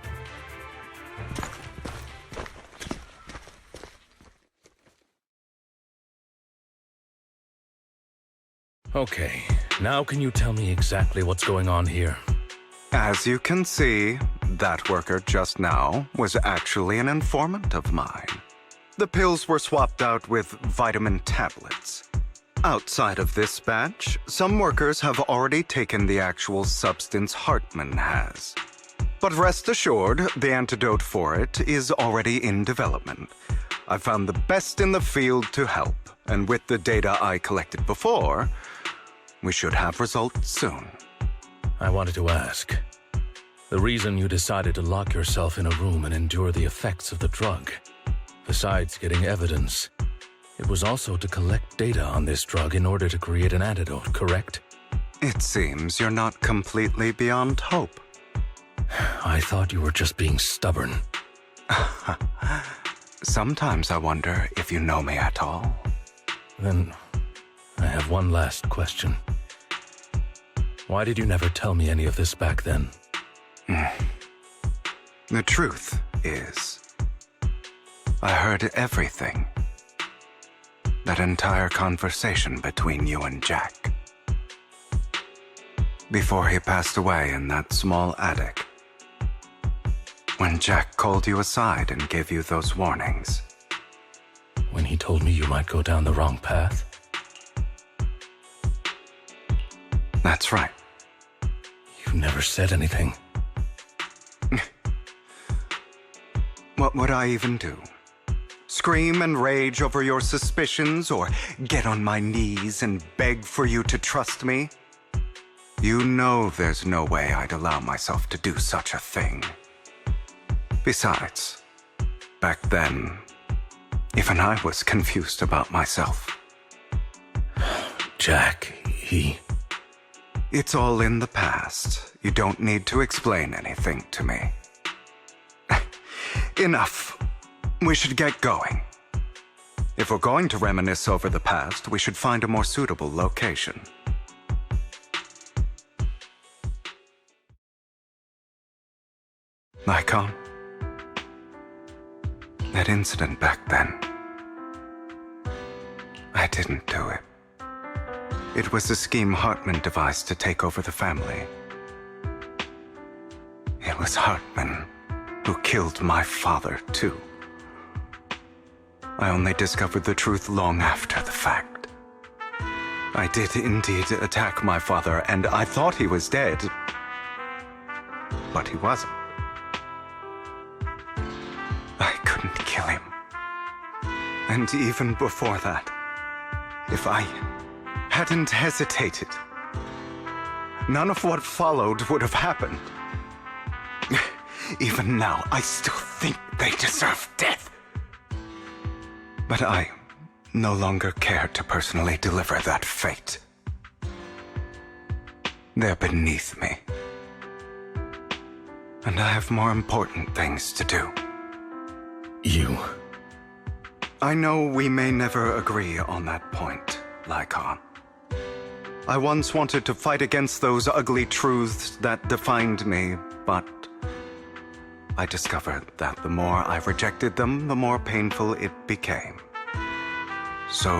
Okay, now can you tell me exactly what's going on here? As you can see, that worker just now was actually an informant of mine. The pills were swapped out with vitamin tablets. Outside of this batch, some workers have already taken the actual substance Hartman has. But rest assured, the antidote for it is already in development. I found the best in the field to help, and with the data I collected before, we should have results soon. I wanted to ask. The reason you decided to lock yourself in a room and endure the effects of the drug, besides getting evidence, It was also to collect data on this drug in order to create an antidote, correct? It seems you're not completely beyond hope. I thought you were just being stubborn. Sometimes I wonder if you know me at all. Then I have one last question. Why did you never tell me any of this back then? The truth is, I heard everything. That entire conversation between you and Jack. Before he passed away in that small attic. When Jack called you aside and gave you those warnings. When he told me you might go down the wrong path? That's right. You never said anything. What would I even do? Scream and rage over your suspicions, or get on my knees and beg for you to trust me? You know there's no way I'd allow myself to do such a thing. Besides, back then, even I was confused about myself. Jack, he... It's all in the past. You don't need to explain anything to me. Enough. We should get going. If we're going to reminisce over the past, we should find a more suitable location. Icon? That incident back then. I didn't do it. It was a scheme Hartman devised to take over the family. It was Hartman who killed my father, too. I only discovered the truth long after the fact. I did indeed attack my father, and I thought he was dead. But he wasn't. I couldn't kill him. And even before that, if I hadn't hesitated, none of what followed would have happened. Even now, I still think they deserve death. But I no longer care to personally deliver that fate. They're beneath me. And I have more important things to do. You... I know we may never agree on that point, Lycon. I once wanted to fight against those ugly truths that defined me, but I discovered that the more I rejected them, the more painful it became. So,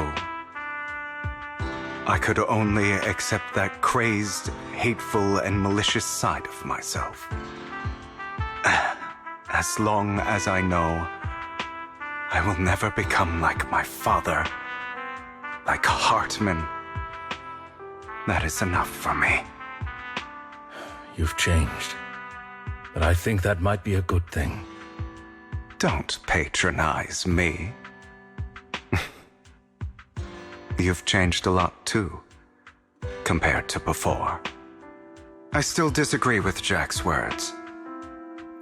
I could only accept that crazed, hateful, and malicious side of myself. As long as I know I will never become like my father, like Hartman, that is enough for me. You've changed. But I think that might be a good thing. Don't patronize me. You've changed a lot too, compared to before. I still disagree with Jack's words,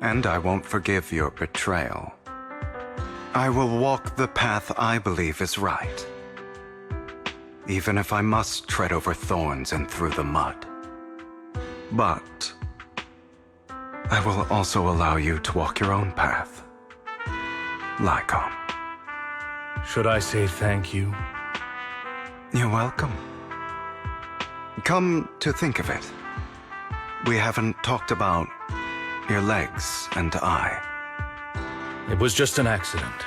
and I won't forgive your betrayal. I will walk the path I believe is right, even if I must tread over thorns and through the mud. But I will also allow you to walk your own path, Lycon. Should I say thank you? You're welcome. Come to think of it, we haven't talked about your legs and eye. It was just an accident,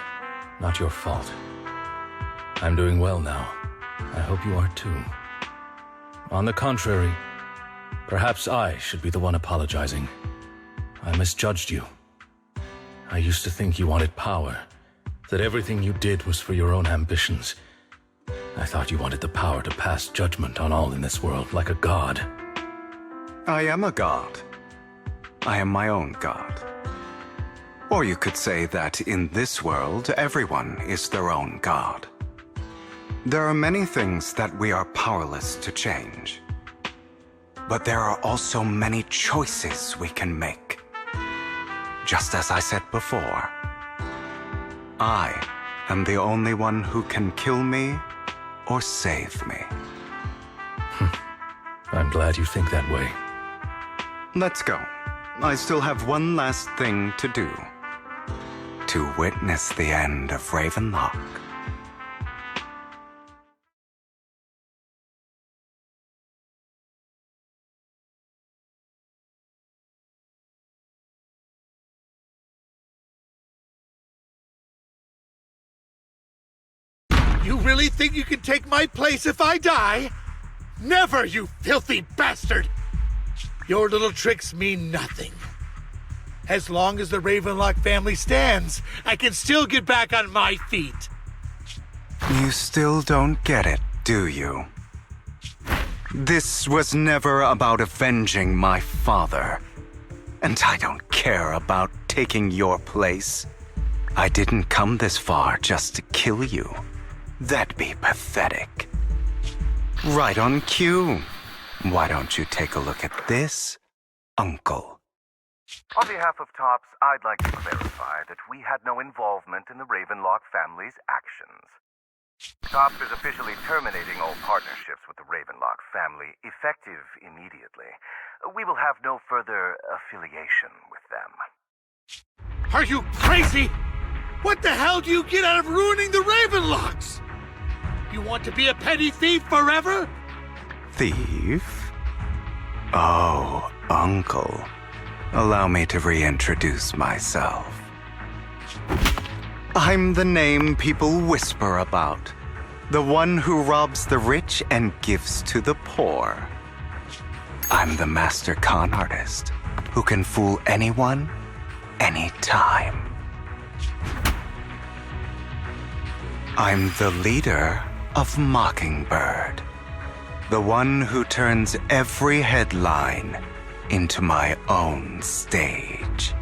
not your fault. I'm doing well now. I hope you are too. On the contrary, perhaps I should be the one apologizing. I misjudged you. I used to think you wanted power, that everything you did was for your own ambitions. I thought you wanted the power to pass judgment on all in this world like a god. I am a god. I am my own god. Or you could say that in this world, everyone is their own god. There are many things that we are powerless to change. But there are also many choices we can make. Just as I said before, I am the only one who can kill me or save me. I'm glad you think that way. Let's go. I still have one last thing to do. To witness the end of Ravenlock. You really think you can take my place if I die? Never, you filthy bastard! Your little tricks mean nothing. As long as the Ravenlock family stands, I can still get back on my feet. You still don't get it, do you? This was never about avenging my father. And I don't care about taking your place. I didn't come this far just to kill you. That'd be pathetic. Right on cue. Why don't you take a look at this, Uncle? On behalf of TOPS, I'd like to clarify that we had no involvement in the Ravenlock family's actions. TOPS is officially terminating all partnerships with the Ravenlock family, effective immediately. We will have no further affiliation with them. Are you crazy? What the hell do you get out of ruining the Ravenlocks? You want to be a petty thief forever? Thief? Oh, Uncle. Allow me to reintroduce myself. I'm the name people whisper about. The one who robs the rich and gives to the poor. I'm the master con artist who can fool anyone, anytime. I'm the leader of Mockingbird. The one who turns every headline into my own stage.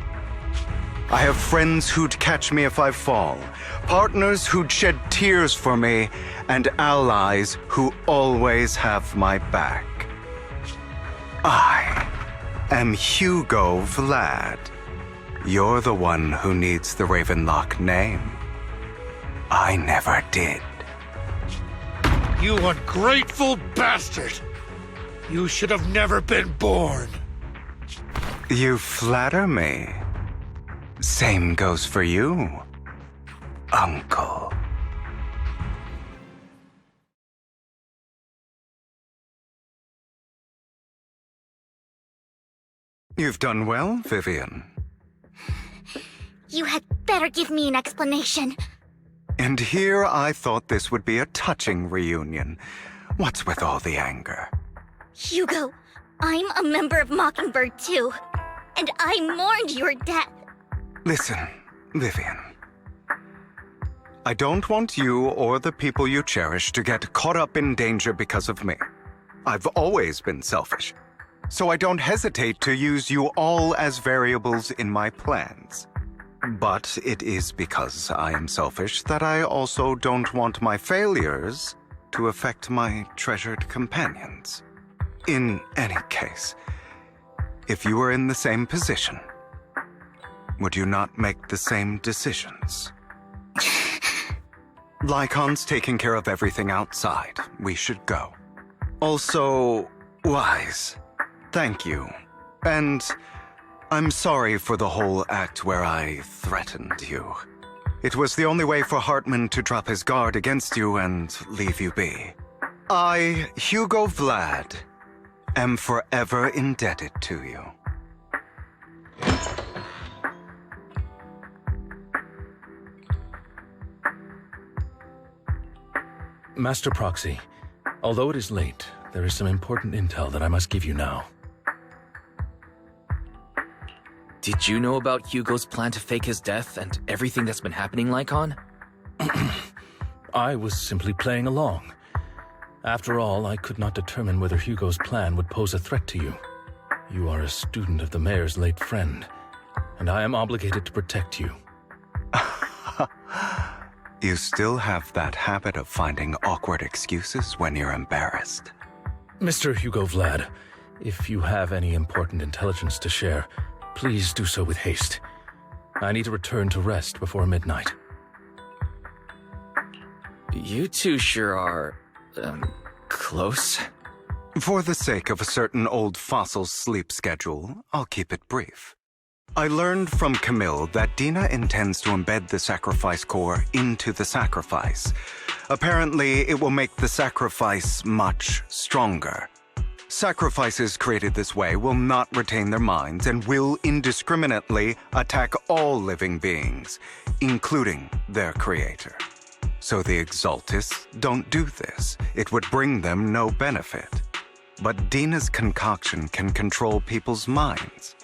I have friends who'd catch me if I fall, partners who'd shed tears for me, and allies who always have my back. I am Hugo Vlad. You're the one who needs the Ravenlock name. I never did. You ungrateful bastard! You should have never been born. You flatter me. Same goes for you, Uncle. You've done well, Vivian. You had better give me an explanation. And here I thought this would be a touching reunion. What's with all the anger? Hugo, I'm a member of Mockingbird too, and I mourned your death. Listen, Vivian. I don't want you or the people you cherish to get caught up in danger because of me. I've always been selfish, so I don't hesitate to use you all as variables in my plans. But it is because I am selfish that I also don't want my failures to affect my treasured companions. In any case, if you were in the same position, would you not make the same decisions? Lycon's taking care of everything outside. We should go. Also, Wise, thank you. And I'm sorry for the whole act where I threatened you. It was the only way for Hartman to drop his guard against you and leave you be. I, Hugo Vlad, am forever indebted to you. Master Proxy, although it is late, there is some important intel that I must give you now. Did you know about Hugo's plan to fake his death and everything that's been happening, Lycon? I was simply playing along. After all, I could not determine whether Hugo's plan would pose a threat to you. You are a student of the mayor's late friend, and I am obligated to protect you. You still have that habit of finding awkward excuses when you're embarrassed. Mr. Hugo Vlad, if you have any important intelligence to share, please do so with haste. I need to return to rest before midnight. You two sure are, close. For the sake of a certain old fossil's sleep schedule, I'll keep it brief. I learned from Camille that Dina intends to embed the sacrifice core into the sacrifice. Apparently, it will make the sacrifice much stronger. Sacrifices created this way will not retain their minds and will indiscriminately attack all living beings, including their creator. So the Exaltists don't do this. It would bring them no benefit. But Dina's concoction can control people's minds.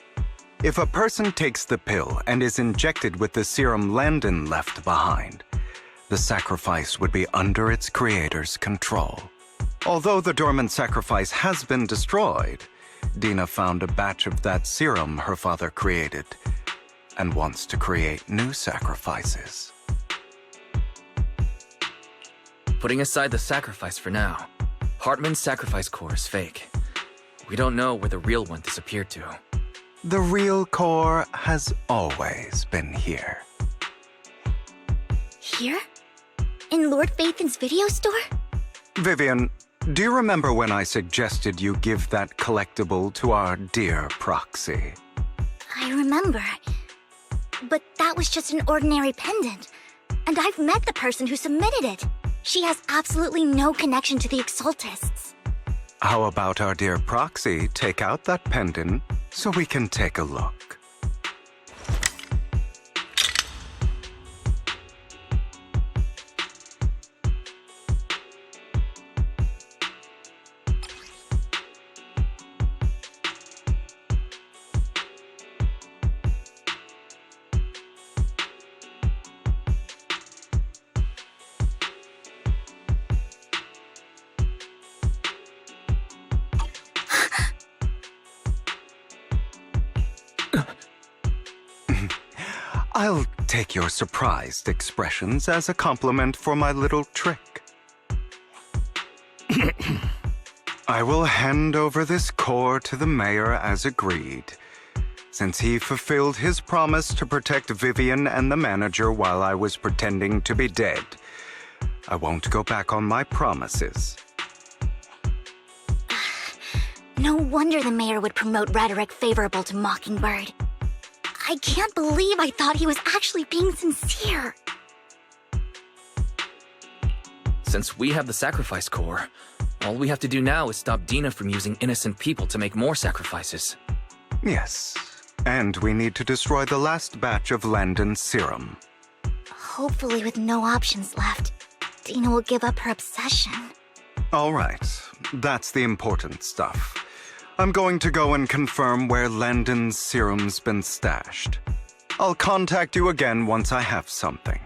If a person takes the pill and is injected with the serum Landon left behind, the sacrifice would be under its creator's control. Although the dormant sacrifice has been destroyed, Dina found a batch of that serum her father created and wants to create new sacrifices. Putting aside the sacrifice for now, Hartman's sacrifice core is fake. We don't know where the real one disappeared to. The real core has always been here. Here? In Lord Phaethon's video store? Vivian, do you remember when I suggested you give that collectible to our dear proxy? I remember. But that was just an ordinary pendant. And I've met the person who submitted it. She has absolutely no connection to the Exaltists. How about our dear proxy take out that pendant so we can take a look? I'll take your surprised expressions as a compliment for my little trick. I will hand over this core to the mayor as agreed, since he fulfilled his promise to protect Vivian and the manager while I was pretending to be dead. I won't go back on my promises. No wonder the mayor would promote rhetoric favorable to Mockingbird. I can't believe I thought he was actually being sincere. Since we have the sacrifice core, all we have to do now is stop Dina from using innocent people to make more sacrifices. Yes, and we need to destroy the last batch of Landon's serum. Hopefully with no options left, Dina will give up her obsession. All right, that's the important stuff. I'm going to go and confirm where Landon's serum's been stashed. I'll contact you again once I have something.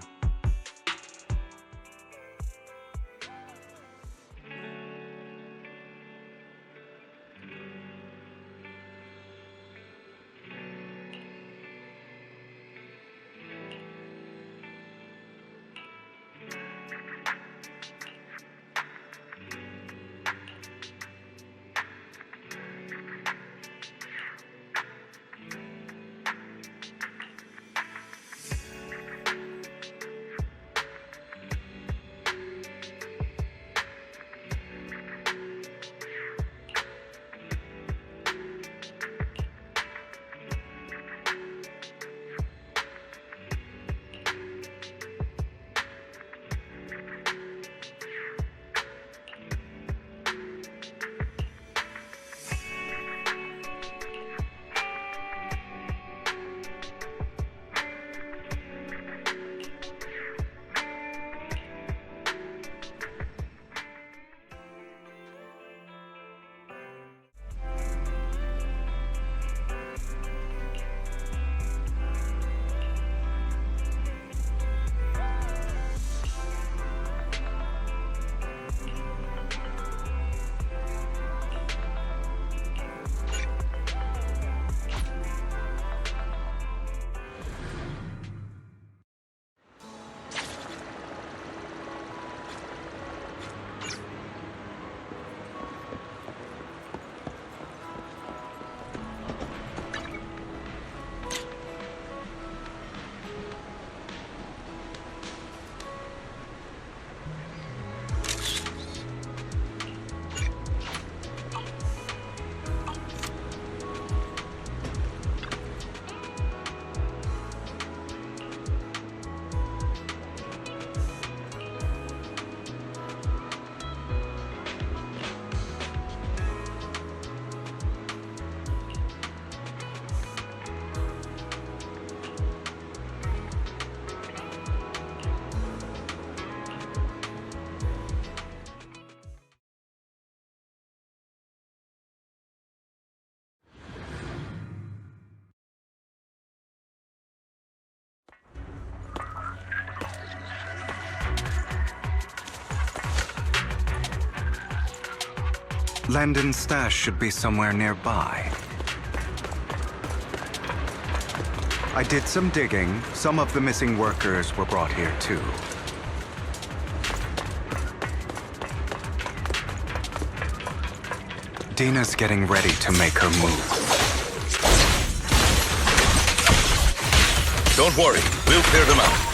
Landon's stash should be somewhere nearby. I did some digging. Some of the missing workers were brought here too. Dina's getting ready to make her move. Don't worry, we'll clear them out.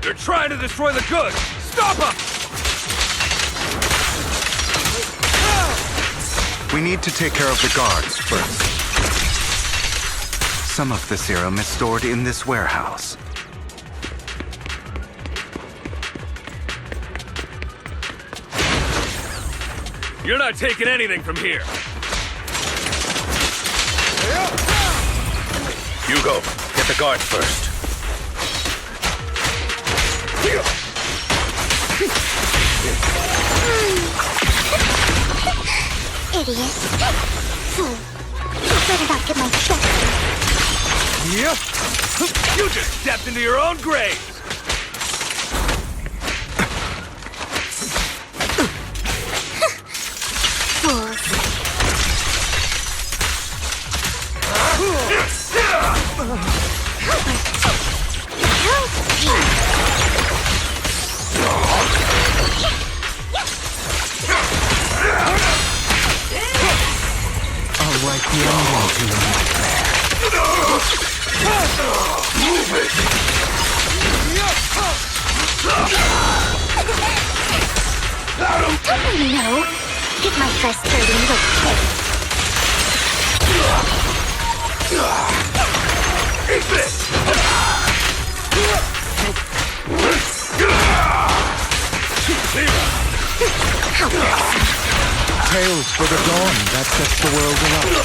They're trying to destroy the goods! Stop them! We need to take care of the guards first. Some of the serum is stored in this warehouse. You're not taking anything from here. You go. Get the guards first. Idiot. Fool. Better not get my check. Yep. You just stepped into your own grave. Fools. I'll write the ending to your nightmare. Move it! No. Get my dress dirty, little kid. Eat this! Tales for the dawn that sets the world alight.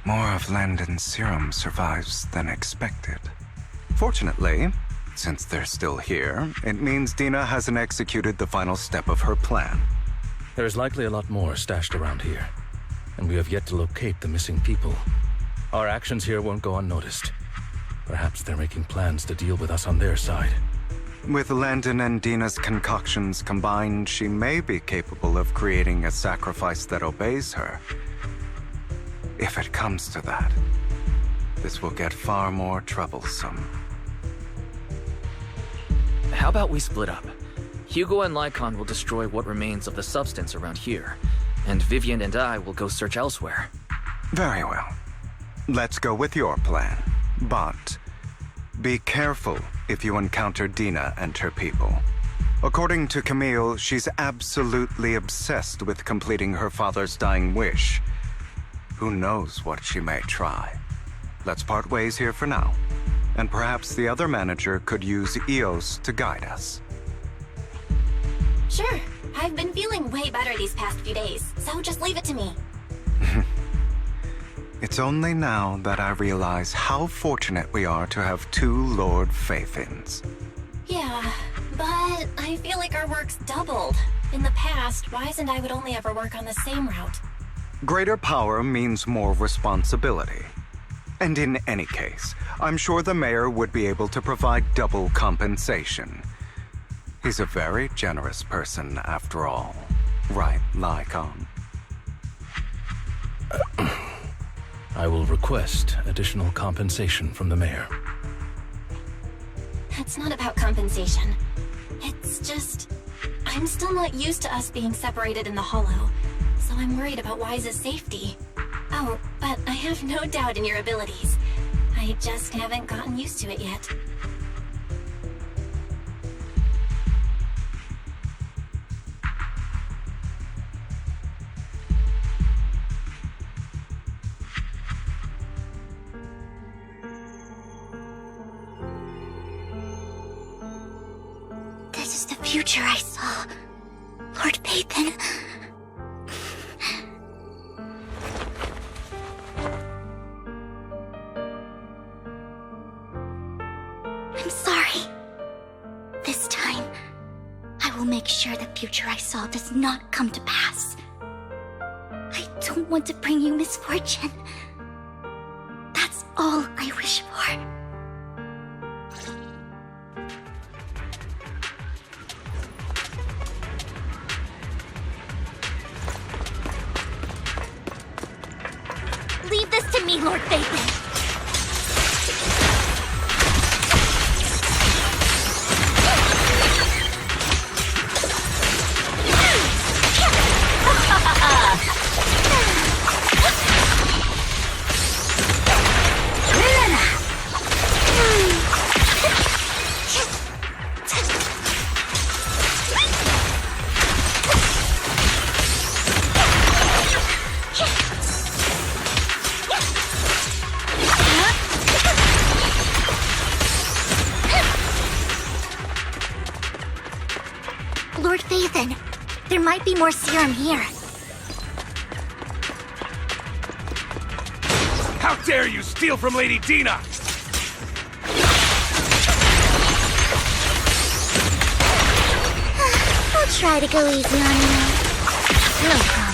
More of Landon's serum survives than expected. Fortunately, since they're still here, it means Dina hasn't executed the final step of her plan. There's likely a lot more stashed around here, and we have yet to locate the missing people. Our actions here won't go unnoticed. Perhaps they're making plans to deal with us on their side. With Landon and Dina's concoctions combined, she may be capable of creating a sacrifice that obeys her. If it comes to that, this will get far more troublesome. How about we split up? Hugo and Lycon will destroy what remains of the substance around here, and Vivian and I will go search elsewhere. Very well. Let's go with your plan. But be careful if you encounter Dina and her people. According to Camille, she's absolutely obsessed with completing her father's dying wish. Who knows what she may try? Let's part ways here for now. And perhaps the other manager could use EOS to guide us. Sure. I've been feeling way better these past few days, so just leave it to me. It's only now that I realize how fortunate we are to have two Lord Faithins. Yeah, but I feel like our work's doubled. In the past, Wise and I would only ever work on the same route. Greater power means more responsibility. And in any case, I'm sure the mayor would be able to provide double compensation. He's a very generous person, after all. Right, Lycon? I will request additional compensation from the mayor. It's not about compensation. It's just... I'm still not used to us being separated in the Hollow, so I'm worried about Wise's safety. Oh, but I have no doubt in your abilities. I just haven't gotten used to it yet. This is the future I saw, Lord Pathan. I'm sorry. This time, I will make sure the future I saw does not come to pass. I don't want to bring you misfortune. That's all I wish for. Leave this to me, Lord Phaethon. Lord Phaethon, there might be more serum here. How dare you steal from Lady Dina! I'll try to go easy on you. No promises.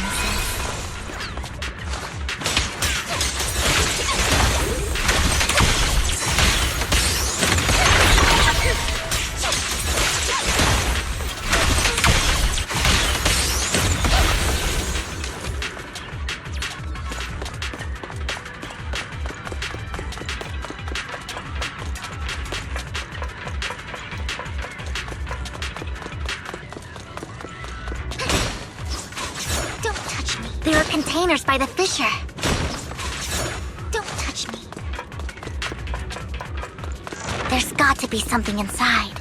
There are containers by the fissure. Don't touch me. There's got to be something inside.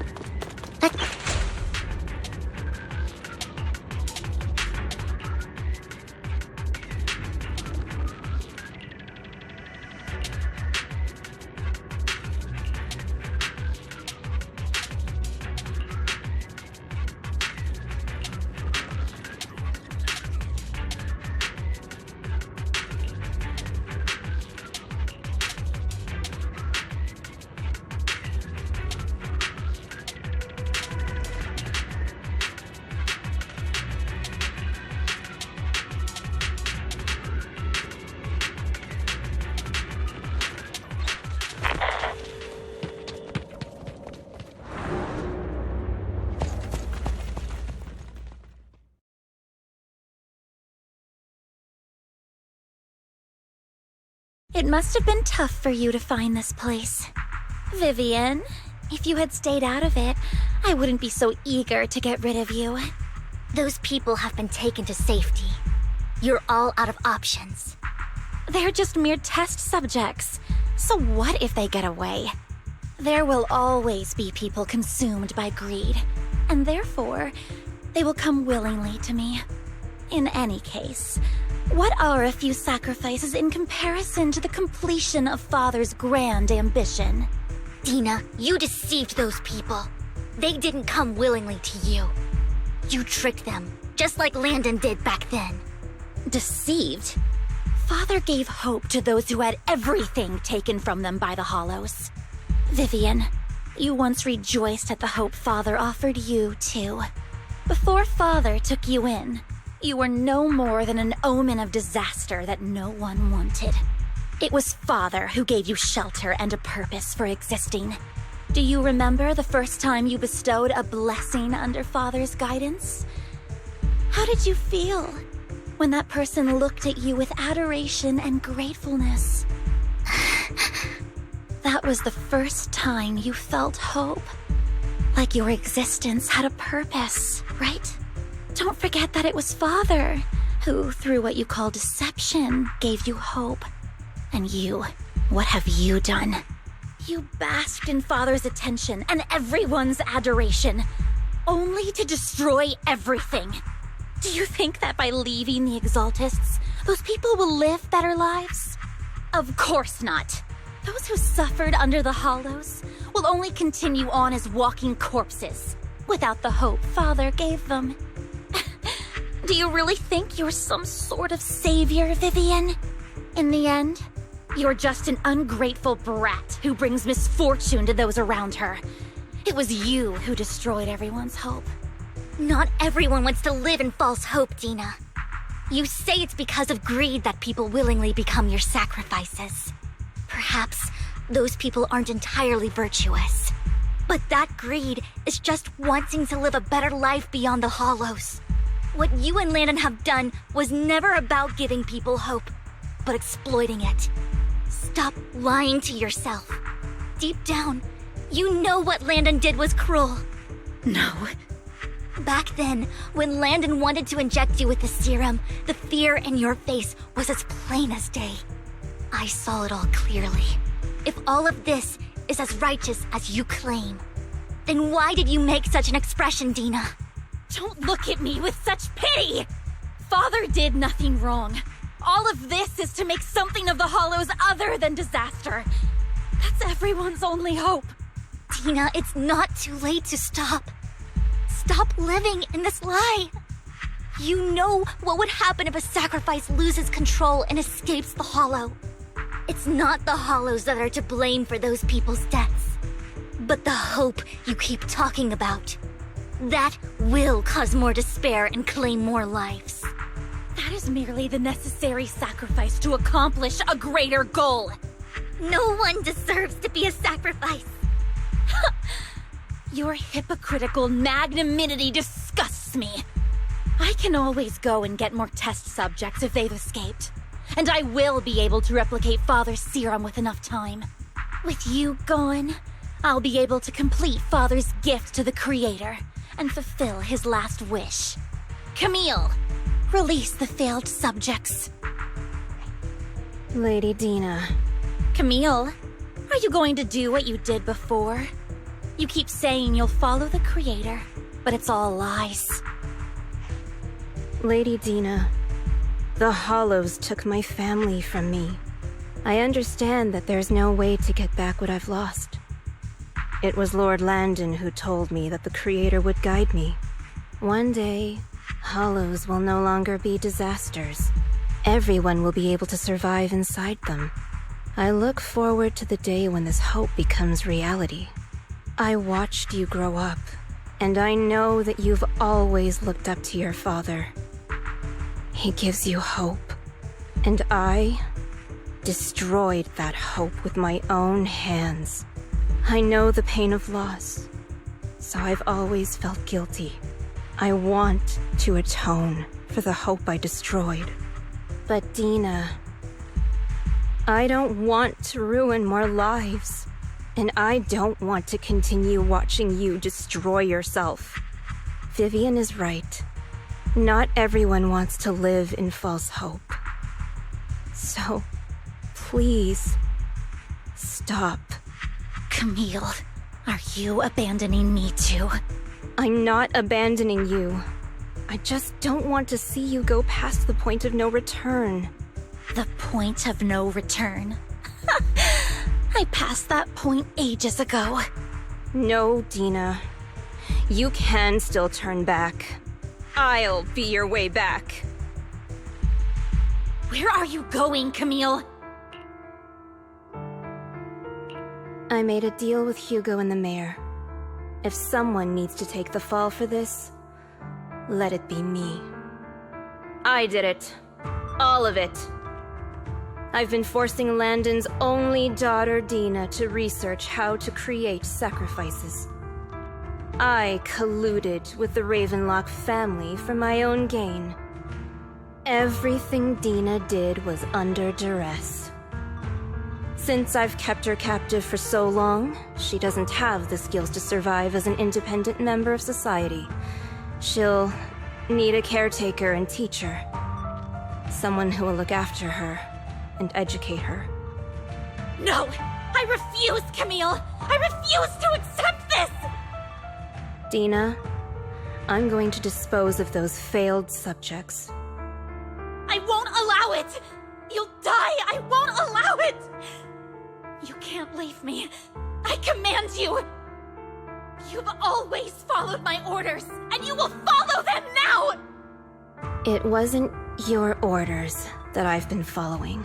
It must have been tough for you to find this place. Vivian, if you had stayed out of it, I wouldn't be so eager to get rid of you. Those people have been taken to safety. You're all out of options. They're just mere test subjects. So what if they get away? There will always be people consumed by greed, and therefore, they will come willingly to me. In any case, what are a few sacrifices in comparison to the completion of Father's grand ambition? Dina, you deceived those people. They didn't come willingly to you. You tricked them, just like Landon did back then. Deceived? Father gave hope to those who had everything taken from them by the Hollows. Vivian, you once rejoiced at the hope Father offered you, too. Before Father took you in, you were no more than an omen of disaster that no one wanted. It was Father who gave you shelter and a purpose for existing. Do you remember the first time you bestowed a blessing under Father's guidance? How did you feel when that person looked at you with adoration and gratefulness? That was the first time you felt hope. Like your existence had a purpose, right? Don't forget that it was Father who, through what you call deception, gave you hope. And you, what have you done? You basked in Father's attention and everyone's adoration, only to destroy everything. Do you think that by leaving the Exaltists, those people will live better lives? Of course not. Those who suffered under the Hollows will only continue on as walking corpses, without the hope Father gave them. Do you really think you're some sort of savior, Vivian? In the end, you're just an ungrateful brat who brings misfortune to those around her. It was you who destroyed everyone's hope. Not everyone wants to live in false hope, Dina. You say it's because of greed that people willingly become your sacrifices. Perhaps those people aren't entirely virtuous. But that greed is just wanting to live a better life beyond the Hollows. What you and Landon have done was never about giving people hope, but exploiting it. Stop lying to yourself. Deep down, you know what Landon did was cruel. No. Back then, when Landon wanted to inject you with the serum, the fear in your face was as plain as day. I saw it all clearly. If all of this is as righteous as you claim, then why did you make such an expression, Dina? Don't look at me with such pity! Father did nothing wrong. All of this is to make something of the Hollows other than disaster. That's everyone's only hope. Dina, it's not too late to stop. Stop living in this lie. You know what would happen if a sacrifice loses control and escapes the Hollow. It's not the Hollows that are to blame for those people's deaths, but the hope you keep talking about. That will cause more despair and claim more lives. That is merely the necessary sacrifice to accomplish a greater goal. No one deserves to be a sacrifice. Your hypocritical magnanimity disgusts me. I can always go and get more test subjects if they've escaped. And I will be able to replicate Father's serum with enough time. With you gone, I'll be able to complete Father's gift to the Creator and fulfill his last wish. Camille, release the failed subjects. Lady Dina. Camille, are you going to do what you did before? You keep saying you'll follow the Creator, but it's all lies. Lady Dina, the Hollows took my family from me. I understand that there's no way to get back what I've lost. It was Lord Landon who told me that the Creator would guide me. One day, Hollows will no longer be disasters. Everyone will be able to survive inside them. I look forward to the day when this hope becomes reality. I watched you grow up, and I know that you've always looked up to your father. He gives you hope, and I destroyed that hope with my own hands. I know the pain of loss, so I've always felt guilty. I want to atone for the hope I destroyed. But Dina, I don't want to ruin more lives, and I don't want to continue watching you destroy yourself. Vivian is right. Not everyone wants to live in false hope. So, please, stop. Camille, are you abandoning me too? I'm not abandoning you. I just don't want to see you go past the point of no return. The point of no return? I passed that point ages ago. No, Dina. You can still turn back. I'll be your way back. Where are you going, Camille? I made a deal with Hugo and the mayor. If someone needs to take the fall for this, let it be me. I did it. All of it. I've been forcing Landon's only daughter, Dina, to research how to create sacrifices. I colluded with the Ravenlock family for my own gain. Everything Dina did was under duress. Since I've kept her captive for so long, she doesn't have the skills to survive as an independent member of society. She'll need a caretaker and teacher. Someone who will look after her and educate her. No! I refuse, Camille! I refuse to accept this! Dina, I'm going to dispose of those failed subjects. I won't allow it! You'll die! I won't allow it! You can't leave me. I command you! You've always followed my orders, and you will follow them now! It wasn't your orders that I've been following.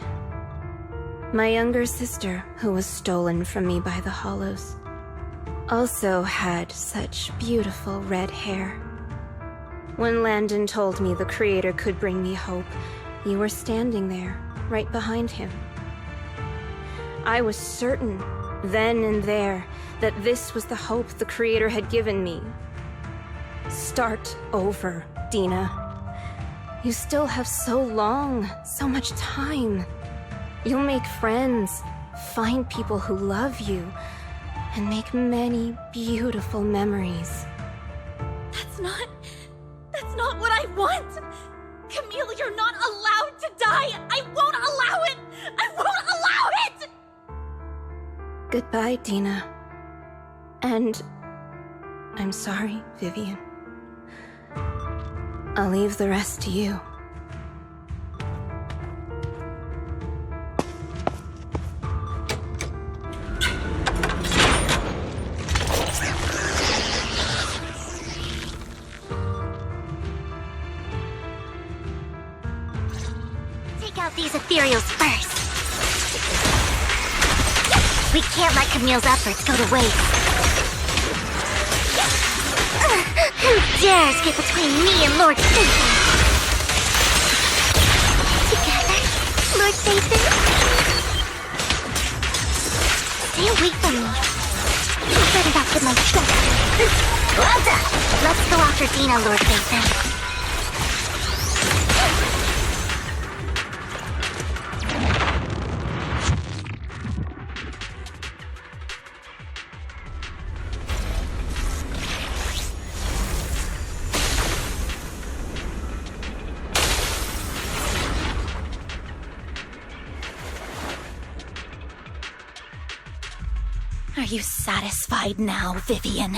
My younger sister, who was stolen from me by the Hollows, also had such beautiful red hair. When Landon told me the Creator could bring me hope, you were standing there, right behind him. I was certain, then and there, that this was the hope the Creator had given me. Start over, Dina. You still have so long, so much time. You'll make friends, find people who love you, and make many beautiful memories. That's not what I want! Camille, you're not allowed to die! I won't allow it! I won't allow it! Goodbye, Dina. And I'm sorry, Vivian. I'll leave the rest to you. Take out these ethereals first. We can't let Camille's efforts go to waste. Who dares get between me and Lord Phaethon? Together, Lord Phaethon? Stay away from me. You better not get my trust. Let's go after Dina, Lord Phaethon. Are you satisfied now, Vivian?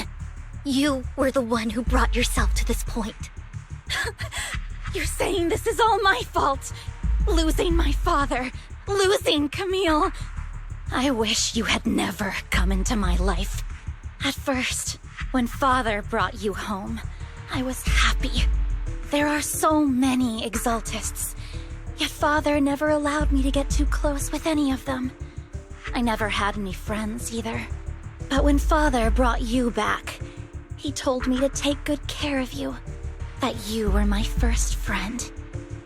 You were the one who brought yourself to this point. You're saying this is all my fault? Losing my father, losing Camille. I wish you had never come into my life. At first, when Father brought you home, I was happy. There are so many Exaltists, yet Father never allowed me to get too close with any of them. I never had any friends either. But when Father brought you back, he told me to take good care of you, that you were my first friend.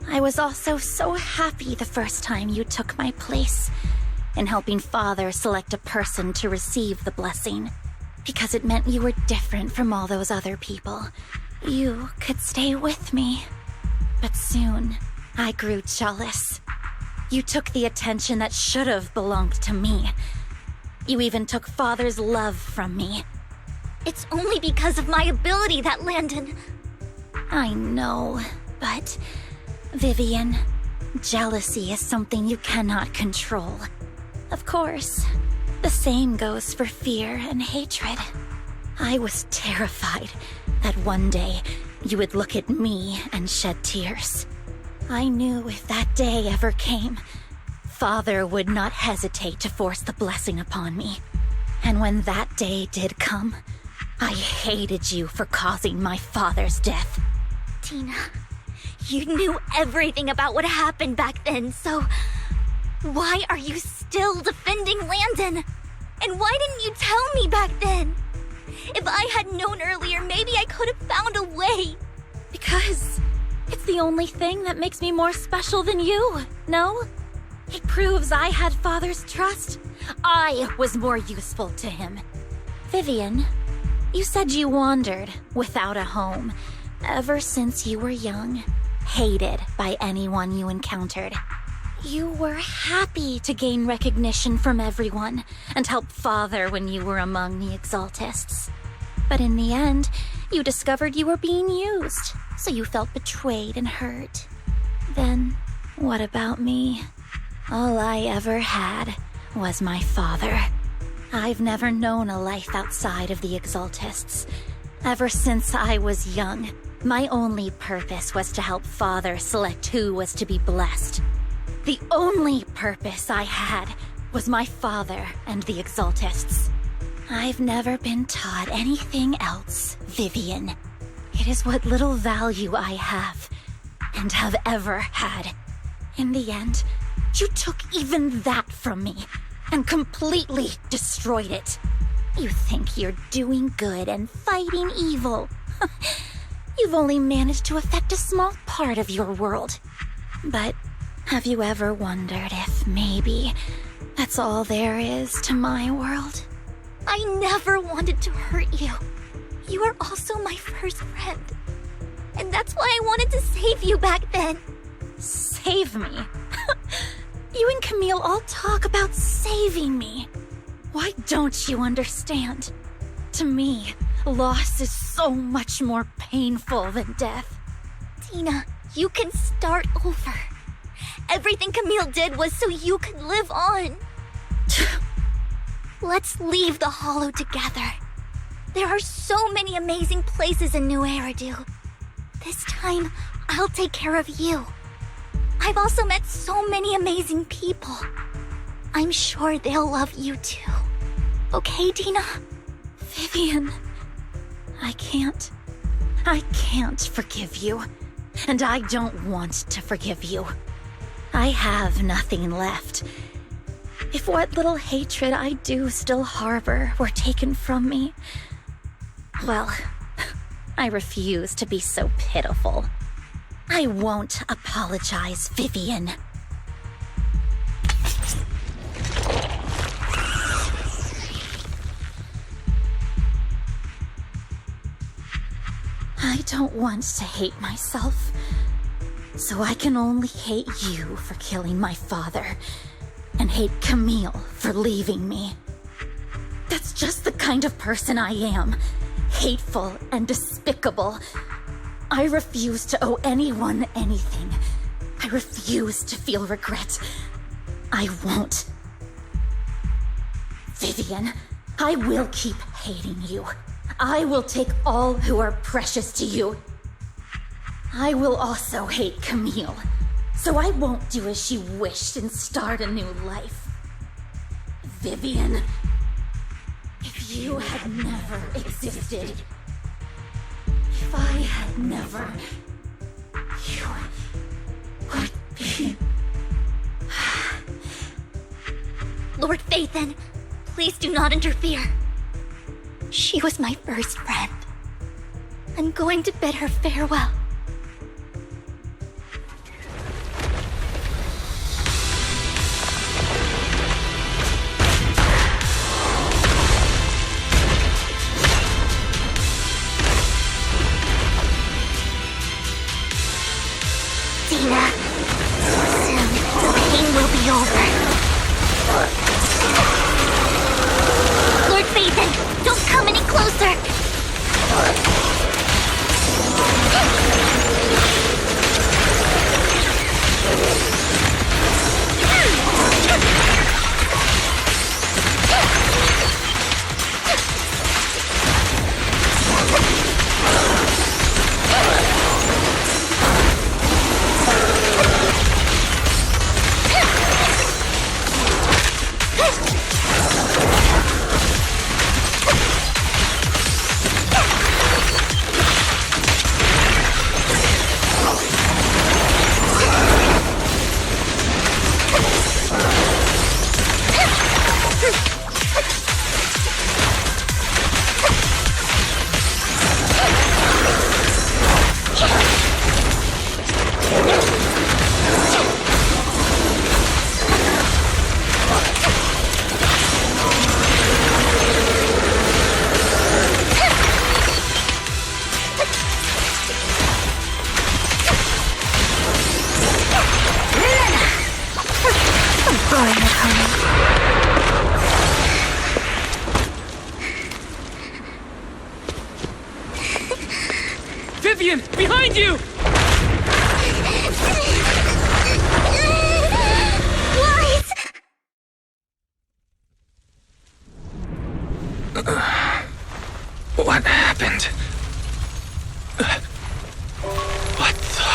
I was also so happy the first time you took my place in helping Father select a person to receive the blessing, because it meant you were different from all those other people. You could stay with me. But soon, I grew jealous. You took the attention that should have belonged to me. You even took Father's love from me. It's only because of my ability that Landon... I know, but... Vivian, jealousy is something you cannot control. Of course, the same goes for fear and hatred. I was terrified that one day you would look at me and shed tears. I knew if that day ever came, Father would not hesitate to force the blessing upon me. And when that day did come, I hated you for causing my father's death. Tina, you knew everything about what happened back then, so... why are you still defending Landon? And why didn't you tell me back then? If I had known earlier, maybe I could have found a way. Because... it's the only thing that makes me more special than you, no? It proves I had Father's trust. I was more useful to him. Vivian, you said you wandered without a home ever since you were young, hated by anyone you encountered. You were happy to gain recognition from everyone and help Father when you were among the Exaltists. But in the end, you discovered you were being used, so you felt betrayed and hurt. Then, what about me? All I ever had was my father. I've never known a life outside of the Exaltists. Ever since I was young, my only purpose was to help Father select who was to be blessed. The only purpose I had was my father and the Exaltists. I've never been taught anything else, Vivian. It is what little value I have, and have ever had. In the end, you took even that from me, and completely destroyed it. You think you're doing good and fighting evil. You've only managed to affect a small part of your world. But have you ever wondered if maybe that's all there is to my world? I never wanted to hurt you. You are also my first friend. And that's why I wanted to save you back then. Save me? You and Camille all talk about saving me. Why don't you understand? To me, loss is so much more painful than death. Tina, you can start over. Everything Camille did was so you could live on. Let's leave the Hollow together. There are so many amazing places in New Eridu. This time, I'll take care of you. I've also met so many amazing people. I'm sure they'll love you too. Okay, Tina? Vivian, I can't forgive you. And I don't want to forgive you. I have nothing left. If what little hatred I do still harbor were taken from me, well, I refuse to be so pitiful. I won't apologize, Vivian. I don't want to hate myself, so I can only hate you for killing my father, and hate Camille for leaving me. That's just the kind of person I am, hateful and despicable. I refuse to owe anyone anything. I refuse to feel regret. I won't. Vivian, I will keep hating you. I will take all who are precious to you. I will also hate Camille, so I won't do as she wished and start a new life. Vivian, if you had never existed, if I had never, you would be... Lord Phaethon, please do not interfere. She was my first friend. I'm going to bid her farewell. Tina, soon the pain will be over. Lord Phaethon, don't come any closer! Vivian, behind you! What happened? What the...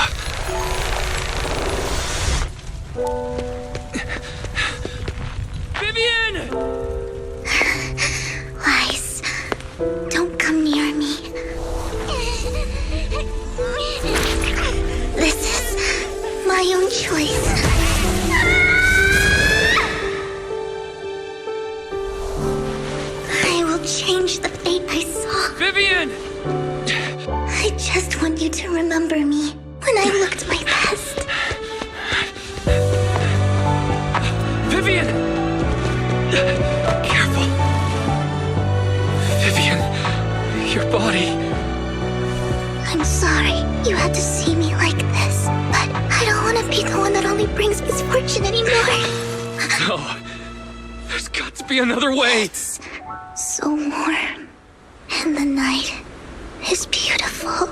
Vivian! Lies. buddy. I'm sorry you had to see me like this, but I don't want to be the one that only brings misfortune anymore. No. There's got to be another way. It's so warm, and the night is beautiful.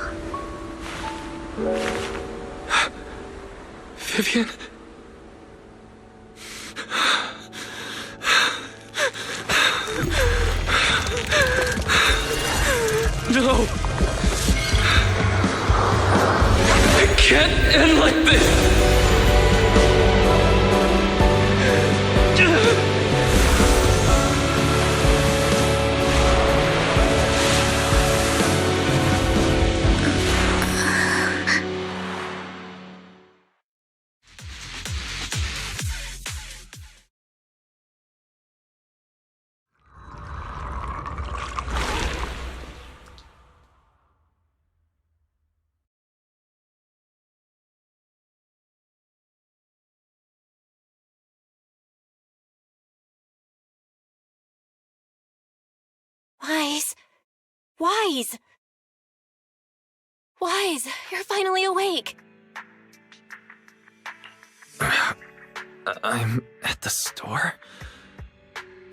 Vivian? No! It can't end like this! Wise, you're finally awake. I'm at the store?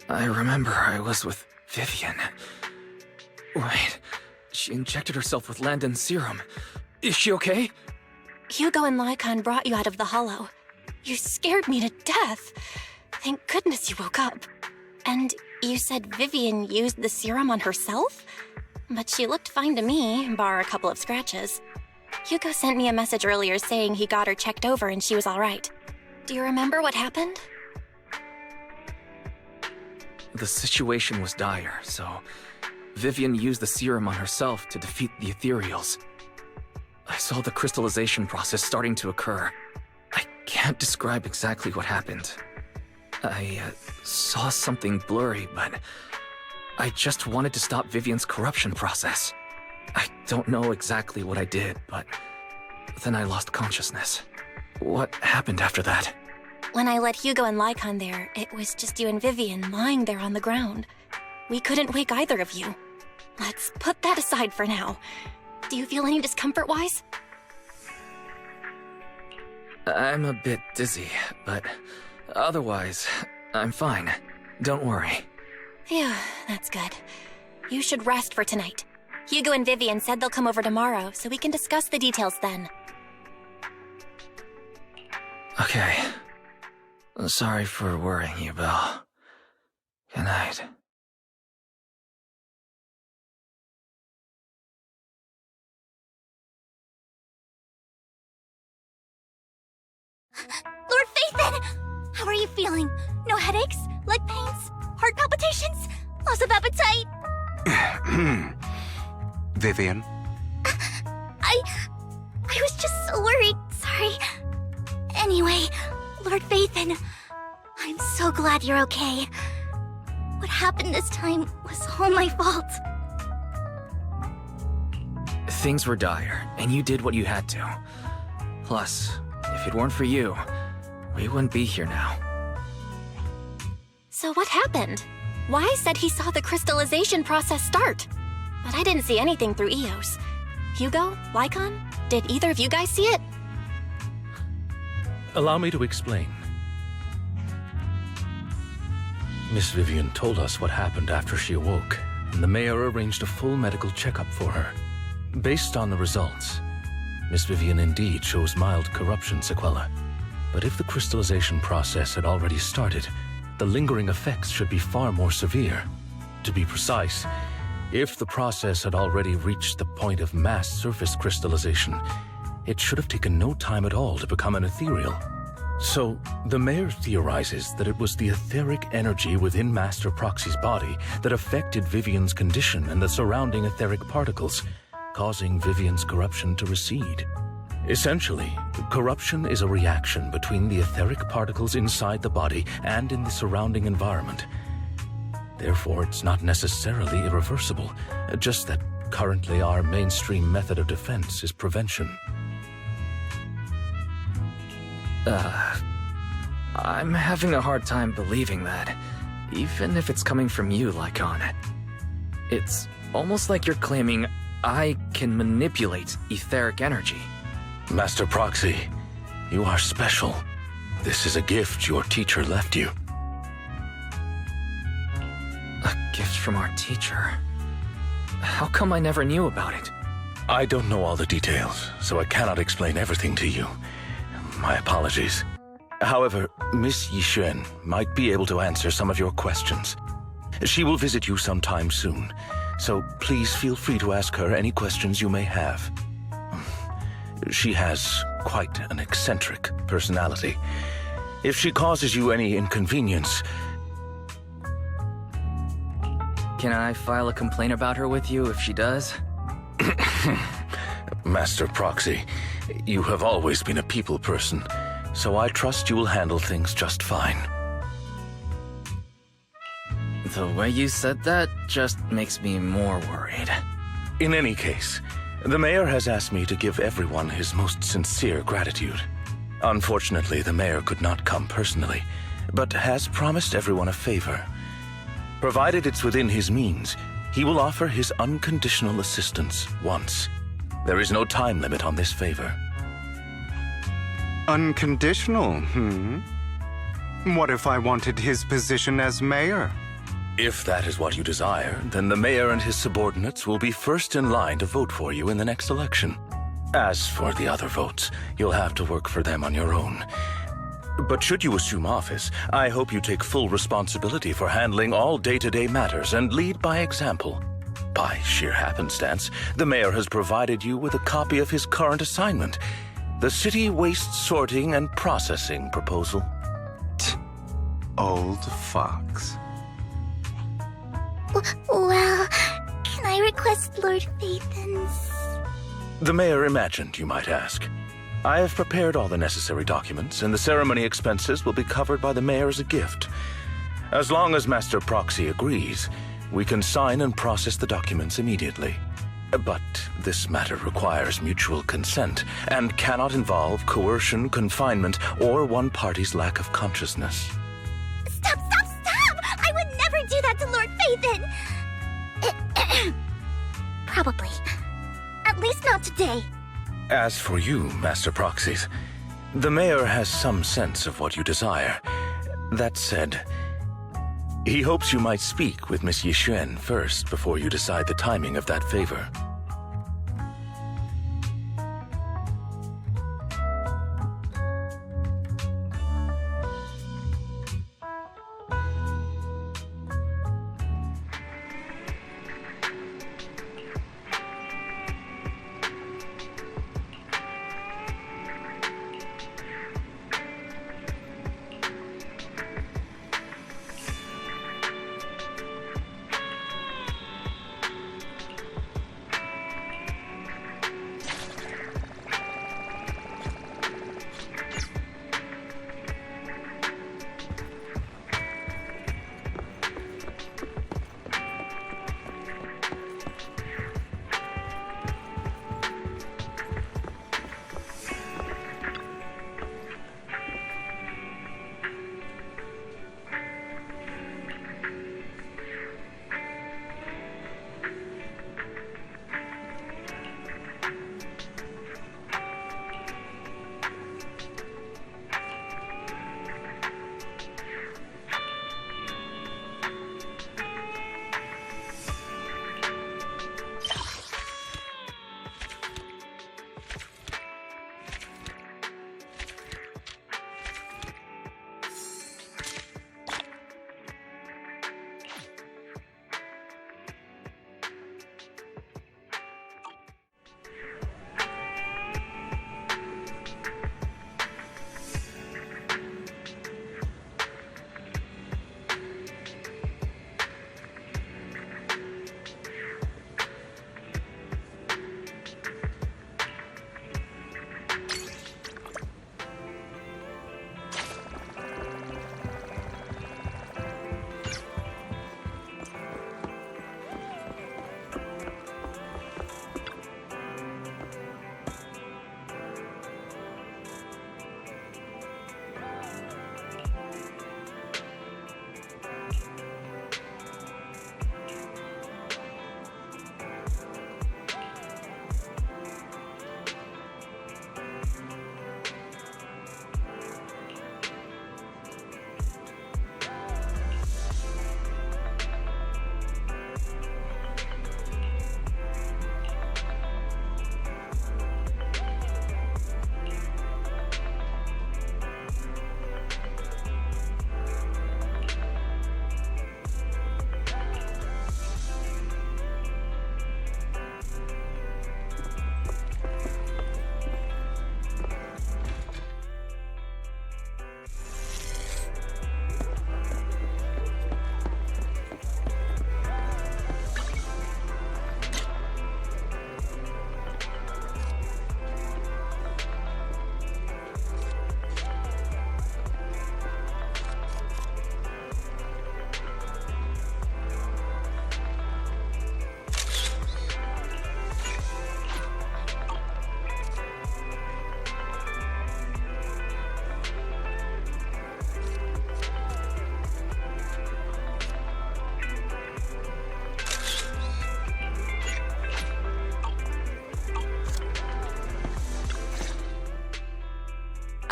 I remember I was with Vivian. Wait, she injected herself with Landon's serum. Is she okay? Hugo and Lycon brought you out of the hollow. You scared me to death. Thank goodness you woke up. And you said Vivian used the serum on herself? But she looked fine to me, bar a couple of scratches. Hugo sent me a message earlier saying he got her checked over and she was all right. Do you remember what happened? The situation was dire, so Vivian used the serum on herself to defeat the ethereals. I saw the crystallization process starting to occur. I can't describe exactly what happened. I saw something blurry, but I just wanted to stop Vivian's corruption process. I don't know exactly what I did, but then I lost consciousness. What happened after that? When I led Hugo and Lycon there, it was just you and Vivian lying there on the ground. We couldn't wake either of you. Let's put that aside for now. Do you feel any discomfort-wise? I'm a bit dizzy, but otherwise, I'm fine. Don't worry. Phew, that's good. You should rest for tonight. Hugo and Vivian said they'll come over tomorrow, so we can discuss the details then. Okay. Sorry for worrying you, Belle. Good night. Lord Phaethon! How are you feeling? No headaches? Leg pains? Heart palpitations? Loss of appetite? Vivian? I was just so worried. Sorry. Anyway, Lord Phaethon, I'm so glad you're okay. What happened this time was all my fault. Things were dire, and you did what you had to. Plus, if it weren't for you, we wouldn't be here now. So what happened? Wise said he saw the crystallization process start. But I didn't see anything through EOS. Hugo? Lycon? Did either of you guys see it? Allow me to explain. Miss Vivian told us what happened after she awoke, and the mayor arranged a full medical checkup for her. Based on the results, Miss Vivian indeed shows mild corruption sequelae. But if the crystallization process had already started, the lingering effects should be far more severe. To be precise, if the process had already reached the point of mass surface crystallization, it should have taken no time at all to become an ethereal. So, the mayor theorizes that it was the etheric energy within Master Proxy's body that affected Vivian's condition and the surrounding etheric particles, causing Vivian's corruption to recede. Essentially, corruption is a reaction between the etheric particles inside the body and in the surrounding environment. Therefore, it's not necessarily irreversible, just that currently our mainstream method of defense is prevention. I'm having a hard time believing that, even if it's coming from you, Lycon. It's almost like you're claiming I can manipulate etheric energy. Master Proxy, you are special. This is a gift your teacher left you. A gift from our teacher? How come I never knew about it? I don't know all the details, so I cannot explain everything to you. My apologies. However, Miss Yixuan might be able to answer some of your questions. She will visit you sometime soon, so please feel free to ask her any questions you may have. She has quite an eccentric personality. If she causes you any inconvenience... Can I file a complaint about her with you if she does? Master Proxy, you have always been a people person, so I trust you will handle things just fine. The way you said that just makes me more worried. In any case, the mayor has asked me to give everyone his most sincere gratitude. Unfortunately, the mayor could not come personally, but has promised everyone a favor. Provided it's within his means, he will offer his unconditional assistance once. There is no time limit on this favor. Unconditional, What if I wanted his position as mayor? If that is what you desire, then the mayor and his subordinates will be first in line to vote for you in the next election. As for the other votes, you'll have to work for them on your own. But should you assume office, I hope you take full responsibility for handling all day-to-day matters and lead by example. By sheer happenstance, the mayor has provided you with a copy of his current assignment, the City Waste Sorting and Processing proposal. Old fox. Well, can I request Lord Phaethan's... The mayor imagined you might ask. I have prepared all the necessary documents, and the ceremony expenses will be covered by the mayor as a gift. As long as Master Proxy agrees, we can sign and process the documents immediately. But this matter requires mutual consent and cannot involve coercion, confinement, or one party's lack of consciousness. Stop! I would never do that to Lord Phaethan! Probably. At least not today. As for you, Master Proxies, the mayor has some sense of what you desire. That said, he hopes you might speak with Miss Yixuan first before you decide the timing of that favor.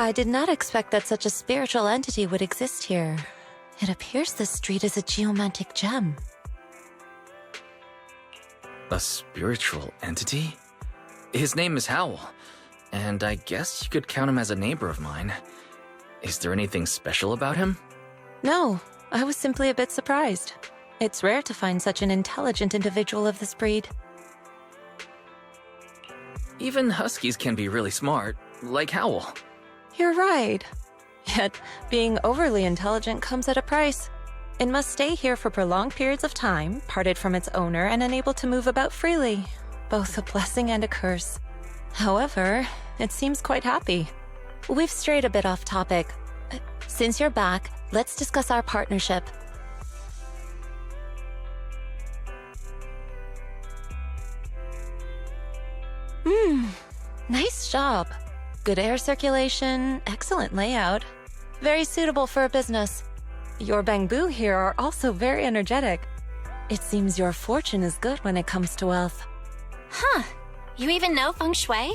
I did not expect that such a spiritual entity would exist here. It appears this street is a geomantic gem. A spiritual entity? His name is Howl, and I guess you could count him as a neighbor of mine. Is there anything special about him? No, I was simply a bit surprised. It's rare to find such an intelligent individual of this breed. Even huskies can be really smart, like Howl. You're right. Yet, being overly intelligent comes at a price. It must stay here for prolonged periods of time, parted from its owner and unable to move about freely. Both a blessing and a curse. However, it seems quite happy. We've strayed a bit off topic. Since you're back, let's discuss our partnership. Nice job. Good air circulation, excellent layout. Very suitable for a business. Your bamboo here are also very energetic. It seems your fortune is good when it comes to wealth. Huh. You even know feng shui?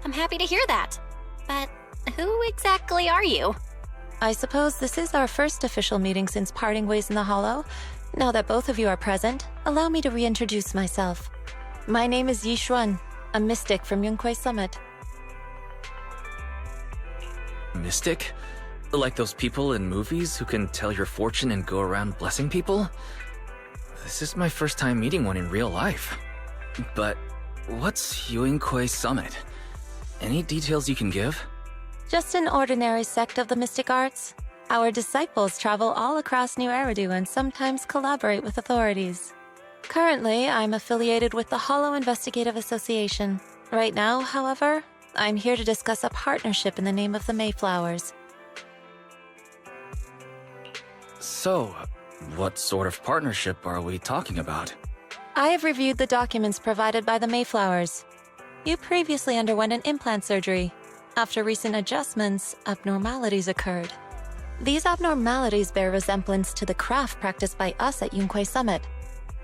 I'm happy to hear that. But who exactly are you? I suppose this is our first official meeting since parting ways in the Hollow. Now that both of you are present, allow me to reintroduce myself. My name is Yi Xuan, a mystic from Yunquei Summit. Mystic? Like those people in movies who can tell your fortune and go around blessing people? This is my first time meeting one in real life. But what's Yunquei Summit? Any details you can give? Just an ordinary sect of the mystic arts. Our disciples travel all across New Eridu and sometimes collaborate with authorities. Currently, I'm affiliated with the Hollow Investigative Association. Right now, however, I'm here to discuss a partnership in the name of the Mayflowers. So, what sort of partnership are we talking about? I have reviewed the documents provided by the Mayflowers. You previously underwent an implant surgery. After recent adjustments, abnormalities occurred. These abnormalities bear resemblance to the craft practiced by us at Yunquei Summit.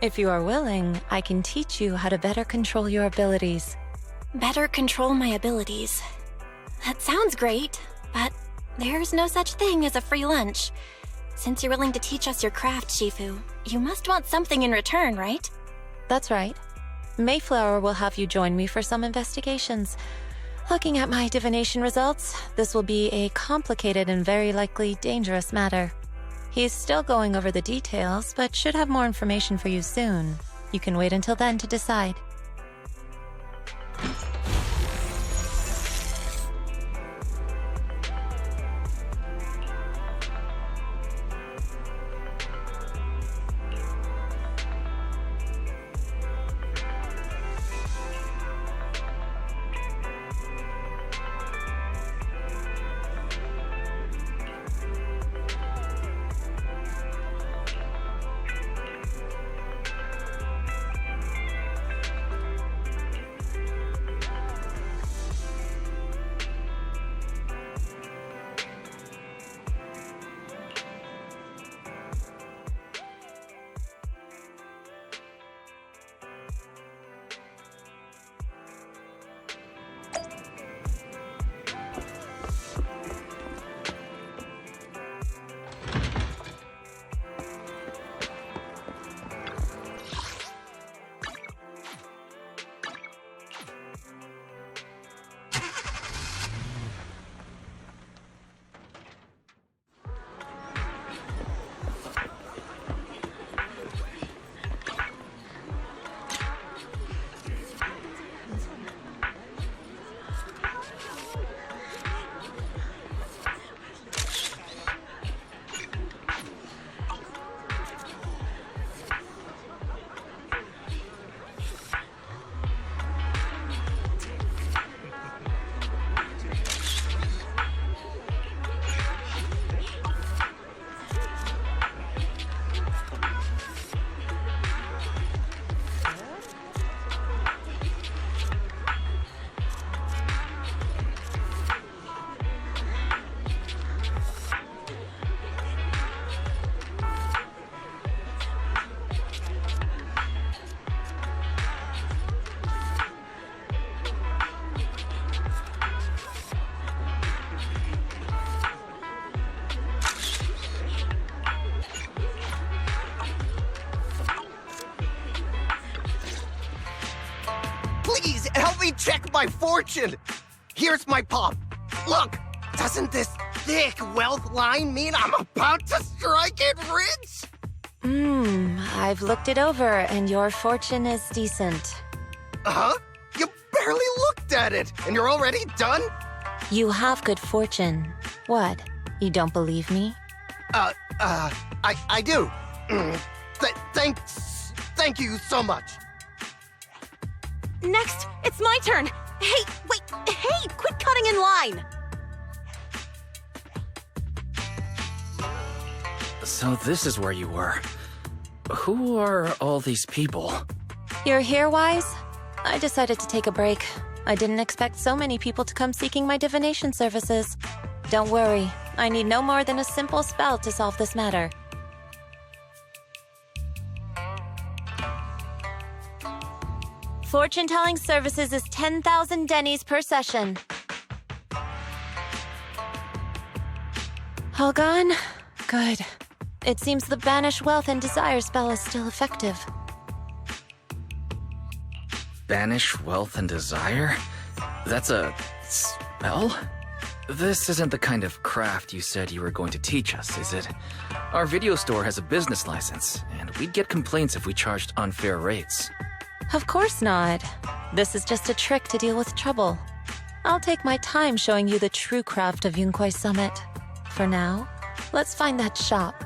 If you are willing, I can teach you how to better control your abilities. Better control my abilities. That sounds great, but there's no such thing as a free lunch. Since you're willing to teach us your craft, Shifu, you must want something in return, right? That's right. Mayflower will have you join me for some investigations. Looking at my divination results, this will be a complicated and very likely dangerous matter. He's still going over the details, but should have more information for you soon. You can wait until then to decide. me check my fortune. Here's my palm. Look, doesn't this thick wealth line mean I'm about to strike it rich? I've looked it over, and your fortune is decent. Huh? You barely looked at it, and you're already done? You have good fortune. What? You don't believe me? I do. Thank you so much. Next, it's my turn. Hey, wait, hey, quit cutting in line. So this is where you were. Who are all these people? You're here, Wise? I decided to take a break. I didn't expect so many people to come seeking my divination services. Don't worry, I need no more than a simple spell to solve this matter. Fortune-telling services is 10,000 dennies per session. All gone? Good. It seems the Banish Wealth and Desire spell is still effective. Banish Wealth and Desire? That's a spell? This isn't the kind of craft you said you were going to teach us, is it? Our video store has a business license, and we'd get complaints if we charged unfair rates. Of course not. This is just a trick to deal with trouble. I'll take my time showing you the true craft of Yunkwai Summit. For now, let's find that shop.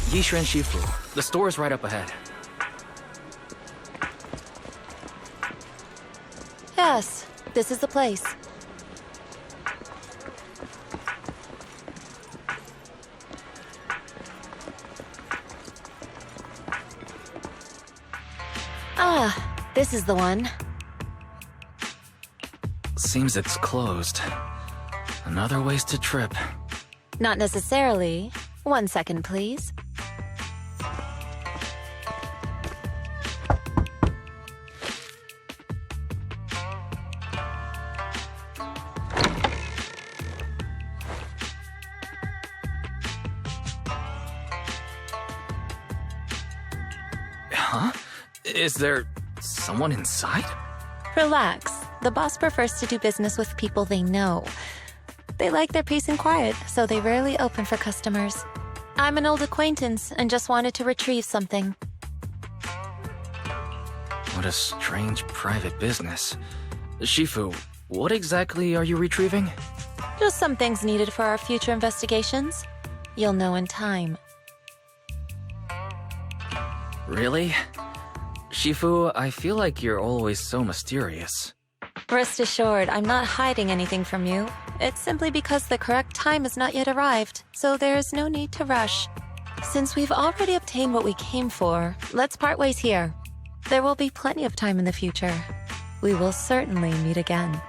Yishuan Shifu. The store is right up ahead. Yes, this is the place. Ah, this is the one. Seems it's closed. Another wasted trip. Not necessarily. 1 second, please. Huh? Is there someone inside? Relax. The boss prefers to do business with people they know. They like their peace and quiet, so they rarely open for customers. I'm an old acquaintance and just wanted to retrieve something. What a strange private business. Shifu, what exactly are you retrieving? Just some things needed for our future investigations. You'll know in time. Really? Shifu, I feel like you're always so mysterious. Rest assured, I'm not hiding anything from you. It's simply because the correct time has not yet arrived, so there is no need to rush. Since we've already obtained what we came for, let's part ways here. There will be plenty of time in the future. We will certainly meet again.